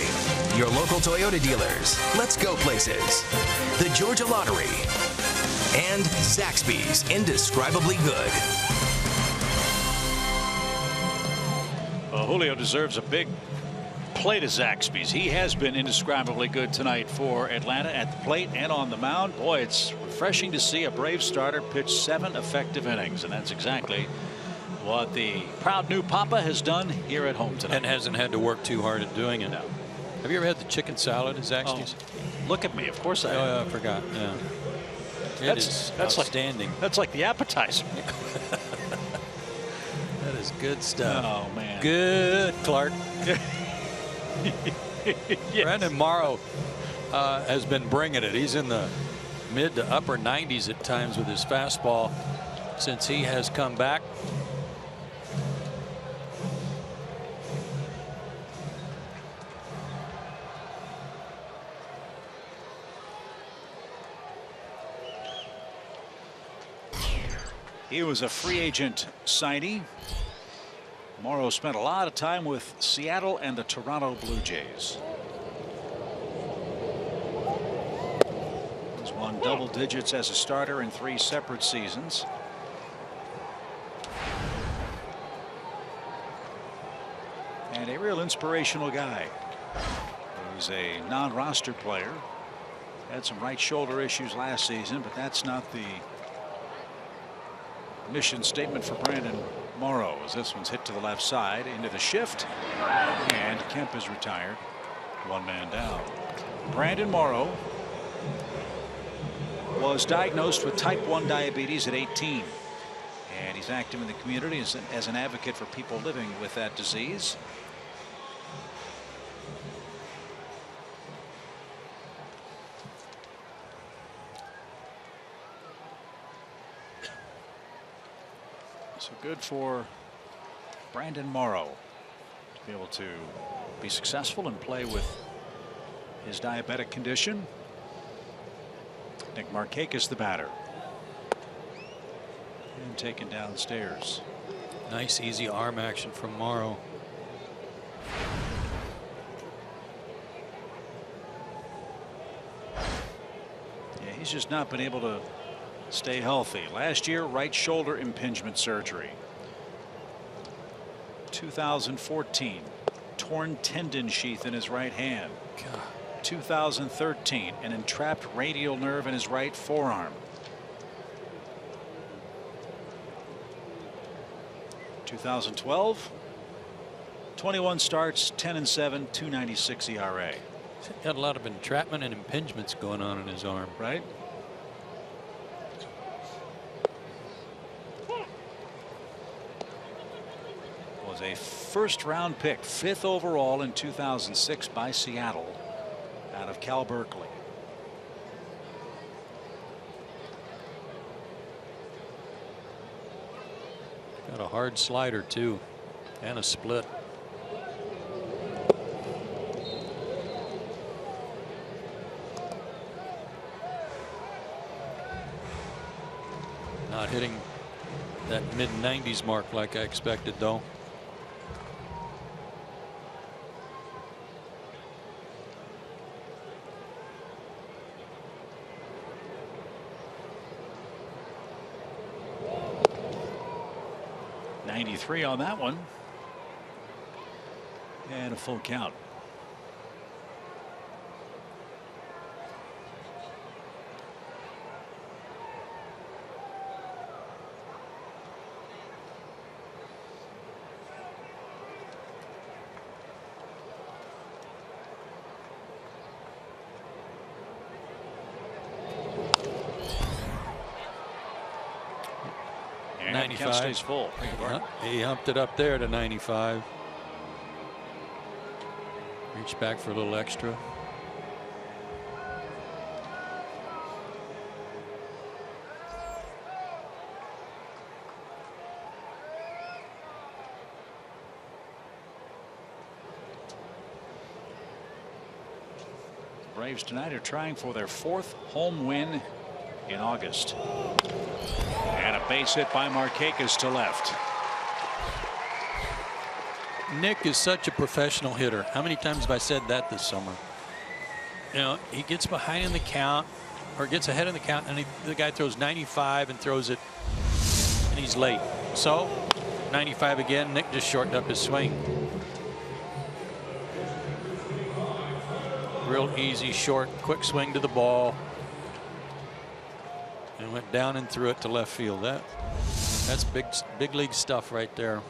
your local Toyota dealers, Let's Go Places, the Georgia Lottery, and Zaxby's Indescribably Good. Well, Julio deserves a big plate of Zaxby's. He has been indescribably good tonight for Atlanta at the plate and on the mound. Boy, it's refreshing to see a Braves starter pitch 7 effective innings, and that's exactly what the proud new Papa has done here at home tonight. And hasn't had to work too hard at doing it. No. Have you ever had the chicken salad at Zaxby's? Oh, look at me. Of course I have. Oh, I forgot. Yeah. That's outstanding. That's like the appetizer. That is good stuff. Oh, man. Good, Clark. Yes. Brandon Morrow has been bringing it. He's in the mid to upper 90s at times with his fastball since he has come back. He was a free agent signee. Morrow spent a lot of time with Seattle and the Toronto Blue Jays. He's won double digits as a starter in 3 separate seasons. And a real inspirational guy. He's a non-roster player. Had some right shoulder issues last season, but that's not the mission statement for Brandon Morrow, as this one's hit to the left side into the shift, and Kemp is retired. 1 man down. Brandon Morrow was diagnosed with type 1 diabetes at 18, and he's active in the community as an advocate for people living with that disease. So good for Brandon Morrow to be able to be successful and play with his diabetic condition. Nick Markakis the batter. And taken downstairs. Nice easy arm action from Morrow. Yeah, he's just not been able to stay healthy. Last year, right shoulder impingement surgery. 2014, torn tendon sheath in his right hand. 2013, an entrapped radial nerve in his right forearm. 2012, 21 starts, 10-7, 2.96 ERA. Got a lot of entrapment and impingements going on in his arm. Right. Was a first-round pick, 5th overall in 2006 by Seattle, out of Cal Berkeley. Got a hard slider too, and a split. Not hitting that mid-90s mark like I expected, though. .93 on that one, and a full count. And 95 count stays full. He humped it up there to 95. Reach back for a little extra. Braves tonight are trying for their 4th home win in August. And a base hit by Markakis to left. Nick is such a professional hitter. How many times have I said that this summer? You know, he gets behind in the count or gets ahead in the count, and the guy throws 95 and throws it, and he's late. So 95 again. Nick just shortened up his swing. Real easy, short, quick swing to the ball, and went down and threw it to left field. That's big league stuff right there.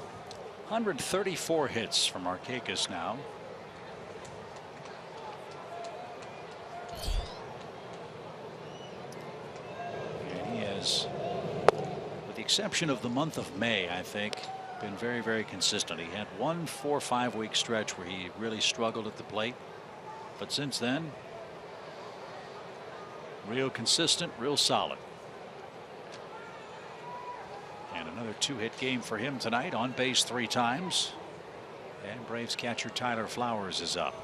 134 hits from Markakis now. And he has, with the exception of the month of May, I think, been very, very consistent. He had one 4 or 5 week stretch where he really struggled at the plate. But since then, real consistent, real solid. And another 2-hit game for him tonight, on base 3 times. And Braves catcher Tyler Flowers is up.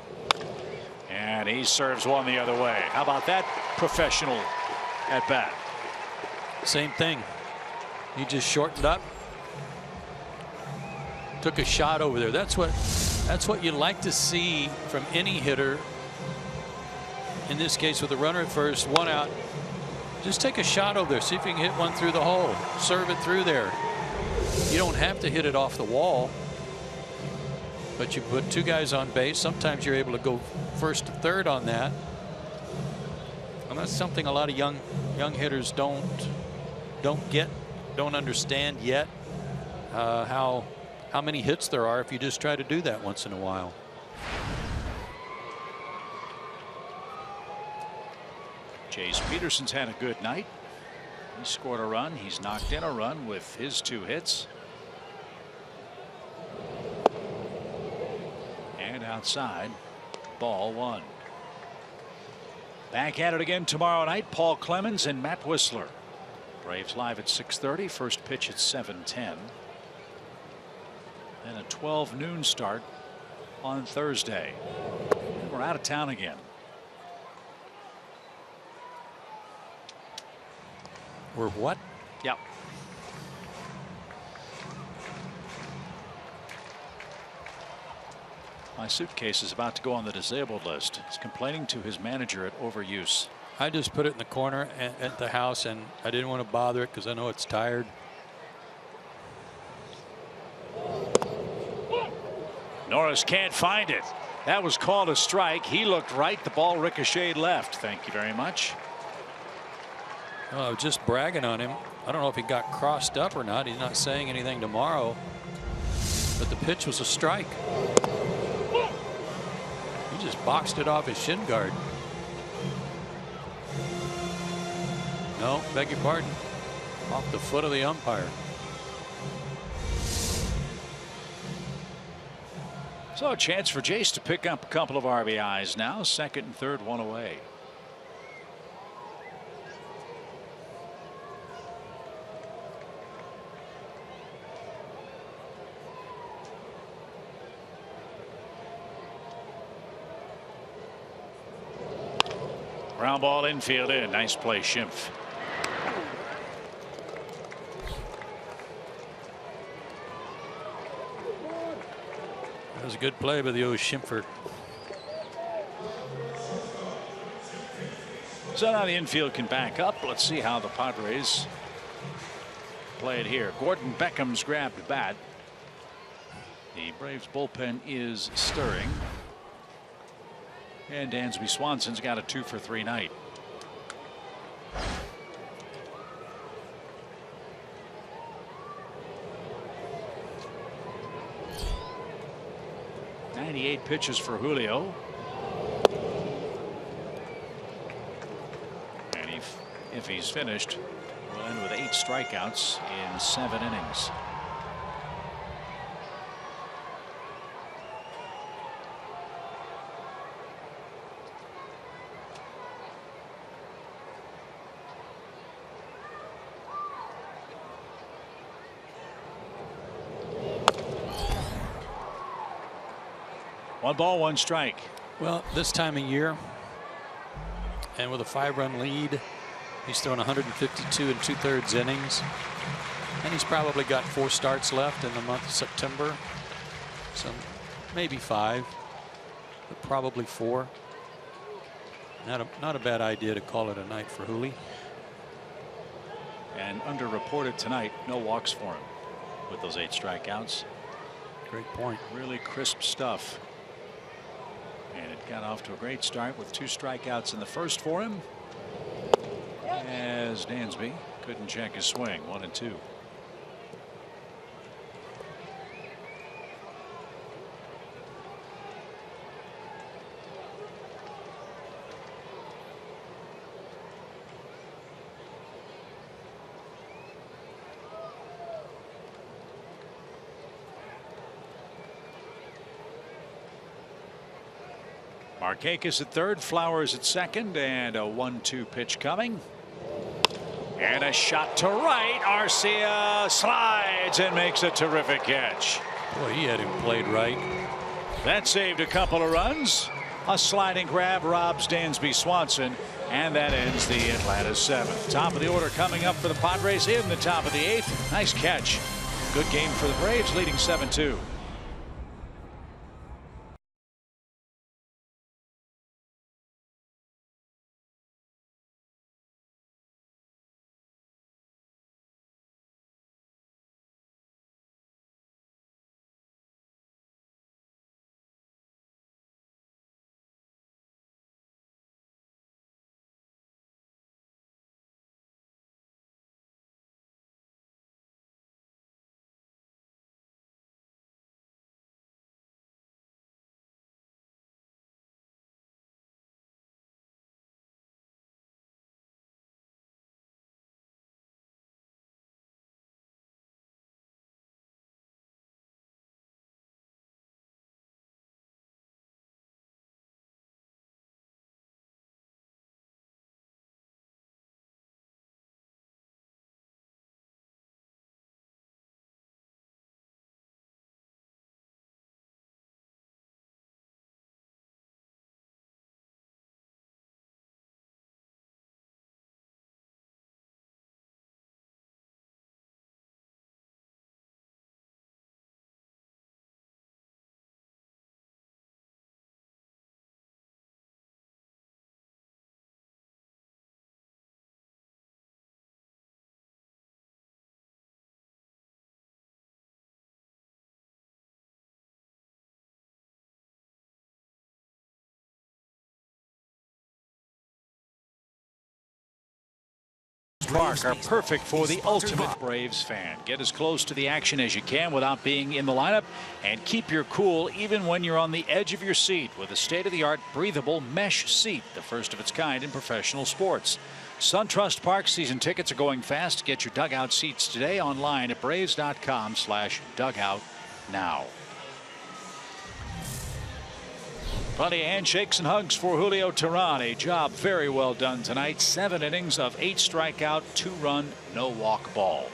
And he serves one the other way. How about that professional at bat? Same thing. He just shortened up. Took a shot over there. That's what you like to see from any hitter. In this case, with a runner at first, 1 out. Just take a shot over there. See if you can hit one through the hole. Serve it through there. You don't have to hit it off the wall, but you put 2 guys on base. Sometimes you're able to go first to third on that. And that's something a lot of young hitters don't understand yet. How many hits there are if you just try to do that once in a while. Chase Peterson's had a good night. He scored a run. He's knocked in a run with his 2 hits. And outside, ball 1. Back at it again tomorrow night. Paul Clemens and Matt Whistler. Braves live at 6:30. First pitch at 7:10. Then a 12 noon start on Thursday. And we're out of town again. We're what? Yep. My suitcase is about to go on the disabled list. He's complaining to his manager at overuse. I just put it in the corner at the house, and I didn't want to bother it because I know it's tired. Norris can't find it. That was called a strike. He looked right. The ball ricocheted left. Thank you very much. Well, I was just bragging on him. I don't know if he got crossed up or not. He's not saying anything tomorrow. But the pitch was a strike. He just boxed it off his shin guard. No, beg your pardon. Off the foot of the umpire. So a chance for Jace to pick up a couple of RBIs now. Second and third, 1 away. Ground ball infield in. Nice play, Schimpf. That was a good play by the old Schimpfer. So now the infield can back up. Let's see how the Padres play it here. Gordon Beckham's grabbed the bat. The Braves bullpen is stirring. And Dansby Swanson's got a 2-for-3 night. .98 pitches for Julio. And if he's finished, we'll end with 8 strikeouts in 7 innings. One ball, 1 strike. Well, this time of year, and with a 5-run lead, he's thrown 152 2/3 innings, and he's probably got 4 starts left in the month of September. Some, maybe 5, but probably 4. Not a bad idea to call it a night for Hooley. And underreported tonight, no walks for him with those 8 strikeouts. Great point. Really crisp stuff. And it got off to a great start with 2 strikeouts in the first for him, as Dansby couldn't check his swing. 1 and 2. Markakis at third, Flowers at second, and a 1-2 pitch coming. And a shot to right. Arcia slides and makes a terrific catch. Boy, he had him played right. That saved a couple of runs. A sliding grab robs Dansby Swanson, and that ends the Atlanta 7th. Top of the order coming up for the Padres in the top of the 8th. Nice catch. Good game for the Braves, leading 7-2. Park are perfect for the ultimate Braves fan. Get as close to the action as you can without being in the lineup, and keep your cool even when you're on the edge of your seat with a state-of-the-art breathable mesh seat, the first of its kind in professional sports. SunTrust Park season tickets are going fast. Get your dugout seats today online at braves.com/dugout now. Plenty of handshakes and hugs for Julio Teheran. A job very well done tonight. 7 innings of 8 strikeout, 2-run, no walk ball.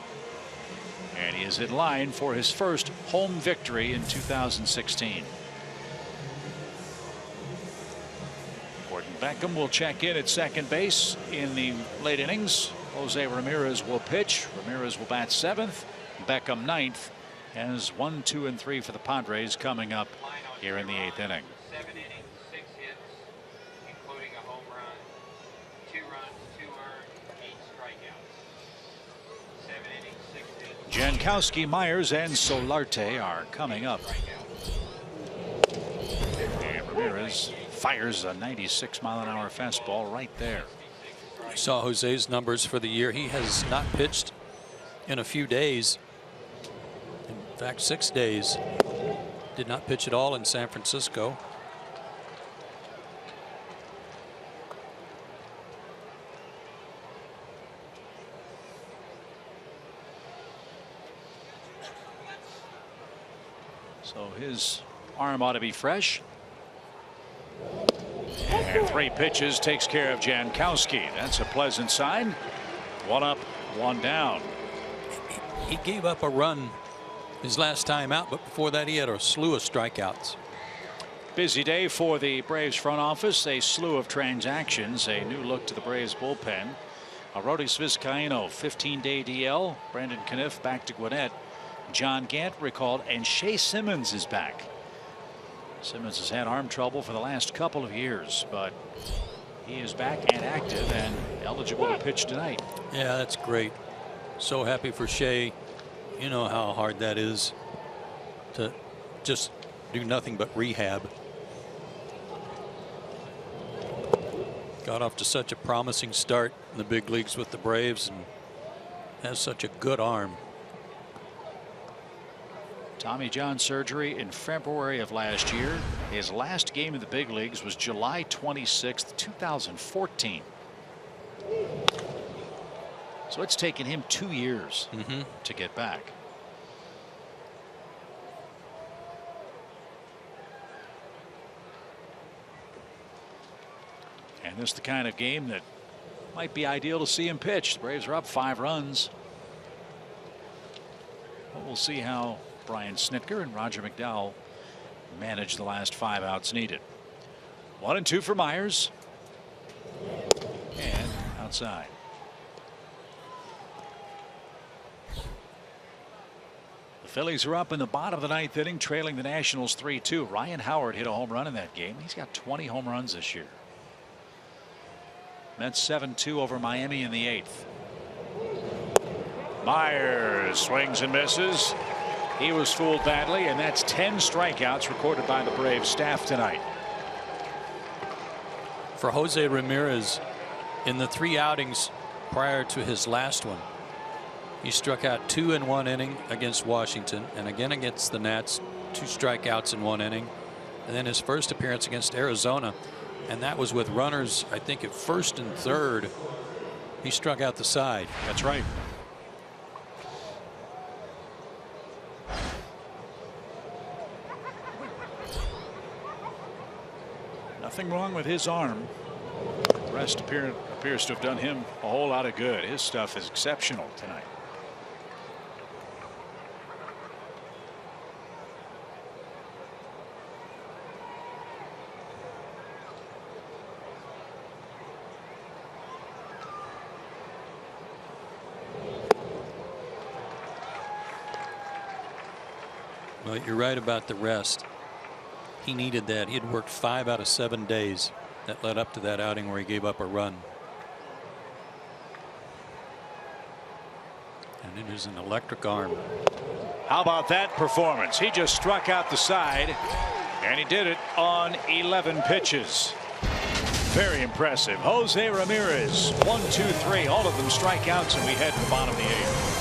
And he is in line for his first home victory in 2016. Gordon Beckham will check in at second base in the late innings. Jose Ramirez will pitch. Ramirez will bat 7th. Beckham 9th. As 1, 2, and 3 for the Padres coming up here in the 8th inning. 7 innings, 6 hits, including a home run, 2 runs, 2 earned, 8 strikeouts. 7 innings, 6 hits. Jankowski, Myers, and Solarte are coming up. And Ramirez fires a 96-mile-an-hour fastball right there. I saw Jose's numbers for the year. He has not pitched in a few days. In fact, 6 days. Did not pitch at all in San Francisco. So his arm ought to be fresh. And 3 pitches takes care of Jankowski. That's a pleasant sign. 1 up, 1 down. He gave up a run his last time out, but before that he had a slew of strikeouts. Busy day for the Braves front office. A slew of transactions. A new look to the Braves bullpen. Arodys Vizcaíno, 15-day DL. Brandon Caniff back to Gwinnett. John Gant recalled, and Shea Simmons is back. Simmons has had arm trouble for the last couple of years, but he is back and active and eligible to pitch tonight. Yeah, that's great. So happy for Shea. You know how hard that is to just do nothing but rehab. Got off to such a promising start in the big leagues with the Braves and has such a good arm. Tommy John surgery in February of last year. His last game in the big leagues was July 26th, 2014. So it's taken him 2 years to get back. And this is the kind of game that might be ideal to see him pitch. The Braves are up 5 runs. But we'll see how Brian Snitker and Roger McDowell manage the last 5 outs needed. 1-2 for Myers. And outside. The Phillies are up in the bottom of the 9th inning, trailing the Nationals 3-2. Ryan Howard hit a home run in that game. He's got 20 home runs this year. Mets 7-2 over Miami in the 8th. Myers swings and misses. He was fooled badly, and that's 10 strikeouts recorded by the Braves staff tonight. For Jose Ramirez, in the 3 outings prior to his last one, he struck out 2 in 1 inning against Washington, and again against the Nats, 2 strikeouts in 1 inning. And then his first appearance against Arizona, and that was with runners, I think, at first and third. He struck out the side. That's right. Nothing wrong with his arm. The rest appears to have done him a whole lot of good. His stuff is exceptional tonight. Well, you're right about the rest. He needed that. He had worked 5 out of 7 days that led up to that outing where he gave up a run. And it is an electric arm. How about that performance? He just struck out the side, and he did it on 11 pitches. Very impressive. Jose Ramirez, 1, 2, 3, all of them strikeouts, and we head to the bottom of the 8th.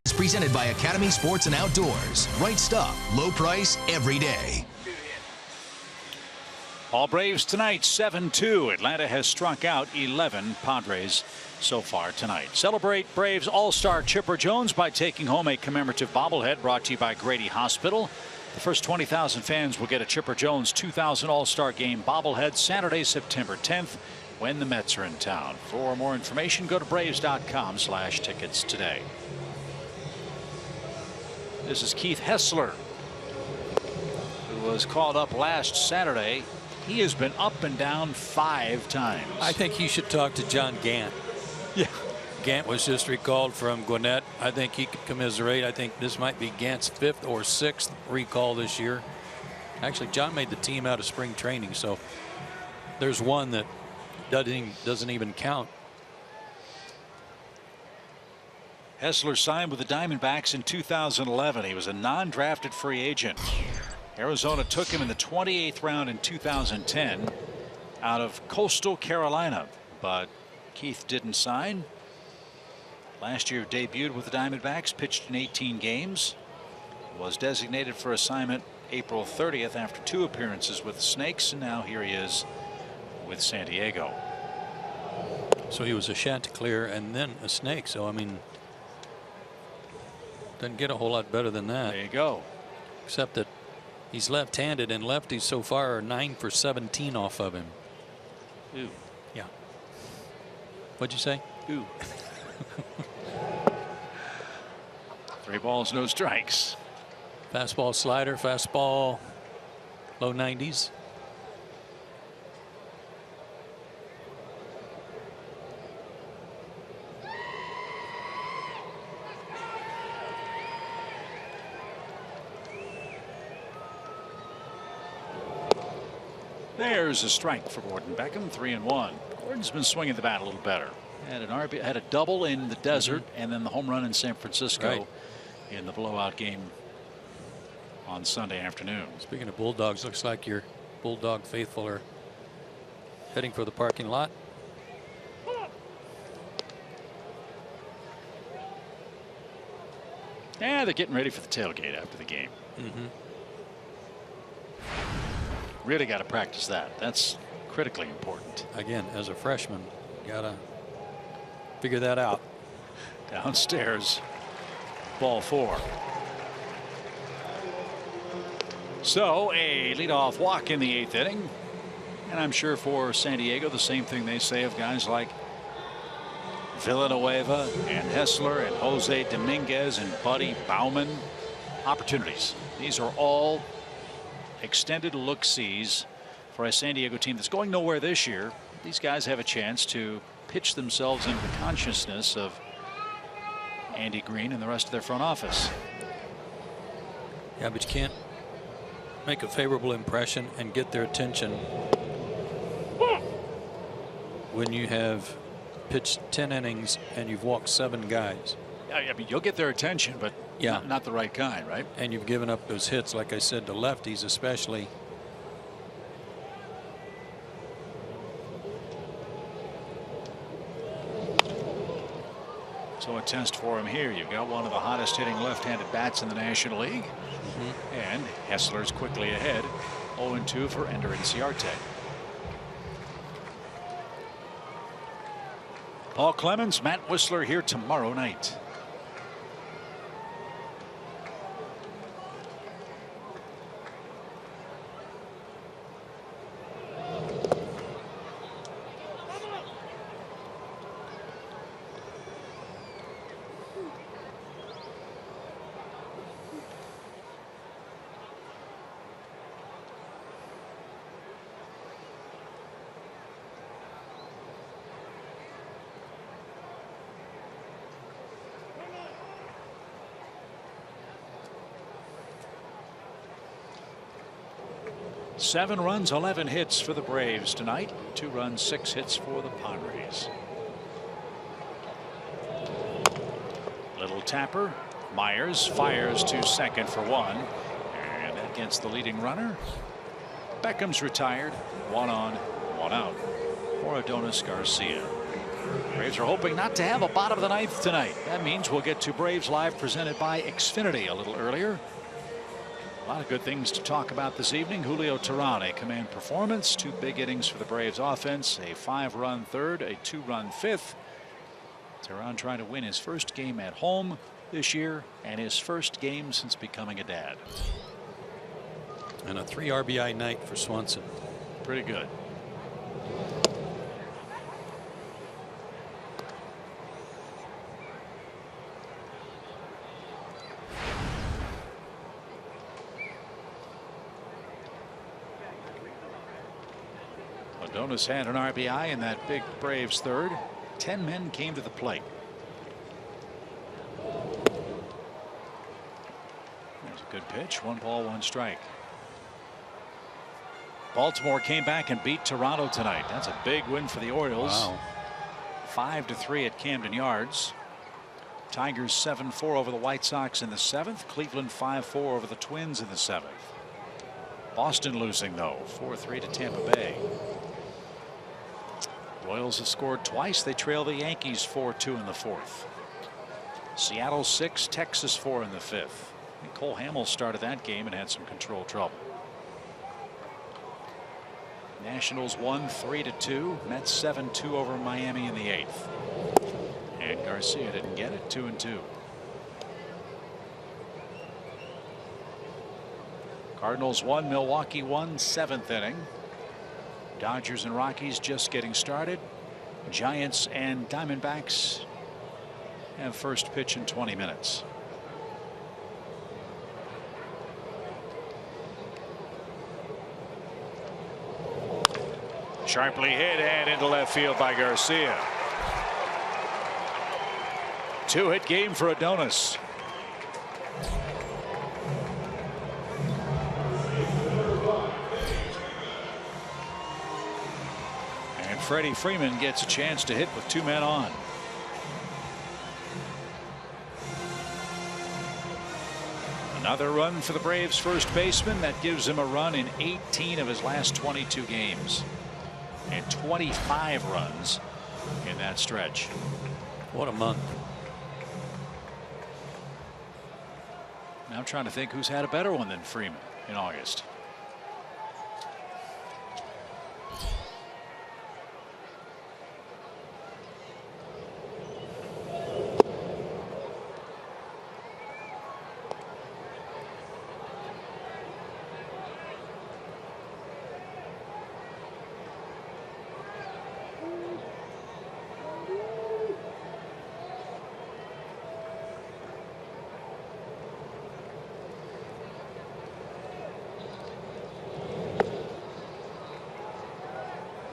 Is presented by Academy Sports and Outdoors. Right stuff, low price, every day. All Braves tonight 7-2. Atlanta has struck out 11 Padres so far tonight. Celebrate Braves All-Star Chipper Jones by taking home a commemorative bobblehead brought to you by Grady Hospital. The first 20,000 fans will get a Chipper Jones 2000 All-Star Game bobblehead Saturday, September 10th when the Mets are in town. For more information, go to Braves.com/tickets today. This is Keith Hessler, who was called up last Saturday. He has been up and down 5 times. I think you should talk to John Gant. Yeah. Gant was just recalled from Gwinnett. I think he could commiserate. I think this might be Gant's 5th or 6th recall this year. Actually, John made the team out of spring training, so there's one that doesn't even count. Hessler signed with the Diamondbacks in 2011. He was a non-drafted free agent. Arizona took him in the 28th round in 2010 out of Coastal Carolina, but Keith didn't sign. Last year debuted with the Diamondbacks, pitched in 18 games, was designated for assignment April 30th after 2 appearances with the Snakes, and now here he is with San Diego. So he was a Chanticleer and then a Snake. So I mean, doesn't get a whole lot better than that. There you go. Except that he's left-handed, and lefties so far are 9 for 17 off of him. Ooh. Yeah. What'd you say? Ooh. 3 balls, no strikes. Fastball, slider, fastball, low 90s. There's a strike for Gordon Beckham. 3-1. Gordon's been swinging the bat a little better. Had a double in the desert, and then the home run in San Francisco in the blowout game on Sunday afternoon. Speaking of Bulldogs, looks like your Bulldog faithful are heading for the parking lot. Yeah, they're getting ready for the tailgate after the game. Really got to practice that. That's critically important. Again, as a freshman, gotta figure that out. Downstairs, ball 4. So a leadoff walk in the 8th inning, and I'm sure for San Diego the same thing they say of guys like Villanueva and Hessler and Jose Dominguez and Buddy Bauman. Opportunities. These are all extended look-sees for a San Diego team that's going nowhere this year. These guys have a chance to pitch themselves into the consciousness of Andy Green and the rest of their front office. Yeah, but you can't make a favorable impression and get their attention when you have pitched 10 innings and you've walked 7 guys. I mean, you'll get their attention, but yeah, not the right kind, right? And you've given up those hits, like I said, to lefties especially. So a test for him here. You've got one of the hottest hitting left-handed bats in the National League. And Hessler's quickly ahead. 0-2 for Ender Inciarte. Paul Clemens, Matt Whistler here tomorrow night. Seven runs, 11 hits for the Braves tonight. 2 runs, 6 hits for the Padres. Little tapper. Myers fires to second for 1. And that gets the leading runner. Beckham's retired. 1 on, 1 out for Adonis Garcia. Braves are hoping not to have a bottom of the 9th tonight. That means we'll get to Braves Live presented by Xfinity a little earlier. A lot of good things to talk about this evening. Julio Teheran, a command performance, 2 big innings for the Braves offense, a 5-run third, a 2-run fifth. Teheran trying to win his first game at home this year and his first game since becoming a dad. And a 3 RBI night for Swanson. Pretty good. Adonis had an RBI in that big Braves third. 10 men came to the plate. There's a good pitch. 1 ball, 1 strike. Baltimore came back and beat Toronto tonight. That's a big win for the Orioles. Wow. 5-3 at Camden Yards. Tigers 7-4 over the White Sox in the 7th. Cleveland 5-4 over the Twins in the 7th. Boston losing though 4-3 to Tampa Bay. Royals have scored twice. They trail the Yankees 4-2 in the 4th. Seattle 6, Texas 4 in the 5th. And Cole Hamels started that game and had some control trouble. Nationals won 3-2. Mets 7-2 over Miami in the 8th. And Garcia didn't get it. 2-2. Cardinals won, Milwaukee won, 7th inning. Dodgers and Rockies just getting started. Giants and Diamondbacks have first pitch in 20 minutes. Sharply hit and into left field by Garcia. 2-hit game for Adonis. Freddie Freeman gets a chance to hit with 2 men on. Another run for the Braves first baseman. That gives him a run in 18 of his last 22 games. And 25 runs in that stretch. What a month. Now I'm trying to think who's had a better one than Freeman in August.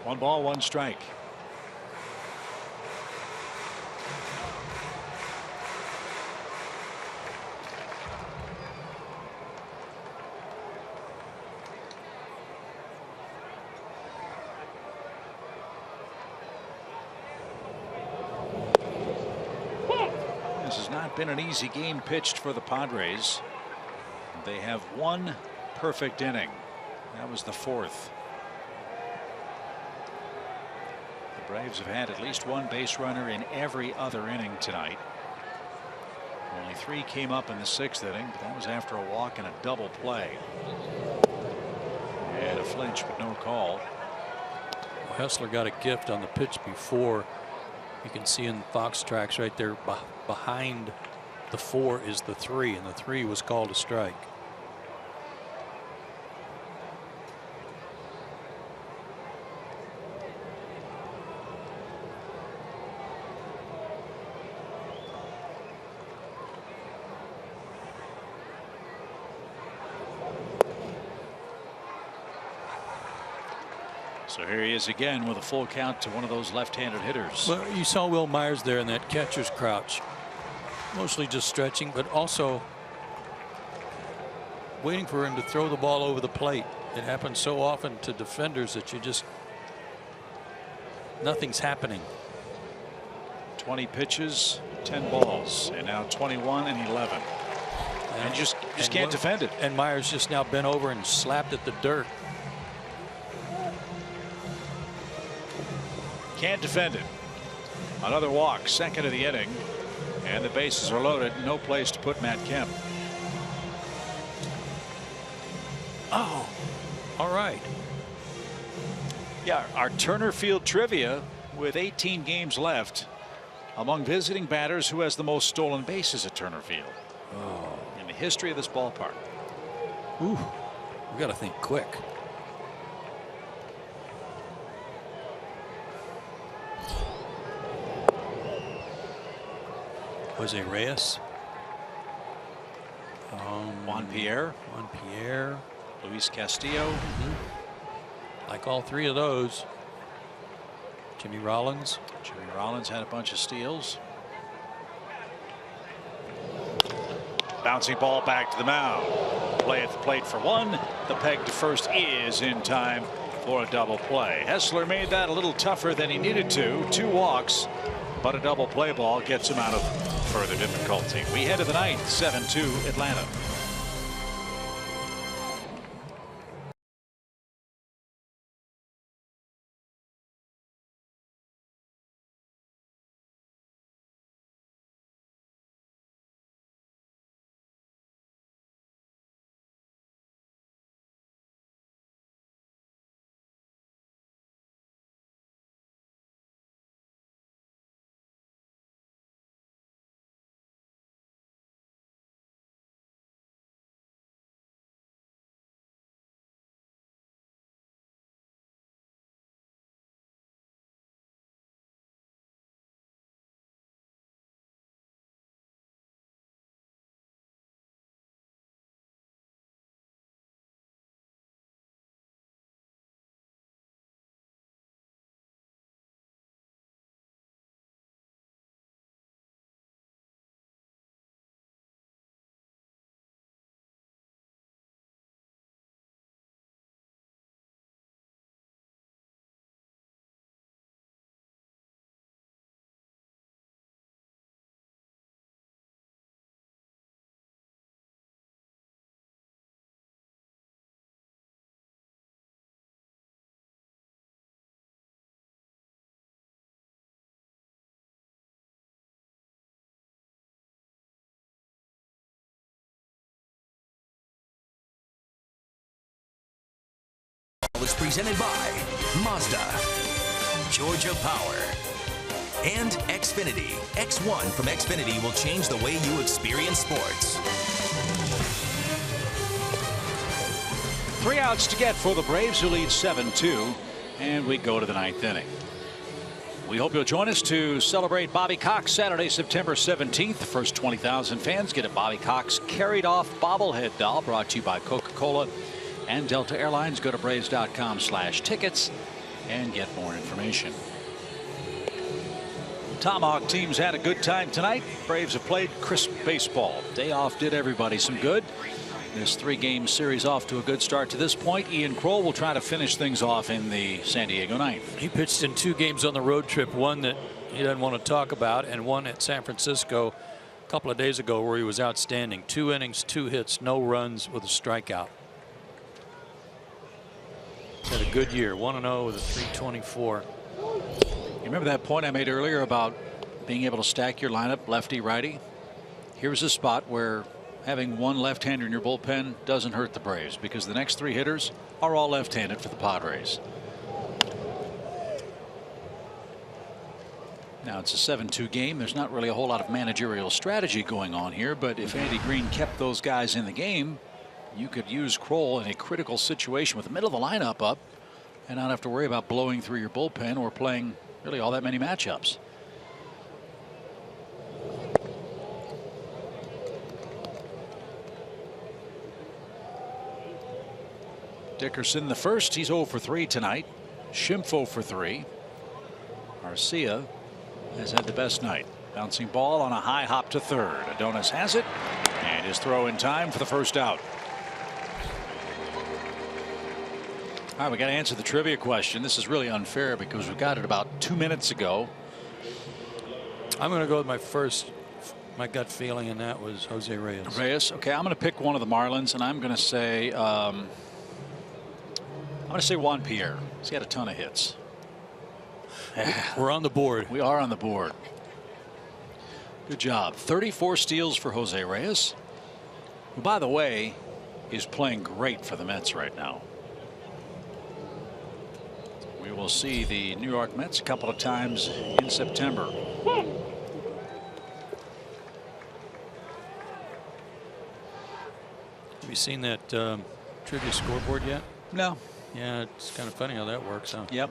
One ball, 1 strike. This has not been an easy game pitched for the Padres. They have 1 perfect inning. That was the 4th. Braves have had at least 1 base runner in every other inning tonight. Only 3 came up in the 6th inning, but that was after a walk and a double play. And a flinch, but no call. Well, Hessler got a gift on the pitch before. You can see in Fox tracks right there behind the 4 is the 3, and the 3 was called a strike. So here he is again with a full count to one of those left-handed hitters. Well, you saw Will Myers there in that catcher's crouch, mostly just stretching, but also waiting for him to throw the ball over the plate. It happens so often to defenders that you just, nothing's happening. 20 pitches, 10 balls, and now 21 and 11. And just can't defend it. And Myers just now bent over and slapped at the dirt. Can't defend it. Another walk, 2nd of the inning, and the bases are loaded. No place to put Matt Kemp. Oh, all right. Yeah, our Turner Field trivia with 18 games left. Among visiting batters, who has the most stolen bases at Turner Field in the history of this ballpark? Ooh, we got to think quick. Jose Reyes. Juan Pierre. Luis Castillo. Like all three of those. Jimmy Rollins. Jimmy Rollins had a bunch of steals. Bouncing ball back to the mound. Play at the plate for one. The peg to first is in time for a double play. Hessler made that a little tougher than he needed to. 2 walks, but a double play ball gets him out of further difficulty. We head to the ninth, 7-2 Atlanta. Was presented by Mazda, Georgia Power, and Xfinity. X1 from Xfinity will change the way you experience sports. 3 outs to get for the Braves, who lead 7-2, and we go to the ninth inning. We hope you'll join us to celebrate Bobby Cox Saturday, September 17th. The first 20,000 fans get a Bobby Cox carried off bobblehead doll, brought to you by Coca-Cola and Delta Airlines. Go to Braves.com/tickets and get more information. Tomahawk teams had a good time tonight. Braves have played crisp baseball. Day off did everybody some good. This 3-game series off to a good start to this point. Ian Kroll will try to finish things off in the San Diego ninth. He pitched in 2 games on the road trip, one that he doesn't want to talk about, and one at San Francisco a couple of days ago where he was outstanding. 2 innings, 2 hits, no runs with a strikeout. He's had a good year, 1-0 with a 324. You remember that point I made earlier about being able to stack your lineup lefty righty? Here's a spot where having one left-hander in your bullpen doesn't hurt the Braves, because the next 3 hitters are all left-handed for the Padres. Now it's a 7-2 game. There's not really a whole lot of managerial strategy going on here, but if Andy Green kept those guys in the game, you could use Kroll in a critical situation with the middle of the lineup up and not have to worry about blowing through your bullpen or playing really all that many matchups. Dickerson the first. He's 0 for 3 tonight. Schimpf 0 for 3. Garcia has had the best night. Bouncing ball on a high hop to third. Adonis has it, and his throw in time for the first out. All right, we got to answer the trivia question. This is really unfair because we got it about 2 minutes ago. I'm going to go with my gut feeling, and that was Jose Reyes. Reyes. Okay, I'm going to pick one of the Marlins, and I'm going to say Juan Pierre. He's got a ton of hits. We're on the board. We are on the board. Good job. 34 steals for Jose Reyes, who, by the way, is playing great for the Mets right now. We will see the New York Mets a couple of times in September. Have you seen that trivia scoreboard yet? No. Yeah, it's kind of funny how that works, huh? Yep.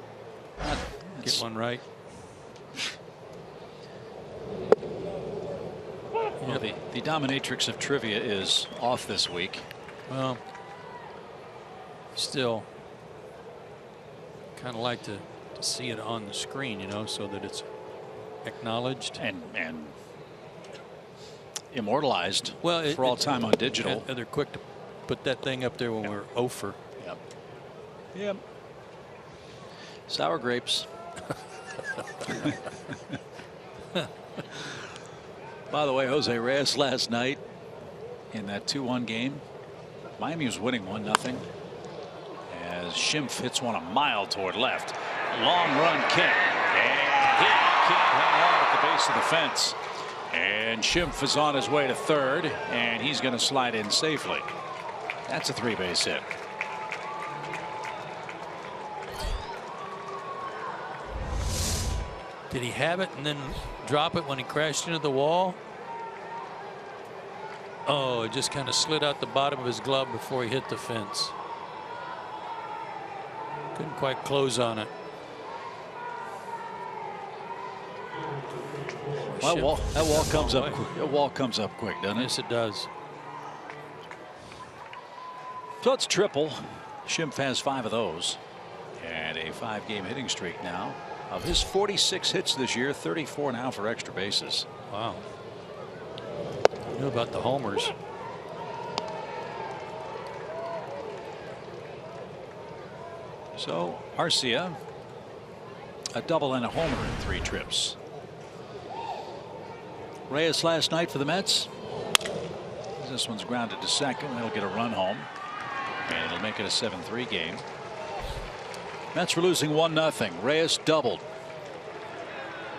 Get one right. Well, the dominatrix of trivia is off this week. Well, still kind of like to see it on the screen, you know, so that it's acknowledged and immortalized for all time on digital. And they're quick to put that thing up there when we're over. Yep. Yep. Sour grapes. By the way, Jose Reyes last night in that 2-1 game, Miami was winning 1-0 as Schimpf hits one a mile toward left. Long run kick, and he can't hang on at the base of the fence. And Schimpf is on his way to third, and he's going to slide in safely. That's a 3-base hit. Did he have it and then drop it when he crashed into the wall? Oh, it just kind of slid out the bottom of his glove before he hit the fence. Couldn't quite close on it. Well, that wall comes up. That wall comes up quick, doesn't it? Yes, it does. So it's triple. Schimpf has 5 of those, and a 5-game hitting streak now. Of his 46 hits this year, 34 now for extra bases. Wow. I knew about the homers. So Arcia, a double and a homer in 3 trips. Reyes last night for the Mets. This one's grounded to second. He'll get a run home, and it'll make it a 7-3 game. Mets were losing 1-0. Reyes doubled.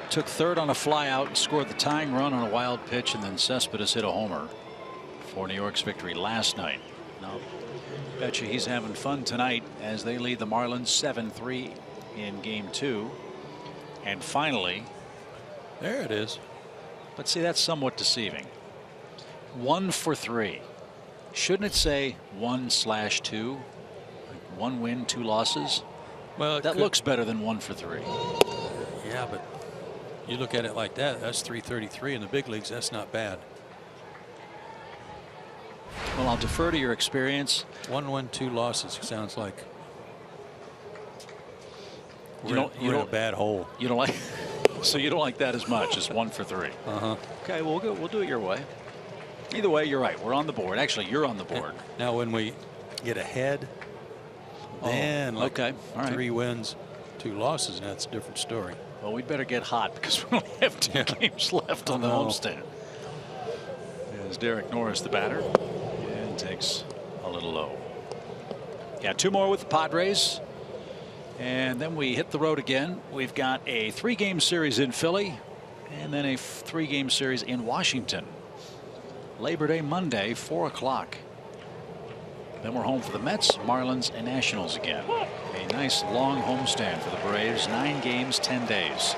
Took third on a flyout and scored the tying run on a wild pitch, and then Cespedes hit a homer for New York's victory last night. Now, bet you he's having fun tonight as they lead the Marlins 7-3 in game 2. And finally, there it is. But see, that's somewhat deceiving. 1 for 3. Shouldn't it say 1/2? Like 1 win, 2 losses? Well, that looks better than 1 for 3. Yeah, but you look at it like that, that's 333 in the big leagues. That's not bad. Well, I'll defer to your experience. 1 win, 2 losses sounds like we're in a bad hole. You don't like, so you don't like that as much as 1 for 3. Okay, we'll do it your way. Either way, you're right. We're on the board. Actually, you're on the board. Now, when we get ahead, then like okay, all right. 3 wins, 2 losses, and that's a different story. Well, we'd better get hot because we only have 2 games left on the homestand. There's Derek Norris, the batter, and takes a little low. Yeah, 2 more with the Padres, and then we hit the road again. We've got a 3-game series in Philly, and then a 3-game series in Washington. Labor Day Monday, 4 o'clock. Then we're home for the Mets, Marlins, and Nationals again. A nice long homestand for the Braves. 9 games, 10 days.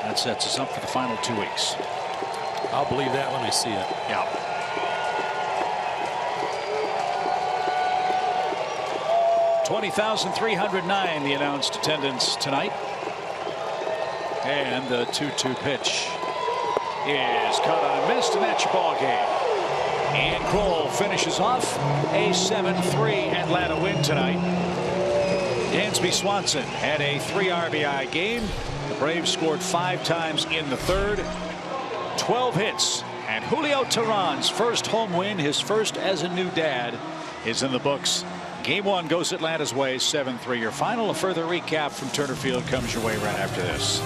That sets us up for the final 2 weeks. I'll believe that when I see it. Yeah. $20,309 the announced attendance tonight. And the 2-2 pitch is caught on a missed, and that's your ball game. Ian Kroll finishes off a 7-3 Atlanta win tonight. Dansby Swanson had a 3 RBI game. The Braves scored 5 times in the 3rd. 12 hits, and Julio Teheran's first home win, his first as a new dad, is in the books. Game 1 goes Atlanta's way, 7-3. Your final. A further recap from Turner Field comes your way right after this.